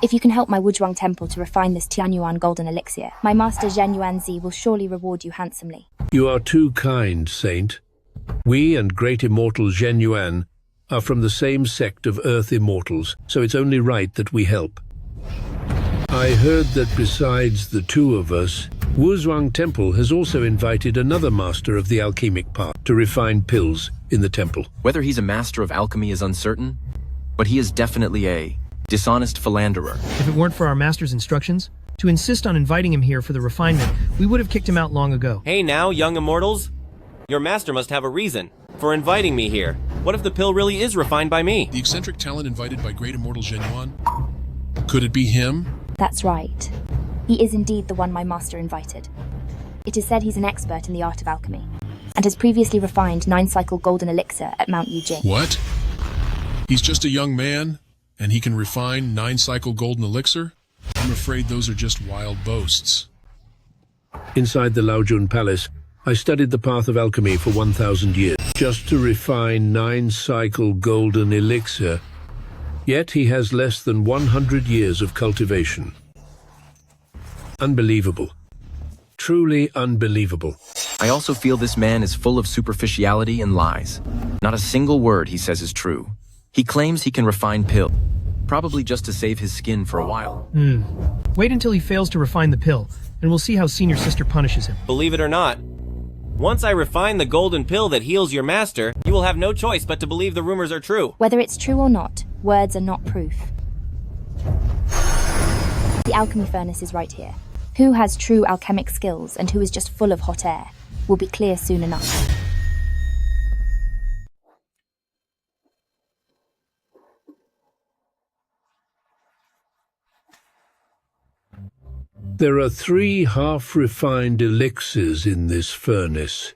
If you can help my Wuzhuang Temple to refine this Tianyuan golden elixir, my master Zhen Yuanzi will surely reward you handsomely. You are too kind, Saint. We and Great Immortal Zhen Yuan are from the same sect of Earth Immortals, so it's only right that we help. I heard that besides the two of us, Wuzhuang Temple has also invited another master of the alchemic part to refine pills in the temple. Whether he's a master of alchemy is uncertain, but he is definitely a dishonest philanderer. If it weren't for our master's instructions, to insist on inviting him here for the refinement, we would have kicked him out long ago. Hey now, young immortals. Your master must have a reason for inviting me here. What if the pill really is refined by me? The eccentric talent invited by Great Immortal Zhen Yuan? Could it be him? That's right. He is indeed the one my master invited. It is said he's an expert in the art of alchemy, and has previously refined 9-cycle golden elixir at Mount Yujing. What? He's just a young man, and he can refine 9-cycle golden elixir? I'm afraid those are just wild boasts. Inside the Laojun Palace, I studied the path of alchemy for 1,000 years, just to refine 9-cycle golden elixir. Yet he has less than 100 years of cultivation. Unbelievable. Truly unbelievable. I also feel this man is full of superficiality and lies. Not a single word he says is true. He claims he can refine pill, probably just to save his skin for a while. Wait until he fails to refine the pill, and we'll see how Senior Sister punishes him. Believe it or not, once I refine the golden pill that heals your master, you will have no choice but to believe the rumors are true. Whether it's true or not, words are not proof. The alchemy furnace is right here. Who has true alchemic skills and who is just full of hot air will be clear soon enough. There are 3 half-refined elixirs in this furnace.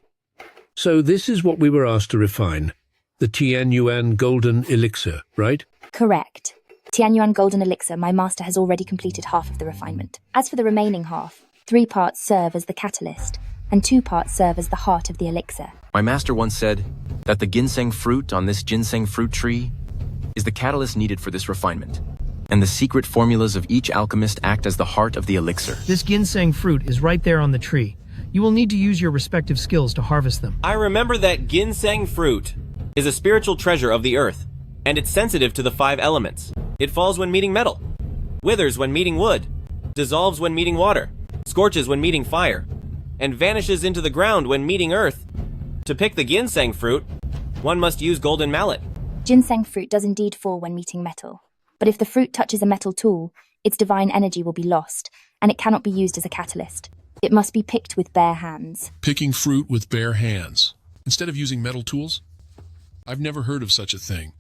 So this is what we were asked to refine. The Tianyuan golden elixir, right? Correct. Tianyuan golden elixir, my master has already completed half of the refinement. As for the remaining half, 3 parts serve as the catalyst, and 2 parts serve as the heart of the elixir. My master once said that the ginseng fruit on this ginseng fruit tree is the catalyst needed for this refinement, and the secret formulas of each alchemist act as the heart of the elixir. This ginseng fruit is right there on the tree. You will need to use your respective skills to harvest them. I remember that ginseng fruit is a spiritual treasure of the earth, and it's sensitive to the 5 elements. It falls when meeting metal, withers when meeting wood, dissolves when meeting water, scorches when meeting fire, and vanishes into the ground when meeting earth. To pick the ginseng fruit, one must use golden mallet. Ginseng fruit does indeed fall when meeting metal, but if the fruit touches a metal tool, its divine energy will be lost, and it cannot be used as a catalyst. It must be picked with bare hands. Picking fruit with bare hands, instead of using metal tools? I've never heard of such a thing.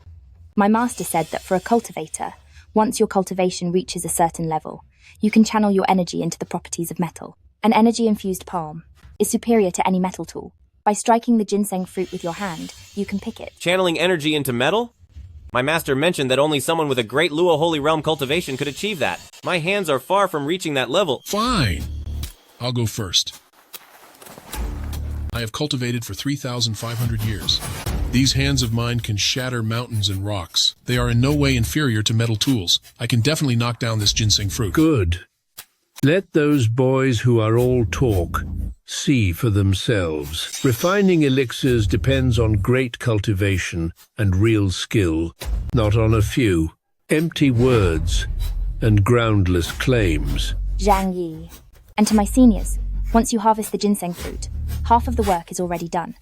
My master said that for a cultivator, once your cultivation reaches a certain level, you can channel your energy into the properties of metal. An energy-infused palm is superior to any metal tool. By striking the ginseng fruit with your hand, you can pick it. Channeling energy into metal? My master mentioned that only someone with a Great Luo Holy Realm cultivation could achieve that. My hands are far from reaching that level. Fine. I'll go first. I have cultivated for 3,500 years. These hands of mine can shatter mountains and rocks. They are in no way inferior to metal tools. I can definitely knock down this ginseng fruit. Good. Let those boys who are all talk see for themselves. Refining elixirs depends on great cultivation and real skill, not on a few empty words and groundless claims. Zhang Yi. And to my seniors, once you harvest the ginseng fruit, half of the work is already done.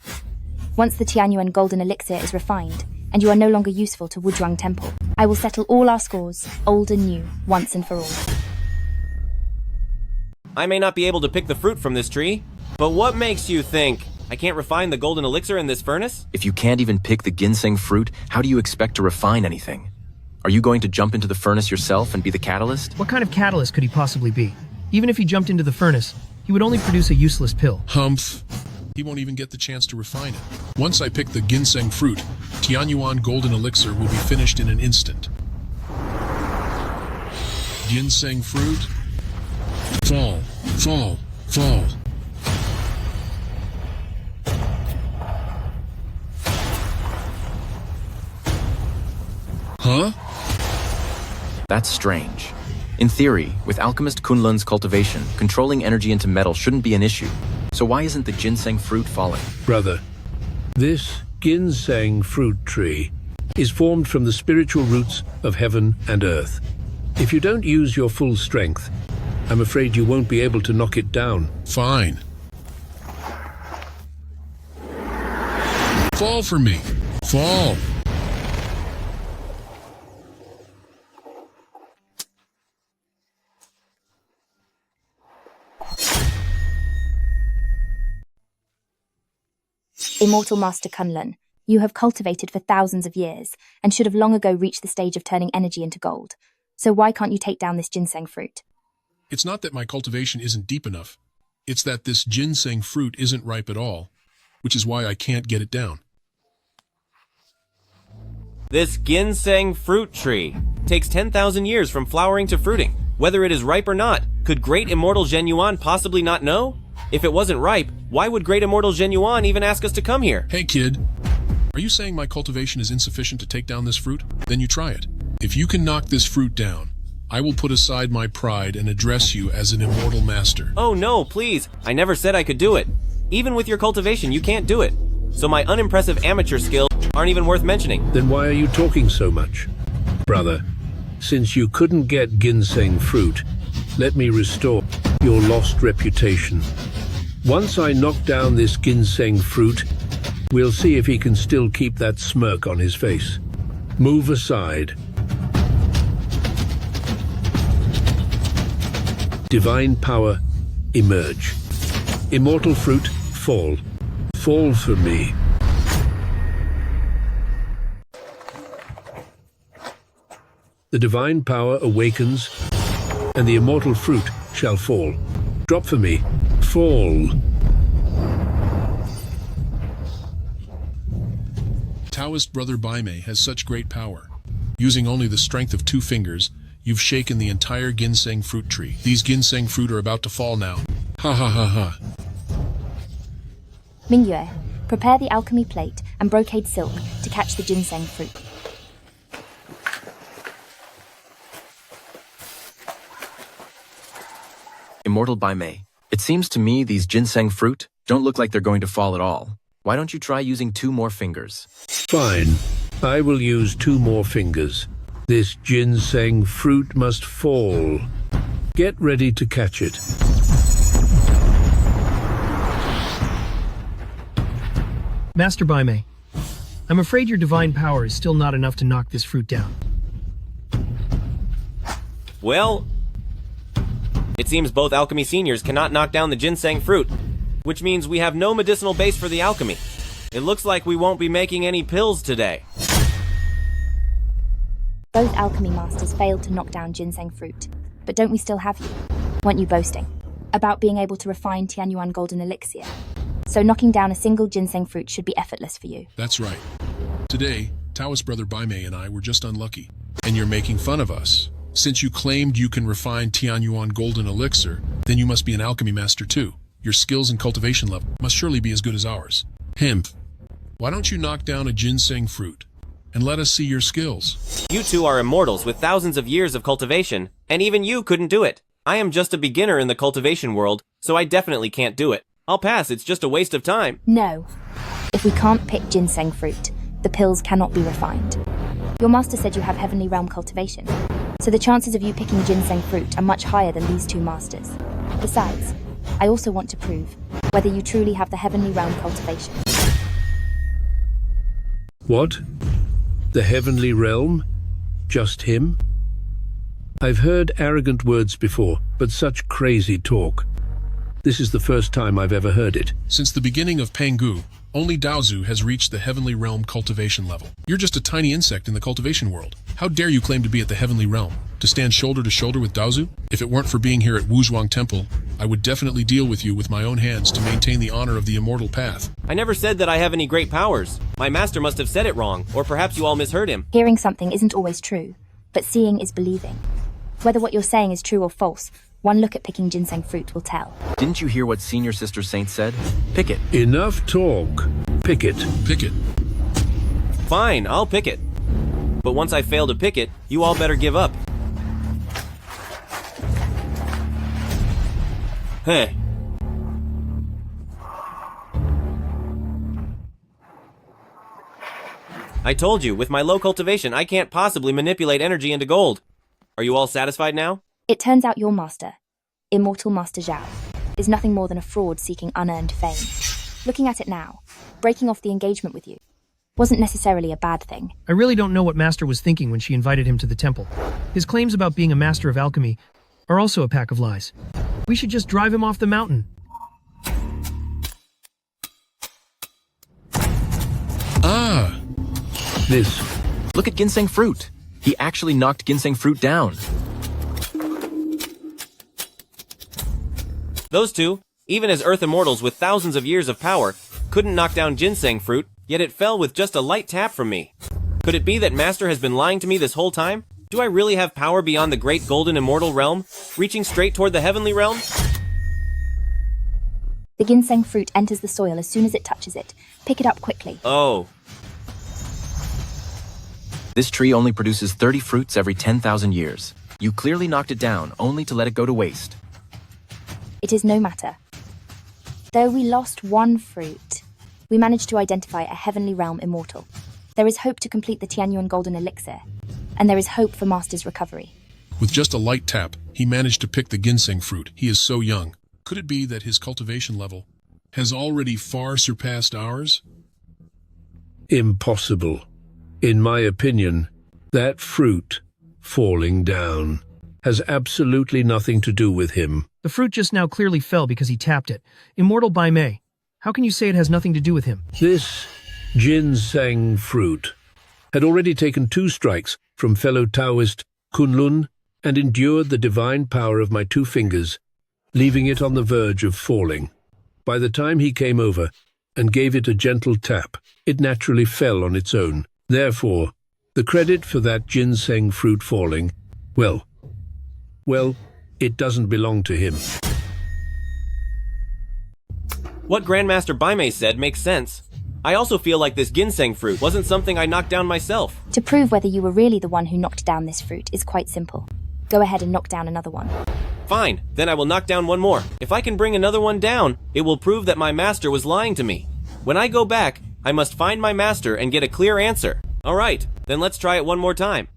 Once the Tianyuan golden elixir is refined, and you are no longer useful to Wuzhuang Temple, I will settle all our scores, old and new, once and for all. I may not be able to pick the fruit from this tree, but what makes you think I can't refine the golden elixir in this furnace? If you can't even pick the ginseng fruit, how do you expect to refine anything? Are you going to jump into the furnace yourself and be the catalyst? What kind of catalyst could he possibly be? Even if he jumped into the furnace, he would only produce a useless pill. Humph. He won't even get the chance to refine it. Once I pick the ginseng fruit, Tianyuan golden elixir will be finished in an instant. Ginseng fruit? Fall, fall, fall. Huh? That's strange. In theory, with Alchemist Kunlun's cultivation, controlling energy into metal shouldn't be an issue. So why isn't the ginseng fruit falling? Brother, this ginseng fruit tree is formed from the spiritual roots of heaven and earth. If you don't use your full strength, I'm afraid you won't be able to knock it down. Fine. Fall for me. Fall. Immortal Master Kunlun, you have cultivated for thousands of years and should have long ago reached the stage of turning energy into gold. So why can't you take down this ginseng fruit? It's not that my cultivation isn't deep enough. It's that this ginseng fruit isn't ripe at all, which is why I can't get it down. This ginseng fruit tree takes 10,000 years from flowering to fruiting. Whether it is ripe or not, could Great Immortal Zhang Yuan possibly not know? If it wasn't ripe, why would Great Immortal Zhang Yuan even ask us to come here? Hey kid, are you saying my cultivation is insufficient to take down this fruit? Then you try it. If you can knock this fruit down, I will put aside my pride and address you as an immortal master. Oh no, please, I never said I could do it. Even with your cultivation, you can't do it. So my unimpressive amateur skills aren't even worth mentioning. Then why are you talking so much? Brother, since you couldn't get ginseng fruit, let me restore your lost reputation. Once I knock down this ginseng fruit, we'll see if he can still keep that smirk on his face. Move aside. Divine power, emerge. Immortal fruit, fall. Fall for me. The divine power awakens, and the immortal fruit shall fall. Drop for me. Fall. Taoist brother Baimei has such great power. Using only the strength of 2 fingers, you've shaken the entire ginseng fruit tree. These ginseng fruit are about to fall now. Ha ha ha ha. Mingyue, prepare the alchemy plate and brocade silk to catch the ginseng fruit. Immortal Baimei, it seems to me these ginseng fruit don't look like they're going to fall at all. Why don't you try using 2 more fingers? Fine. I will use 2 more fingers. This ginseng fruit must fall. Get ready to catch it. Master Baimei, I'm afraid your divine power is still not enough to knock this fruit down. Well, it seems both alchemy seniors cannot knock down the ginseng fruit, which means we have no medicinal base for the alchemy. It looks like we won't be making any pills today. Both alchemy masters failed to knock down ginseng fruit, but don't we still have you? Weren't you boasting about being able to refine Tianyuan golden elixir? So knocking down a single ginseng fruit should be effortless for you. That's right. Today, Taoist brother Baimei and I were just unlucky, and you're making fun of us. Since you claimed you can refine Tianyuan golden elixir, then you must be an alchemy master too. Your skills and cultivation level must surely be as good as ours. Hemp, why don't you knock down a ginseng fruit and let us see your skills? You two are immortals with thousands of years of cultivation, and even you couldn't do it. I am just a beginner in the cultivation world, so I definitely can't do it. I'll pass, it's just a waste of time. No. If we can't pick ginseng fruit, the pills cannot be refined. Your master said you have heavenly realm cultivation, so the chances of you picking ginseng fruit are much higher than these 2 masters. Besides, I also want to prove whether you truly have the heavenly realm cultivation. What? The heavenly realm? Just him? I've heard arrogant words before, but such crazy talk. This is the first time I've ever heard it. Since the beginning of Penggu, only Daozu has reached the heavenly realm cultivation level. You're just a tiny insect in the cultivation world. How dare you claim to be at the heavenly realm? to stand shoulder to shoulder with Daozu? If it weren't for being here at Wuzhuang Temple, I would definitely deal with you with my own hands to maintain the honor of the immortal path. I never said that I have any great powers. My master must have said it wrong, or perhaps you all misheard him. Hearing something isn't always true, but seeing is believing. Whether what you're saying is true or false, one look at picking ginseng fruit will tell. Didn't you hear what Senior Sister Saint said? Pick it. Enough talk. Pick it. Pick it. Fine, I'll pick it. But once I fail to pick it, you all better give up. Hey. I told you, with my low cultivation, I can't possibly manipulate energy into gold. Are you all satisfied now? It turns out your master, Immortal Master Zhao, is nothing more than a fraud seeking unearned fame. Looking at it now, breaking off the engagement with you wasn't necessarily a bad thing. I really don't know what Master was thinking when she invited him to the temple. His claims about being a master of alchemy are also a pack of lies. We should just drive him off the mountain. Ah! This. Look at ginseng fruit. He actually knocked ginseng fruit down. Those two, even as Earth Immortals with thousands of years of power, couldn't knock down ginseng fruit, yet it fell with just a light tap from me. Could it be that Master has been lying to me this whole time? Do I really have power beyond the great golden immortal realm, reaching straight toward the heavenly realm? The ginseng fruit enters the soil as soon as it touches it. Pick it up quickly. Oh. This tree only produces 30 fruits every 10,000 years. You clearly knocked it down, only to let it go to waste. It is no matter. Though we lost one fruit, we managed to identify a heavenly realm immortal. There is hope to complete the Tianyuan golden elixir, and there is hope for Master's recovery. With just a light tap, he managed to pick the ginseng fruit. He is so young. Could it be that his cultivation level has already far surpassed ours? Impossible. In my opinion, that fruit falling down has absolutely nothing to do with him. The fruit just now clearly fell because he tapped it. Immortal Bai Mei, how can you say it has nothing to do with him? This ginseng fruit had already taken 2 strikes from fellow Taoist Kunlun and endured the divine power of my 2 fingers, leaving it on the verge of falling. By the time he came over and gave it a gentle tap, it naturally fell on its own. Therefore, the credit for that ginseng fruit falling, well, it doesn't belong to him. What Grandmaster Baimei said makes sense. I also feel like this ginseng fruit wasn't something I knocked down myself. To prove whether you were really the one who knocked down this fruit is quite simple. Go ahead and knock down another one. Fine, then I will knock down one more. If I can bring another one down, it will prove that my master was lying to me. When I go back, I must find my master and get a clear answer. Alright, then let's try it one more time.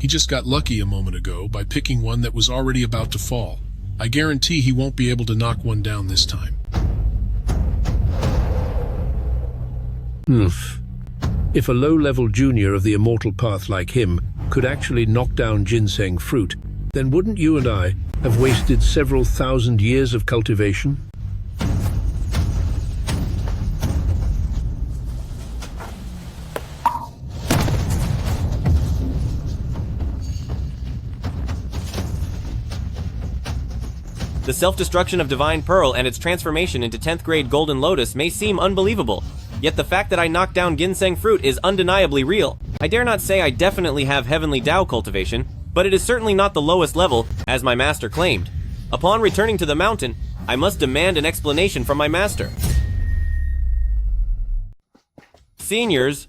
He just got lucky a moment ago by picking one that was already about to fall. I guarantee he won't be able to knock one down this time. If a low-level junior of the immortal path like him could actually knock down ginseng fruit, then wouldn't you and I have wasted several thousand years of cultivation? The self-destruction of Divine Pearl and its transformation into 10th grade Golden Lotus may seem unbelievable, yet the fact that I knocked down ginseng fruit is undeniably real. I dare not say I definitely have Heavenly Dao cultivation, but it is certainly not the lowest level, as my master claimed. Upon returning to the mountain, I must demand an explanation from my master. Seniors,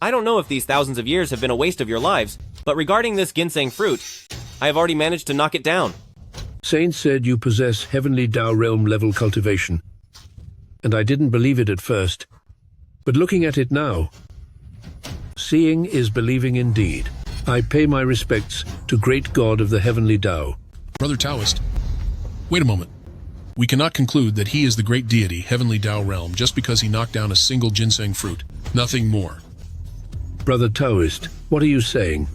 I don't know if these thousands of years have been a waste of your lives, but regarding this ginseng fruit, I have already managed to knock it down. Saint said you possess Heavenly Dao Realm level cultivation, and I didn't believe it at first. But looking at it now, seeing is believing indeed. I pay my respects to Great God of the Heavenly Dao. Brother Taoist, wait a moment. We cannot conclude that he is the great deity, Heavenly Dao Realm, just because he knocked down a single ginseng fruit. Nothing more. Brother Taoist, what are you saying?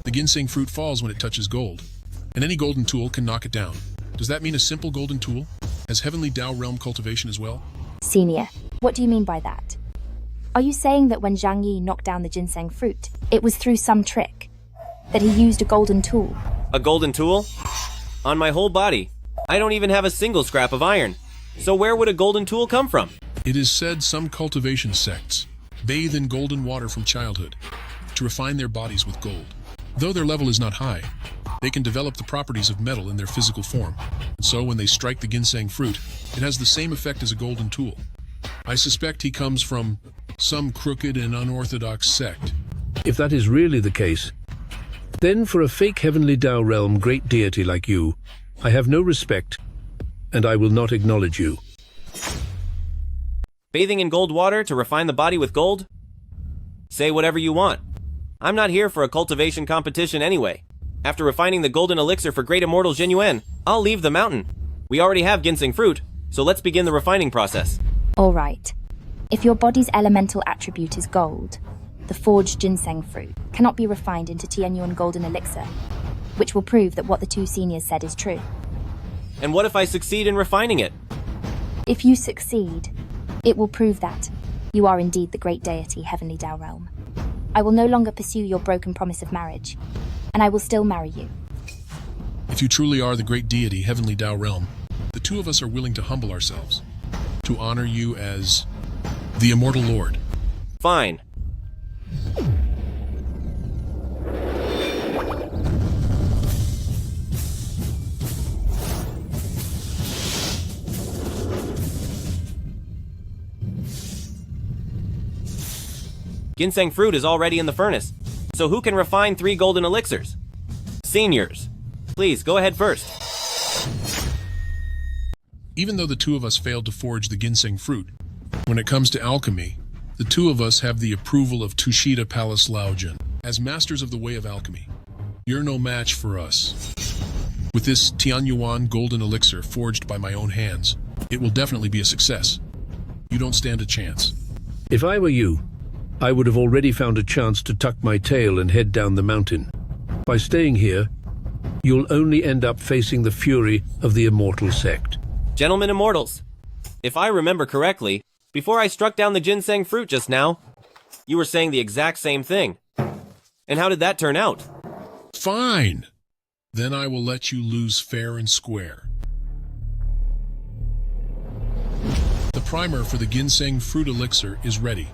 The ginseng fruit falls when it touches gold, and any golden tool can knock it down. Does that mean a simple golden tool has Heavenly Dao Realm cultivation as well? Senior, what do you mean by that? Are you saying that when Zhang Yi knocked down the ginseng fruit, It was through some trick that he used a golden tool. A golden tool? On my whole body. I don't even have a single scrap of iron. So where would a golden tool come from? It is said some cultivation sects bathe in golden water from childhood to refine their bodies with gold. Though their level is not high, they can develop the properties of metal in their physical form. And so when they strike the ginseng fruit, it has the same effect as a golden tool. I suspect he comes from some crooked and unorthodox sect. If that is really the case, then for a fake heavenly Tao realm great deity like you, I have no respect, and I will not acknowledge you. Bathing in gold water to refine the body with gold? Say whatever you want. I'm not here for a cultivation competition anyway. After refining the golden elixir for Great Immortal Zheng Yuan, I'll leave the mountain. We already have ginseng fruit, so let's begin the refining process. All right. If your body's elemental attribute is gold, the forged ginseng fruit cannot be refined into Tianyuan golden elixir, which will prove that what the two seniors said is true. And what if I succeed in refining it? If you succeed, it will prove that you are indeed the great deity Heavenly Tao Realm. I will no longer pursue your broken promise of marriage, and I will still marry you. If you truly are the great deity Heavenly Tao Realm, the two of us are willing to humble ourselves, to honor you as the Immortal Lord. Fine. Ginseng fruit is already in the furnace, so who can refine 3 golden elixirs? Seniors. Please, go ahead first. Even though the two of us failed to forge the ginseng fruit, when it comes to alchemy, the two of us have the approval of Tushita Palace Laojin. As masters of the way of alchemy, you're no match for us. With this Tianyuan golden elixir forged by my own hands, it will definitely be a success. You don't stand a chance. If I were you, I would have already found a chance to tuck my tail and head down the mountain. By staying here, you'll only end up facing the fury of the immortal sect. Gentlemen immortals, if I remember correctly, before I struck down the ginseng fruit just now, you were saying the exact same thing. And how did that turn out? Fine. Then I will let you lose fair and square. The primer for the ginseng fruit elixir is ready,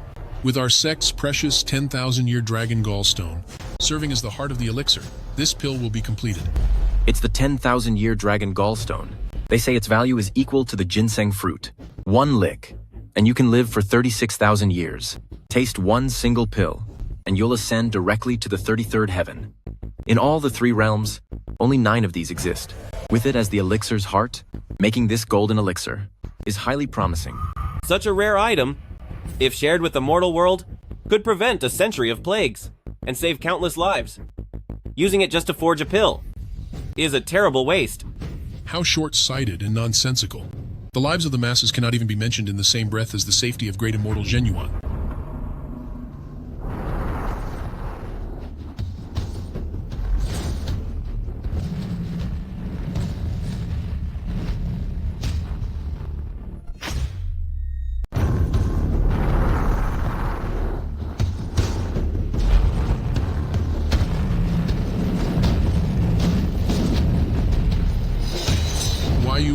with our sect's precious 10,000-year dragon gallstone serving as the heart of the elixir. This pill will be completed. It's the 10,000-year dragon gallstone. They say its value is equal to the ginseng fruit. One lick, and you can live for 36,000 years. Taste one single pill, and you'll ascend directly to the 33rd heaven. In all the 3 realms, only 9 of these exist. With it as the elixir's heart, making this golden elixir is highly promising. Such a rare item, if shared with the mortal world, could prevent a century of plagues and save countless lives. Using it just to forge a pill is a terrible waste. How short-sighted and nonsensical. The lives of the masses cannot even be mentioned in the same breath as the safety of Great Immortal Zheng Yuan.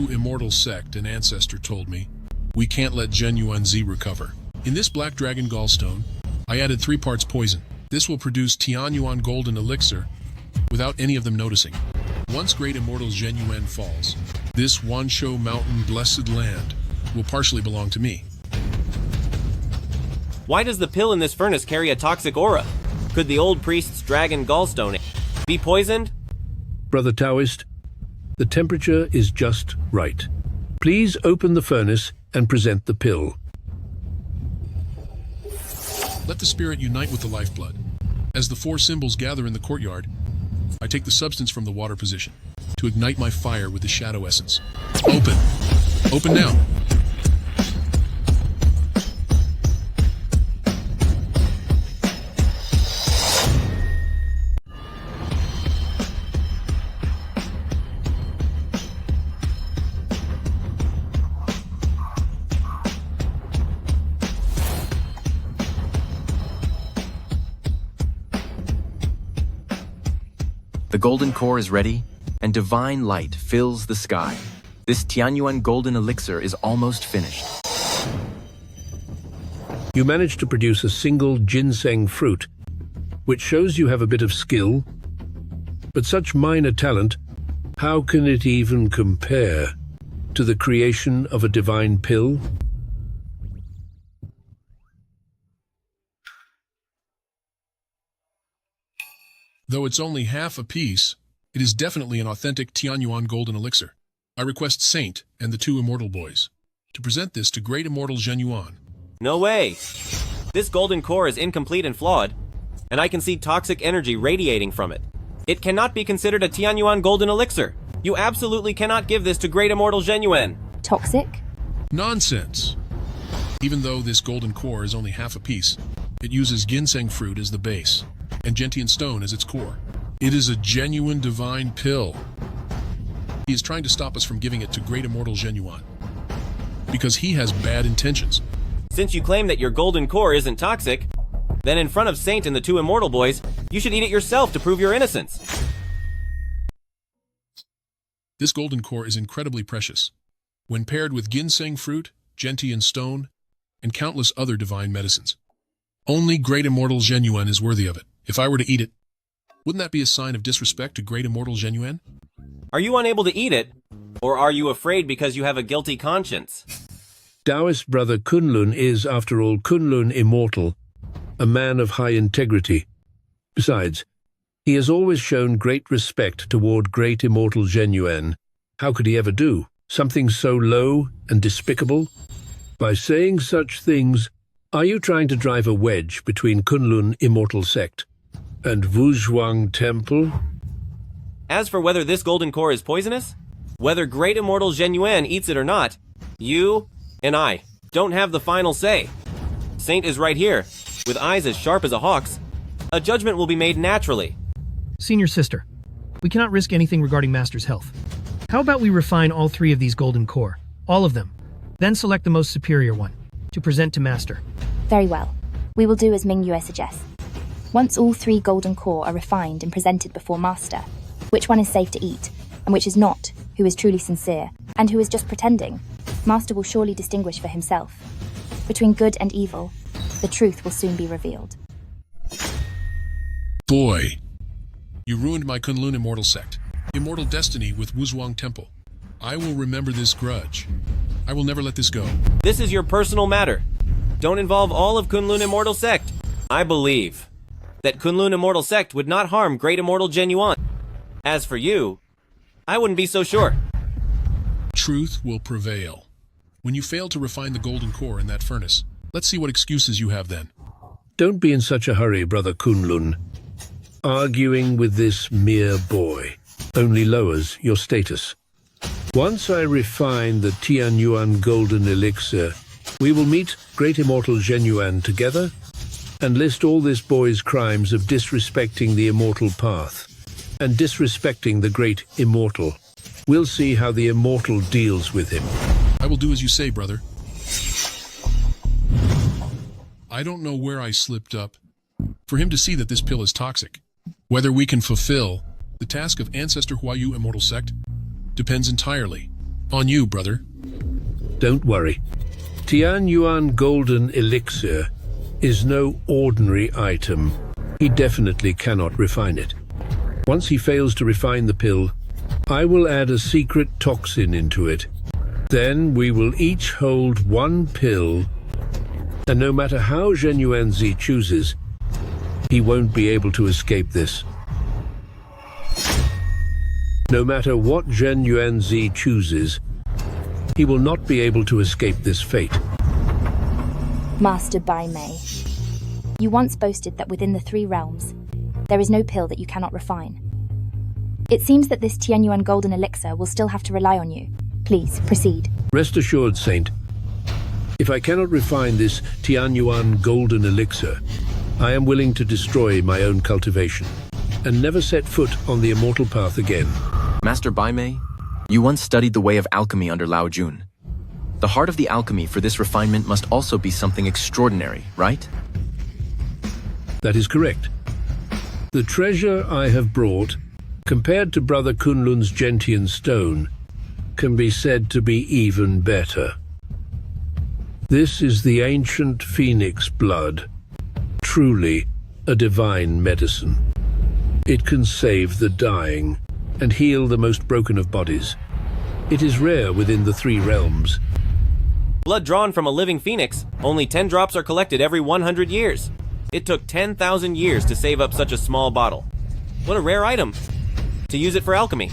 Immortal sect, an ancestor told me, we can't let Zheng Yuan Z recover. In this black dragon gallstone, I added 3 parts poison. This will produce Tianyuan golden elixir without any of them noticing. Once Great Immortal Zheng Yuan falls, this Wansho Mountain blessed land will partially belong to me. Why does the pill in this furnace carry a toxic aura? Could the old priest's dragon gallstone be poisoned? Brother Taoist, the temperature is just right. Please open the furnace and present the pill. Let the spirit unite with the lifeblood. As the 4 symbols gather in the courtyard, I take the substance from the water position to ignite my fire with the shadow essence. Open! Open now! The golden core is ready, and divine light fills the sky. This Tianyuan golden elixir is almost finished. You managed to produce a single ginseng fruit, which shows you have a bit of skill. But such minor talent, how can it even compare to the creation of a divine pill? Though it's only half a piece, it is definitely an authentic Tianyuan golden elixir. I request Saint and the two immortal boys to present this to Great Immortal Zhang Yuan. No way! This golden core is incomplete and flawed, and I can see toxic energy radiating from it. It cannot be considered a Tianyuan golden elixir. You absolutely cannot give this to Great Immortal Zhang Yuan. Toxic? Nonsense! Even though this golden core is only half a piece, it uses ginseng fruit as the base and gentian stone as its core. It is a genuine divine pill. He is trying to stop us from giving it to Great Immortal Zhang Yuan because he has bad intentions. Since you claim that your golden core isn't toxic, then in front of Saint and the two immortal boys, you should eat it yourself to prove your innocence. This golden core is incredibly precious. When paired with ginseng fruit, gentian stone, and countless other divine medicines. Only Great Immortal Zhang Yuan is worthy of it. If I were to eat it, wouldn't that be a sign of disrespect to Great Immortal Zhang Yuan? Are you unable to eat it, or are you afraid because you have a guilty conscience? Taoist brother Kunlun is, after all, Kunlun immortal, a man of high integrity. Besides, he has always shown great respect toward Great Immortal Zhang Yuan. How could he ever do something so low and despicable? By saying such things, are you trying to drive a wedge between Kunlun Immortal Sect and Wuzhuang Temple? As for whether this golden core is poisonous, whether Great Immortal Zhang Yuan eats it or not, you and I don't have the final say. Saint is right here, with eyes as sharp as a hawk's. A judgment will be made naturally. Senior sister, we cannot risk anything regarding Master's health. How about we refine all three of these golden core, all of them, then select the most superior one to present to Master? Very well. We will do as Mingyue suggests. Once all three golden core are refined and presented before Master, which one is safe to eat, and which is not, who is truly sincere, and who is just pretending, Master will surely distinguish for himself. Between good and evil, the truth will soon be revealed. Boy, you ruined my Kunlun Immortal Sect, Immortal Destiny with Wuzhuang Temple. I will remember this grudge. I will never let this go. This is your personal matter. Don't involve all of Kunlun Immortal Sect. I believe that Kunlun Immortal Sect would not harm Great Immortal Zhang Yuan. As for you, I wouldn't be so sure. Truth will prevail. When you fail to refine the golden core in that furnace, let's see what excuses you have then. Don't be in such a hurry, brother Kunlun. Arguing with this mere boy only lowers your status. Once I refine the Tianyuan golden elixir, we will meet Great Immortal Zhang Yuan together and list all this boy's crimes of disrespecting the immortal path and disrespecting the great immortal. We'll see how the immortal deals with him. I will do as you say, brother. I don't know where I slipped up. For him to see that this pill is toxic, whether we can fulfill the task of Ancestor Huayu Immortal Sect, depends entirely on you, brother. Don't worry. Tianyuan golden elixir is no ordinary item. He definitely cannot refine it. Once he fails to refine the pill, I will add a secret toxin into it. Then we will each hold one pill, and no matter how Zhang Yuanzi chooses, he won't be able to escape this. No matter what Zhang Yuanzi chooses, he will not be able to escape this fate. Master Bai Mei, you once boasted that within the three realms, there is no pill that you cannot refine. It seems that this Tianyuan golden elixir will still have to rely on you. Please, proceed. Rest assured, Saint. If I cannot refine this Tianyuan golden elixir, I am willing to destroy my own cultivation and never set foot on the immortal path again. Master Bai Mei, you once studied the way of alchemy under Lao Jun. The heart of the alchemy for this refinement must also be something extraordinary, right? That is correct. The treasure I have brought compared to Brother Kunlun's Gentian stone, can be said to be even better. This is the ancient phoenix blood, truly a divine medicine. It can save the dying and heal the most broken of bodies. It is rare within the 3 realms. Blood drawn from a living phoenix, only 10 drops are collected every 100 years. It took 10,000 years to save up such a small bottle. What a rare item. To use it for alchemy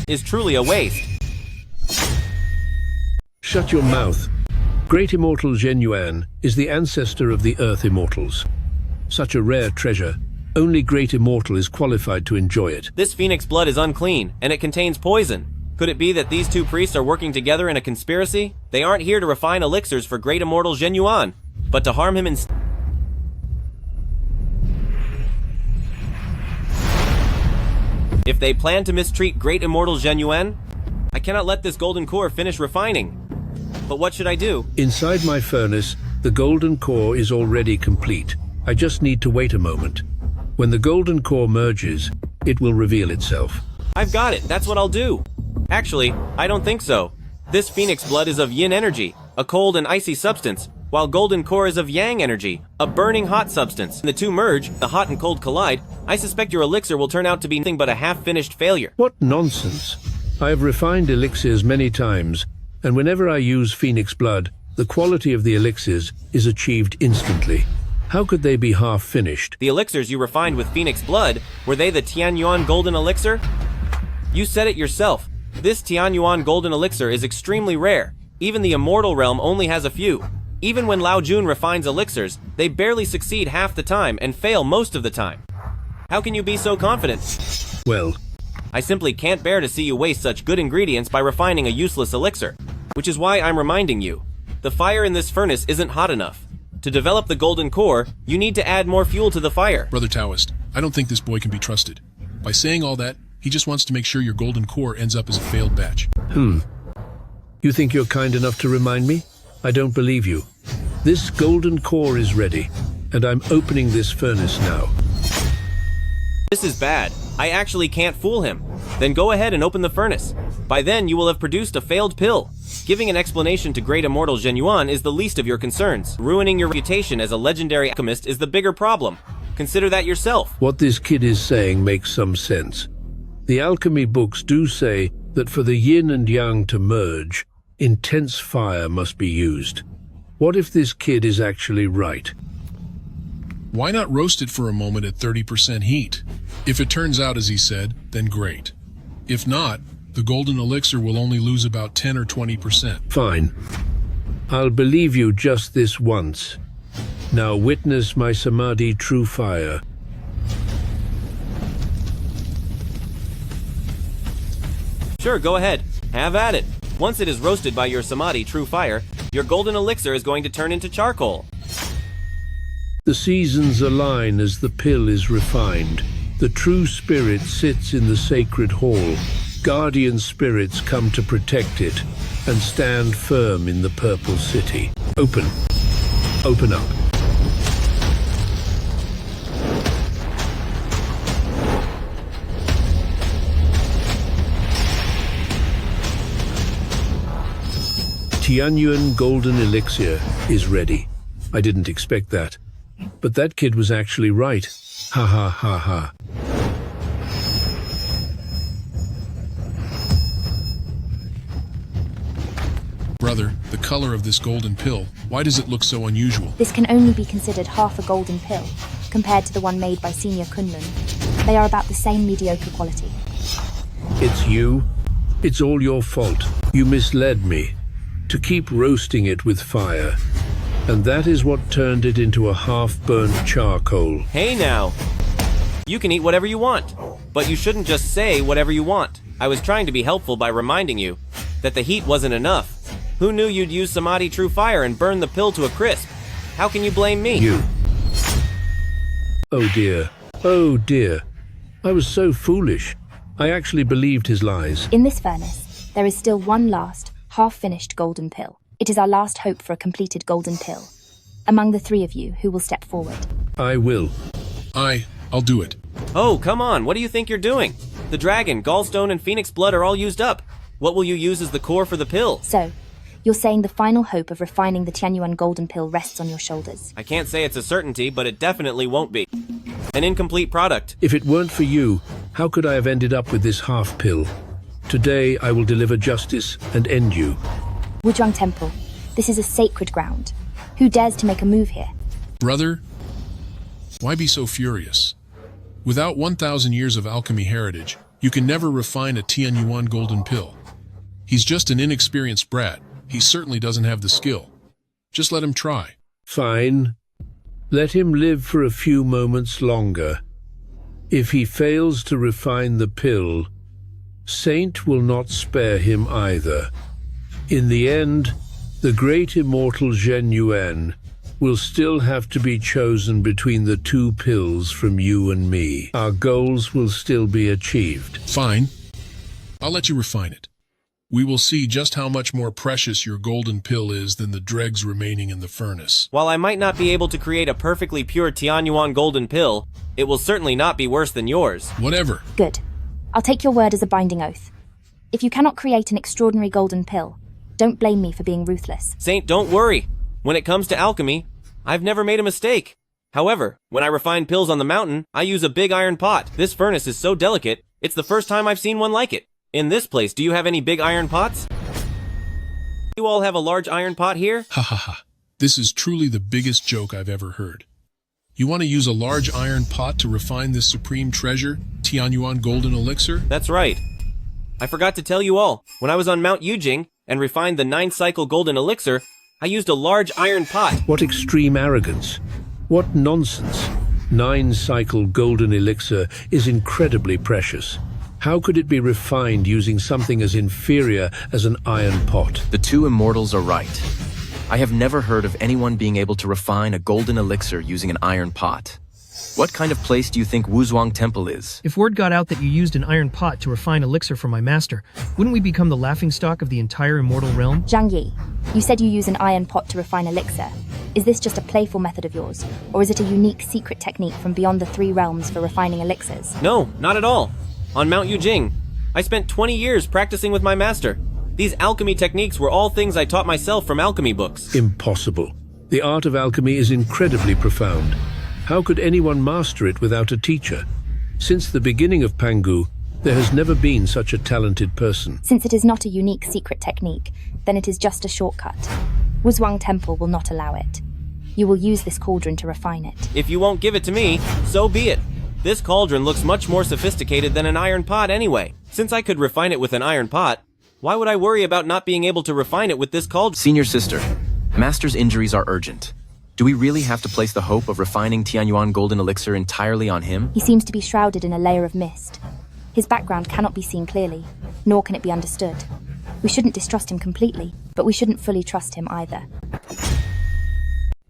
is truly a waste. Shut your mouth. Great Immortal Zheng Yuan is the ancestor of the Earth Immortals. Such a rare treasure, only Great Immortal is qualified to enjoy it. This phoenix blood is unclean, and it contains poison. Could it be that these 2 priests are working together in a conspiracy? They aren't here to refine elixirs for Great Immortal Zheng Yuan, but to harm him instead. If they plan to mistreat Great Immortal Zheng Yuan, I cannot let this golden core finish refining. But what should I do? Inside my furnace, the golden core is already complete. I just need to wait a moment. When the golden core merges, it will reveal itself. I've got it. That's what I'll do. Actually, I don't think so. This phoenix blood is of yin energy, a cold and icy substance, while golden core is of yang energy, a burning hot substance. When the 2 merge, the hot and cold collide, I suspect your elixir will turn out to be nothing but a half-finished failure. What nonsense. I have refined elixirs many times, and whenever I use phoenix blood, the quality of the elixirs is achieved instantly. How could they be half-finished? The elixirs you refined with phoenix blood, were they the Tianyuan golden elixir? You said it yourself. This Tianyuan golden elixir is extremely rare. Even the immortal realm only has a few. Even when Lao Jun refines elixirs, they barely succeed half the time and fail most of the time. How can you be so confident? Well, I simply can't bear to see you waste such good ingredients by refining a useless elixir, which is why I'm reminding you. The fire in this furnace isn't hot enough. To develop the golden core, you need to add more fuel to the fire. Brother Taoist, I don't think this boy can be trusted. By saying all that, he just wants to make sure your golden core ends up as a failed batch. You think you're kind enough to remind me? I don't believe you. This golden core is ready, and I'm opening this furnace now. This is bad. I actually can't fool him. Then go ahead and open the furnace. By then, you will have produced a failed pill. Giving an explanation to Great Immortal Zheng Yuan is the least of your concerns. Ruining your reputation as a legendary alchemist is the bigger problem. Consider that yourself. What this kid is saying makes some sense. The alchemy books do say that for the yin and yang to merge, intense fire must be used. What if this kid is actually right? Why not roast it for a moment at 30% heat? If it turns out as he said, then great. If not, the golden elixir will only lose about 10 or 20%. Fine. I'll believe you just this once. Now witness my samadhi true fire. Sure, go ahead. Have at it. Once it is roasted by your samadhi true fire, your golden elixir is going to turn into charcoal. The seasons align as the pill is refined. The true spirit sits in the sacred hall. Guardian spirits come to protect it and stand firm in the purple city. Open. Open up. Tianyuan golden elixir is ready. I didn't expect that. But that kid was actually right. Ha ha ha ha. Brother, the color of this golden pill, why does it look so unusual? This can only be considered half a golden pill, compared to the one made by Senior Kunlun. They are about the same mediocre quality. It's you. It's all your fault. You misled me to keep roasting it with fire. And that is what turned it into a half-burnt charcoal. Hey now! You can eat whatever you want, but you shouldn't just say whatever you want. I was trying to be helpful by reminding you that the heat wasn't enough. Who knew you'd use Samadhi True Fire and burn the pill to a crisp? How can you blame me? You. Oh dear. Oh dear. I was so foolish. I actually believed his lies. In this furnace, there is still one last, half-finished golden pill. It is our last hope for a completed golden pill. Among the three of you, who will step forward? I will. I'll do it. Oh, come on, what do you think you're doing? The dragon, gallstone, and phoenix blood are all used up. What will you use as the core for the pill? So, you're saying the final hope of refining the Tianyuan golden pill rests on your shoulders. I can't say it's a certainty, but it definitely won't be. An incomplete product. If it weren't for you, how could I have ended up with this half pill? Today I will deliver justice and end you. Wuzhuang Temple, this is a sacred ground. Who dares to make a move here? Brother, why be so furious? Without 1,000 years of alchemy heritage, you can never refine a Tianyuan golden pill. He's just an inexperienced brat. He certainly doesn't have the skill. Just let him try. Fine. Let him live for a few moments longer. If he fails to refine the pill, Saint will not spare him either. In the end, the great immortal Zhen Yuan will still have to be chosen between the two pills from you and me. Our goals will still be achieved. Fine. I'll let you refine it. We will see just how much more precious your golden pill is than the dregs remaining in the furnace. While I might not be able to create a perfectly pure Tianyuan golden pill, it will certainly not be worse than yours. Whatever. Good. I'll take your word as a binding oath. If you cannot create an extraordinary golden pill, don't blame me for being ruthless. Saint, don't worry. When it comes to alchemy, I've never made a mistake. However, when I refine pills on the mountain, I use a big iron pot. This furnace is so delicate, it's the first time I've seen one like it. In this place, do you have any big iron pots? You all have a large iron pot here? Ha ha ha. This is truly the biggest joke I've ever heard. You want to use a large iron pot to refine this supreme treasure, Tianyuan golden elixir? That's right. I forgot to tell you all, when I was on Mount Yujing and refined the 9-cycle golden elixir, I used a large iron pot. What extreme arrogance. What nonsense. 9-cycle golden elixir is incredibly precious. How could it be refined using something as inferior as an iron pot? The two immortals are right. I have never heard of anyone being able to refine a golden elixir using an iron pot. What kind of place do you think Wuzhuang Temple is? If word got out that you used an iron pot to refine elixir for my master, wouldn't we become the laughingstock of the entire immortal realm? Zhang Yi, you said you use an iron pot to refine elixir. Is this just a playful method of yours, or is it a unique secret technique from beyond the 3 realms for refining elixirs? No, not at all. On Mount Yujing, I spent 20 years practicing with my master. These alchemy techniques were all things I taught myself from alchemy books. Impossible. The art of alchemy is incredibly profound. How could anyone master it without a teacher? Since the beginning of Pangu, there has never been such a talented person. Since it is not a unique secret technique, then it is just a shortcut. Wuzhuang Temple will not allow it. You will use this cauldron to refine it. If you won't give it to me, so be it. This cauldron looks much more sophisticated than an iron pot anyway. Since I could refine it with an iron pot, why would I worry about not being able to refine it with this cauldron? Senior sister, Master's injuries are urgent. Do we really have to place the hope of refining Tianyuan golden elixir entirely on him? He seems to be shrouded in a layer of mist. His background cannot be seen clearly, nor can it be understood. We shouldn't distrust him completely, but we shouldn't fully trust him either.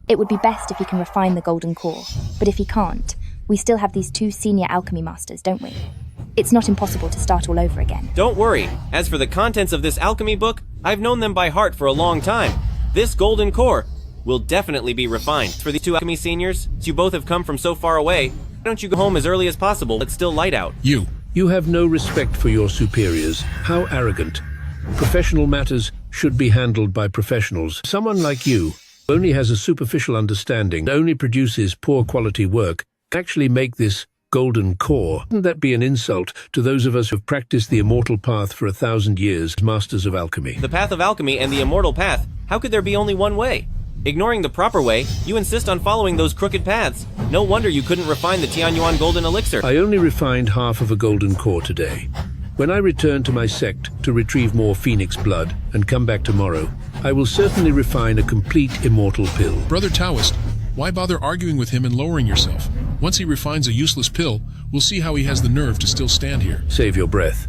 It would be best if he can refine the golden core, but if he can't, we still have these 2 senior alchemy masters, don't we? It's not impossible to start all over again. Don't worry. As for the contents of this alchemy book, I've known them by heart for a long time. This golden core will definitely be refined. For the 2 alchemy seniors, since you both have come from so far away, why don't you go home as early as possible? It's still light out. You have no respect for your superiors. How arrogant. Professional matters should be handled by professionals. Someone like you only has a superficial understanding, only produces poor quality work, actually make this golden core. Wouldn't that be an insult to those of us who have practiced the immortal path for 1,000 years, masters of alchemy? The path of alchemy and the immortal path, how could there be only one way? Ignoring the proper way, you insist on following those crooked paths. No wonder you couldn't refine the Tianyuan golden elixir. I only refined half of a golden core today. When I return to my sect to retrieve more phoenix blood and come back tomorrow, I will certainly refine a complete immortal pill. Brother Taoist, why bother arguing with him and lowering yourself? Once he refines a useless pill, we'll see how he has the nerve to still stand here. Save your breath.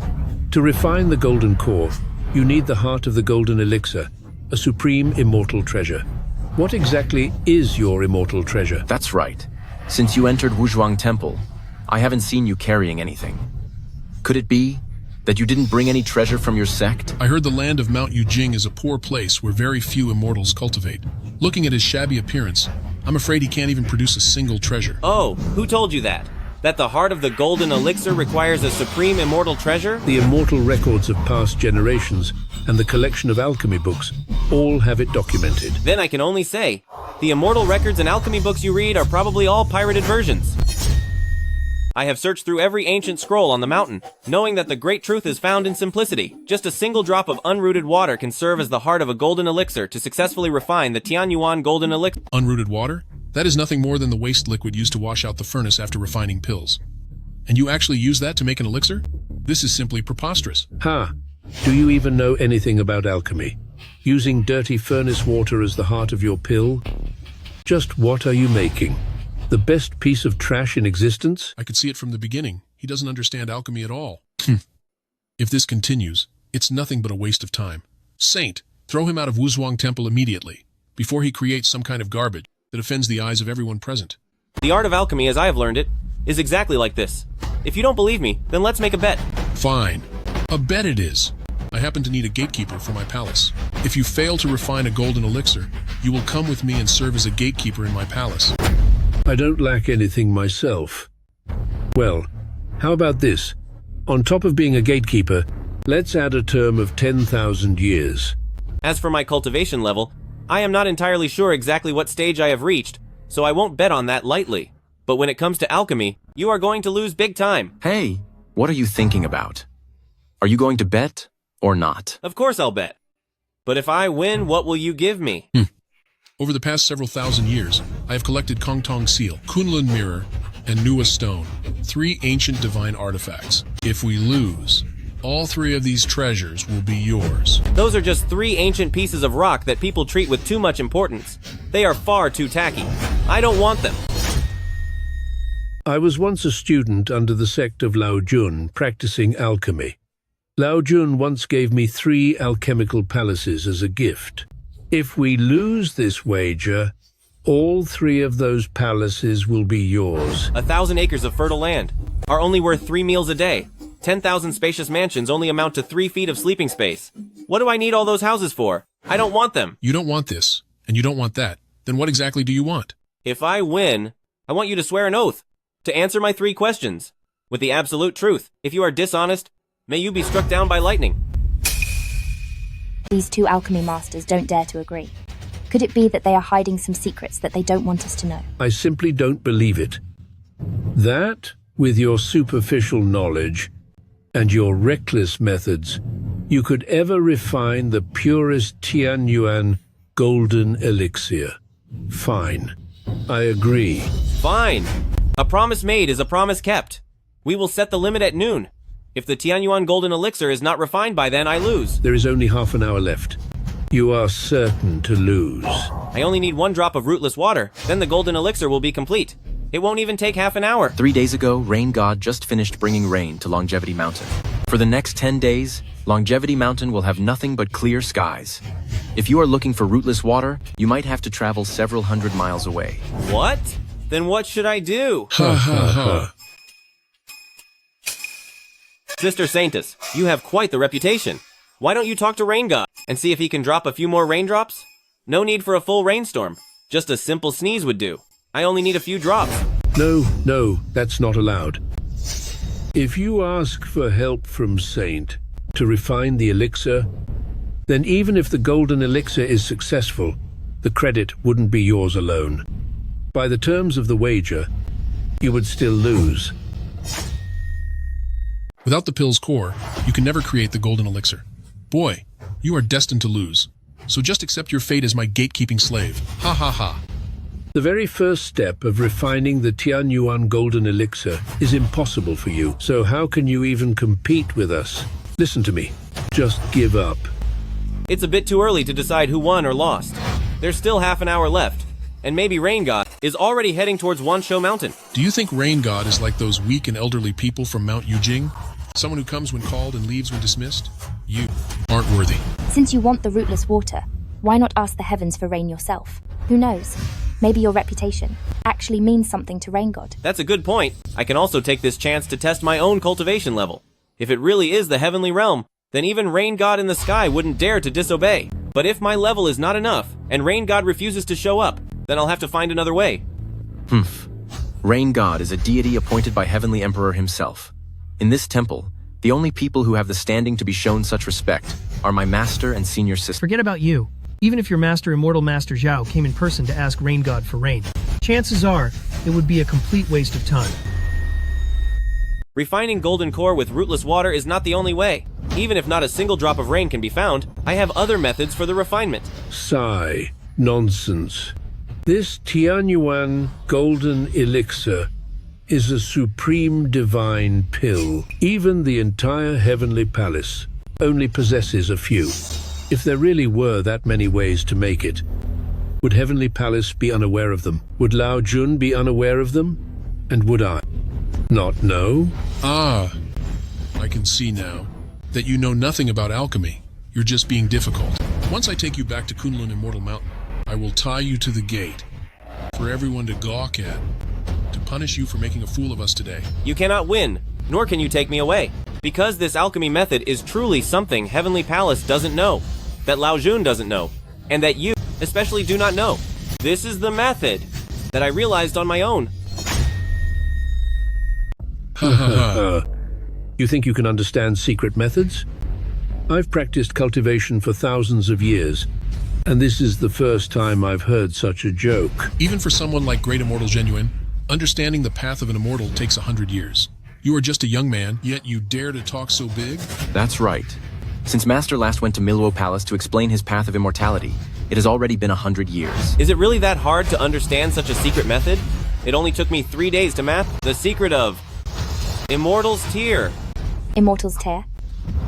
To refine the golden core, you need the heart of the golden elixir, a supreme immortal treasure. What exactly is your immortal treasure? That's right. Since you entered Wuzhuang Temple, I haven't seen you carrying anything. Could it be that you didn't bring any treasure from your sect? I heard the land of Mount Yujing is a poor place where very few immortals cultivate. Looking at his shabby appearance, I'm afraid he can't even produce a single treasure. Oh, who told you that? That the heart of the golden elixir requires a supreme immortal treasure? The immortal records of past generations and the collection of alchemy books all have it documented. Then I can only say, the immortal records and alchemy books you read are probably all pirated versions. I have searched through every ancient scroll on the mountain, knowing that the great truth is found in simplicity. Just a single drop of unrooted water can serve as the heart of a golden elixir to successfully refine the Tianyuan golden elixir. Unrooted water? That is nothing more than the waste liquid used to wash out the furnace after refining pills. And you actually use that to make an elixir? This is simply preposterous. Ha! Do you even know anything about alchemy? Using dirty furnace water as the heart of your pill? Just what are you making? The best piece of trash in existence? I could see it from the beginning. He doesn't understand alchemy at all. If this continues, it's nothing but a waste of time. Saint, throw him out of Wuzhuang Temple immediately, before he creates some kind of garbage that offends the eyes of everyone present. The art of alchemy, as I have learned it, is exactly like this. If you don't believe me, then let's make a bet. Fine. A bet it is. I happen to need a gatekeeper for my palace. If you fail to refine a golden elixir, you will come with me and serve as a gatekeeper in my palace. I don't lack anything myself. Well, how about this? On top of being a gatekeeper, let's add a term of 10,000 years. As for my cultivation level, I am not entirely sure exactly what stage I have reached, so I won't bet on that lightly. But when it comes to alchemy, you are going to lose big time. Hey, what are you thinking about? Are you going to bet or not? Of course I'll bet. But if I win, what will you give me? Over the past several thousand years, I have collected Kong Tong Seal, Kunlun Mirror, and Nuwa Stone, 3 ancient divine artifacts. If we lose, all 3 of these treasures will be yours. Those are just 3 ancient pieces of rock that people treat with too much importance. They are far too tacky. I don't want them. I was once a student under the sect of Lao Jun practicing alchemy. Lao Jun once gave me 3 alchemical palaces as a gift. If we lose this wager, all 3 of those palaces will be yours. 1,000 acres of fertile land are only worth 3 meals a day. 10,000 spacious mansions only amount to 3 feet of sleeping space. What do I need all those houses for? I don't want them. You don't want this, and you don't want that. Then what exactly do you want? If I win, I want you to swear an oath to answer my 3 questions with the absolute truth. If you are dishonest, may you be struck down by lightning. These 2 alchemy masters don't dare to agree. Could it be that they are hiding some secrets that they don't want us to know? I simply don't believe it. That, with your superficial knowledge and your reckless methods, you could ever refine the purest Tianyuan golden elixir. Fine. I agree. Fine. A promise made is a promise kept. We will set the limit at noon. If the Tianyuan golden elixir is not refined by then, I lose. There is only half an hour left. You are certain to lose. I only need 1 drop of rootless water, then the golden elixir will be complete. It won't even take half an hour. 3 days ago, Rain God just finished bringing rain to Longevity Mountain. For the next 10 days, Longevity Mountain will have nothing but clear skies. If you are looking for rootless water, you might have to travel several hundred miles away. What? Then what should I do? Ha ha ha. Sister Saintess, you have quite the reputation. Why don't you talk to Rain God and see if he can drop a few more raindrops? No need for a full rainstorm. Just a simple sneeze would do. I only need a few drops. No, that's not allowed. If you ask for help from Saint to refine the elixir, then even if the golden elixir is successful, the credit wouldn't be yours alone. By the terms of the wager, you would still lose. Without the pill's core, you can never create the golden elixir. Boy, you are destined to lose. So just accept your fate as my gatekeeping slave. Ha ha ha. The very first step of refining the Tianyuan golden elixir is impossible for you. So how can you even compete with us? Listen to me. Just give up. It's a bit too early to decide who won or lost. There's still half an hour left. And maybe Rain God is already heading towards Wansho Mountain. Do you think Rain God is like those weak and elderly people from Mount Yujing? Someone who comes when called and leaves when dismissed? You aren't worthy. Since you want the rootless water, why not ask the heavens for rain yourself? Who knows? Maybe your reputation actually means something to Rain God. That's a good point. I can also take this chance to test my own cultivation level. If it really is the heavenly realm, then even Rain God in the sky wouldn't dare to disobey. But if my level is not enough, and Rain God refuses to show up, then I'll have to find another way. Rain God is a deity appointed by Heavenly Emperor himself. In this temple, the only people who have the standing to be shown such respect are my master and senior sister. Forget about you. Even if your master, Immortal Master Zhao, came in person to ask Rain God for rain, chances are it would be a complete waste of time. Refining golden core with rootless water is not the only way. Even if not a single drop of rain can be found, I have other methods for the refinement. Sigh. Nonsense. This Tianyuan golden elixir is a supreme divine pill. Even the entire heavenly palace only possesses a few. If there really were that many ways to make it, would Heavenly Palace be unaware of them? Would Lao Jun be unaware of them? And would I not know? Ah, I can see now that you know nothing about alchemy. You're just being difficult. Once I take you back to Kunlun Immortal Mountain, I will tie you to the gate for everyone to gawk at, to punish you for making a fool of us today. You cannot win, nor can you take me away, because this alchemy method is truly something Heavenly Palace doesn't know, that Lao Jun doesn't know, and that you especially do not know. This is the method that I realized on my own. You think you can understand secret methods? I've practiced cultivation for thousands of years, and this is the first time I've heard such a joke. Even for someone like Great Immortal Genuine, understanding the path of an immortal takes 100 years. You are just a young man, yet you dare to talk so big? That's right. Since Master last went to Milwo Palace to explain his path of immortality, it has already been 100 years. Is it really that hard to understand such a secret method? It only took me 3 days to map the secret of Immortal's Tear. Immortal's Tear?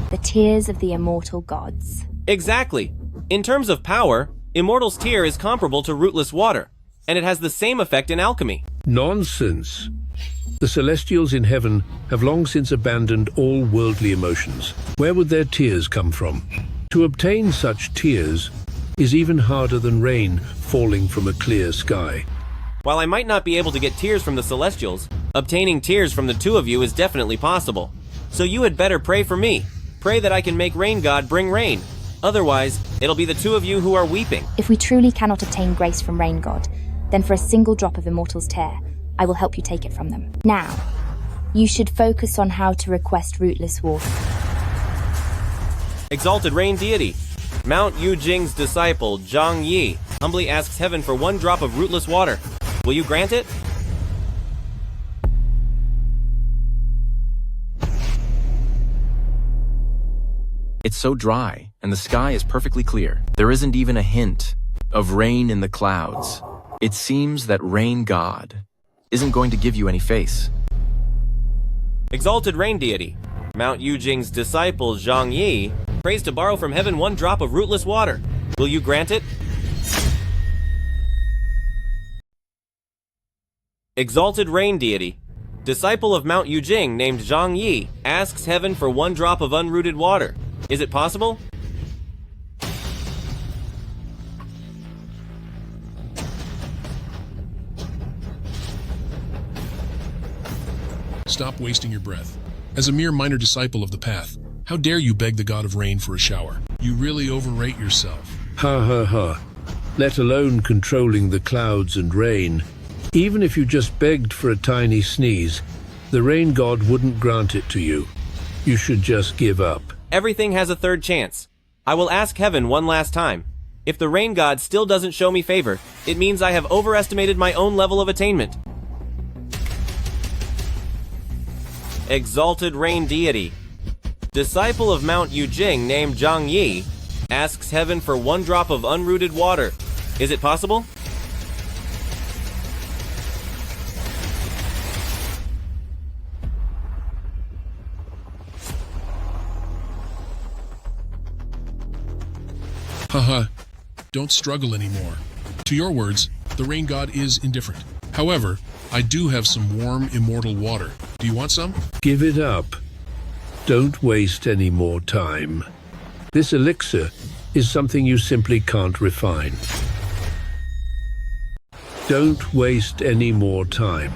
The tears of the immortal gods. Exactly. In terms of power, Immortal's Tear is comparable to rootless water, and it has the same effect in alchemy. Nonsense. The Celestials in heaven have long since abandoned all worldly emotions. Where would their tears come from? To obtain such tears is even harder than rain falling from a clear sky. While I might not be able to get tears from the Celestials, obtaining tears from the two of you is definitely possible. So you had better pray for me. Pray that I can make Rain God bring rain. Otherwise, it'll be the two of you who are weeping. If we truly cannot obtain grace from Rain God, then for a single drop of Immortal's Tear, I will help you take it from them. Now, you should focus on how to request rootless water. Exalted Rain Deity, Mount Yujing's disciple, Zhang Yi, humbly asks heaven for 1 drop of rootless water. Will you grant it? It's so dry, and the sky is perfectly clear. There isn't even a hint of rain in the clouds. It seems that Rain God isn't going to give you any face. Exalted Rain Deity, Mount Yujing's disciple, Zhang Yi, prays to borrow from heaven 1 drop of rootless water. Will you grant it? Exalted Rain Deity, disciple of Mount Yujing named Zhang Yi, asks heaven for 1 drop of unrooted water. Is it possible? Stop wasting your breath. As a mere minor disciple of the path, how dare you beg the god of rain for a shower? You really overrate yourself. Ha ha ha. Let alone controlling the clouds and rain. Even if you just begged for a tiny sneeze, the rain god wouldn't grant it to you. You should just give up. Everything has a 3rd chance. I will ask heaven 1 last time. If the rain god still doesn't show me favor, it means I have overestimated my own level of attainment. Exalted Rain Deity, disciple of Mount Yujing named Zhang Yi, asks heaven for 1 drop of unrooted water. Is it possible? Haha, don't struggle anymore. To your words, the rain god is indifferent. However, I do have some warm, immortal water. Do you want some? Give it up. Don't waste any more time. This elixir is something you simply can't refine. Don't waste any more time.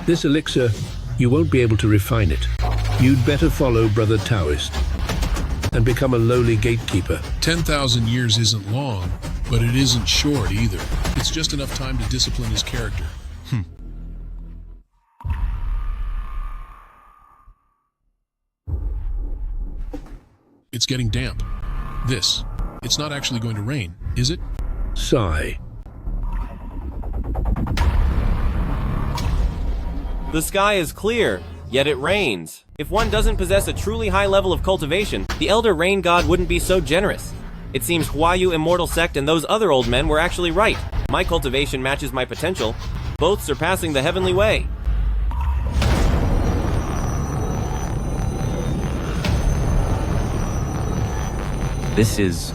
This elixir, you won't be able to refine it. You'd better follow Brother Taoist and become a lowly gatekeeper. 10,000 years isn't long, but it isn't short either. It's just enough time to discipline his character. it's getting damp. It's not actually going to rain, is it? Sigh. The sky is clear, yet it rains. If one doesn't possess a truly high level of cultivation, the Elder Rain God wouldn't be so generous. It seems Huayu Immortal Sect and those other old men were actually right. My cultivation matches my potential, both surpassing the heavenly way. This is...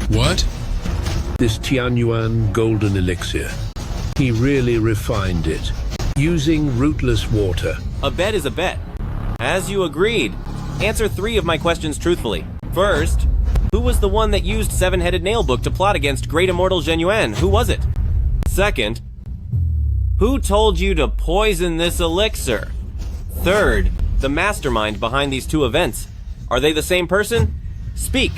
What? This Tianyuan golden elixir. He really refined it, using rootless water. A bet is a bet. As you agreed, answer 3 of my questions truthfully. First, who was the one that used Seven-Headed Nailbook to plot against Great Immortal Zheng Yuan? Who was it? Second, who told you to poison this elixir? Third, the mastermind behind these 2 events. Are they the same person? Speak!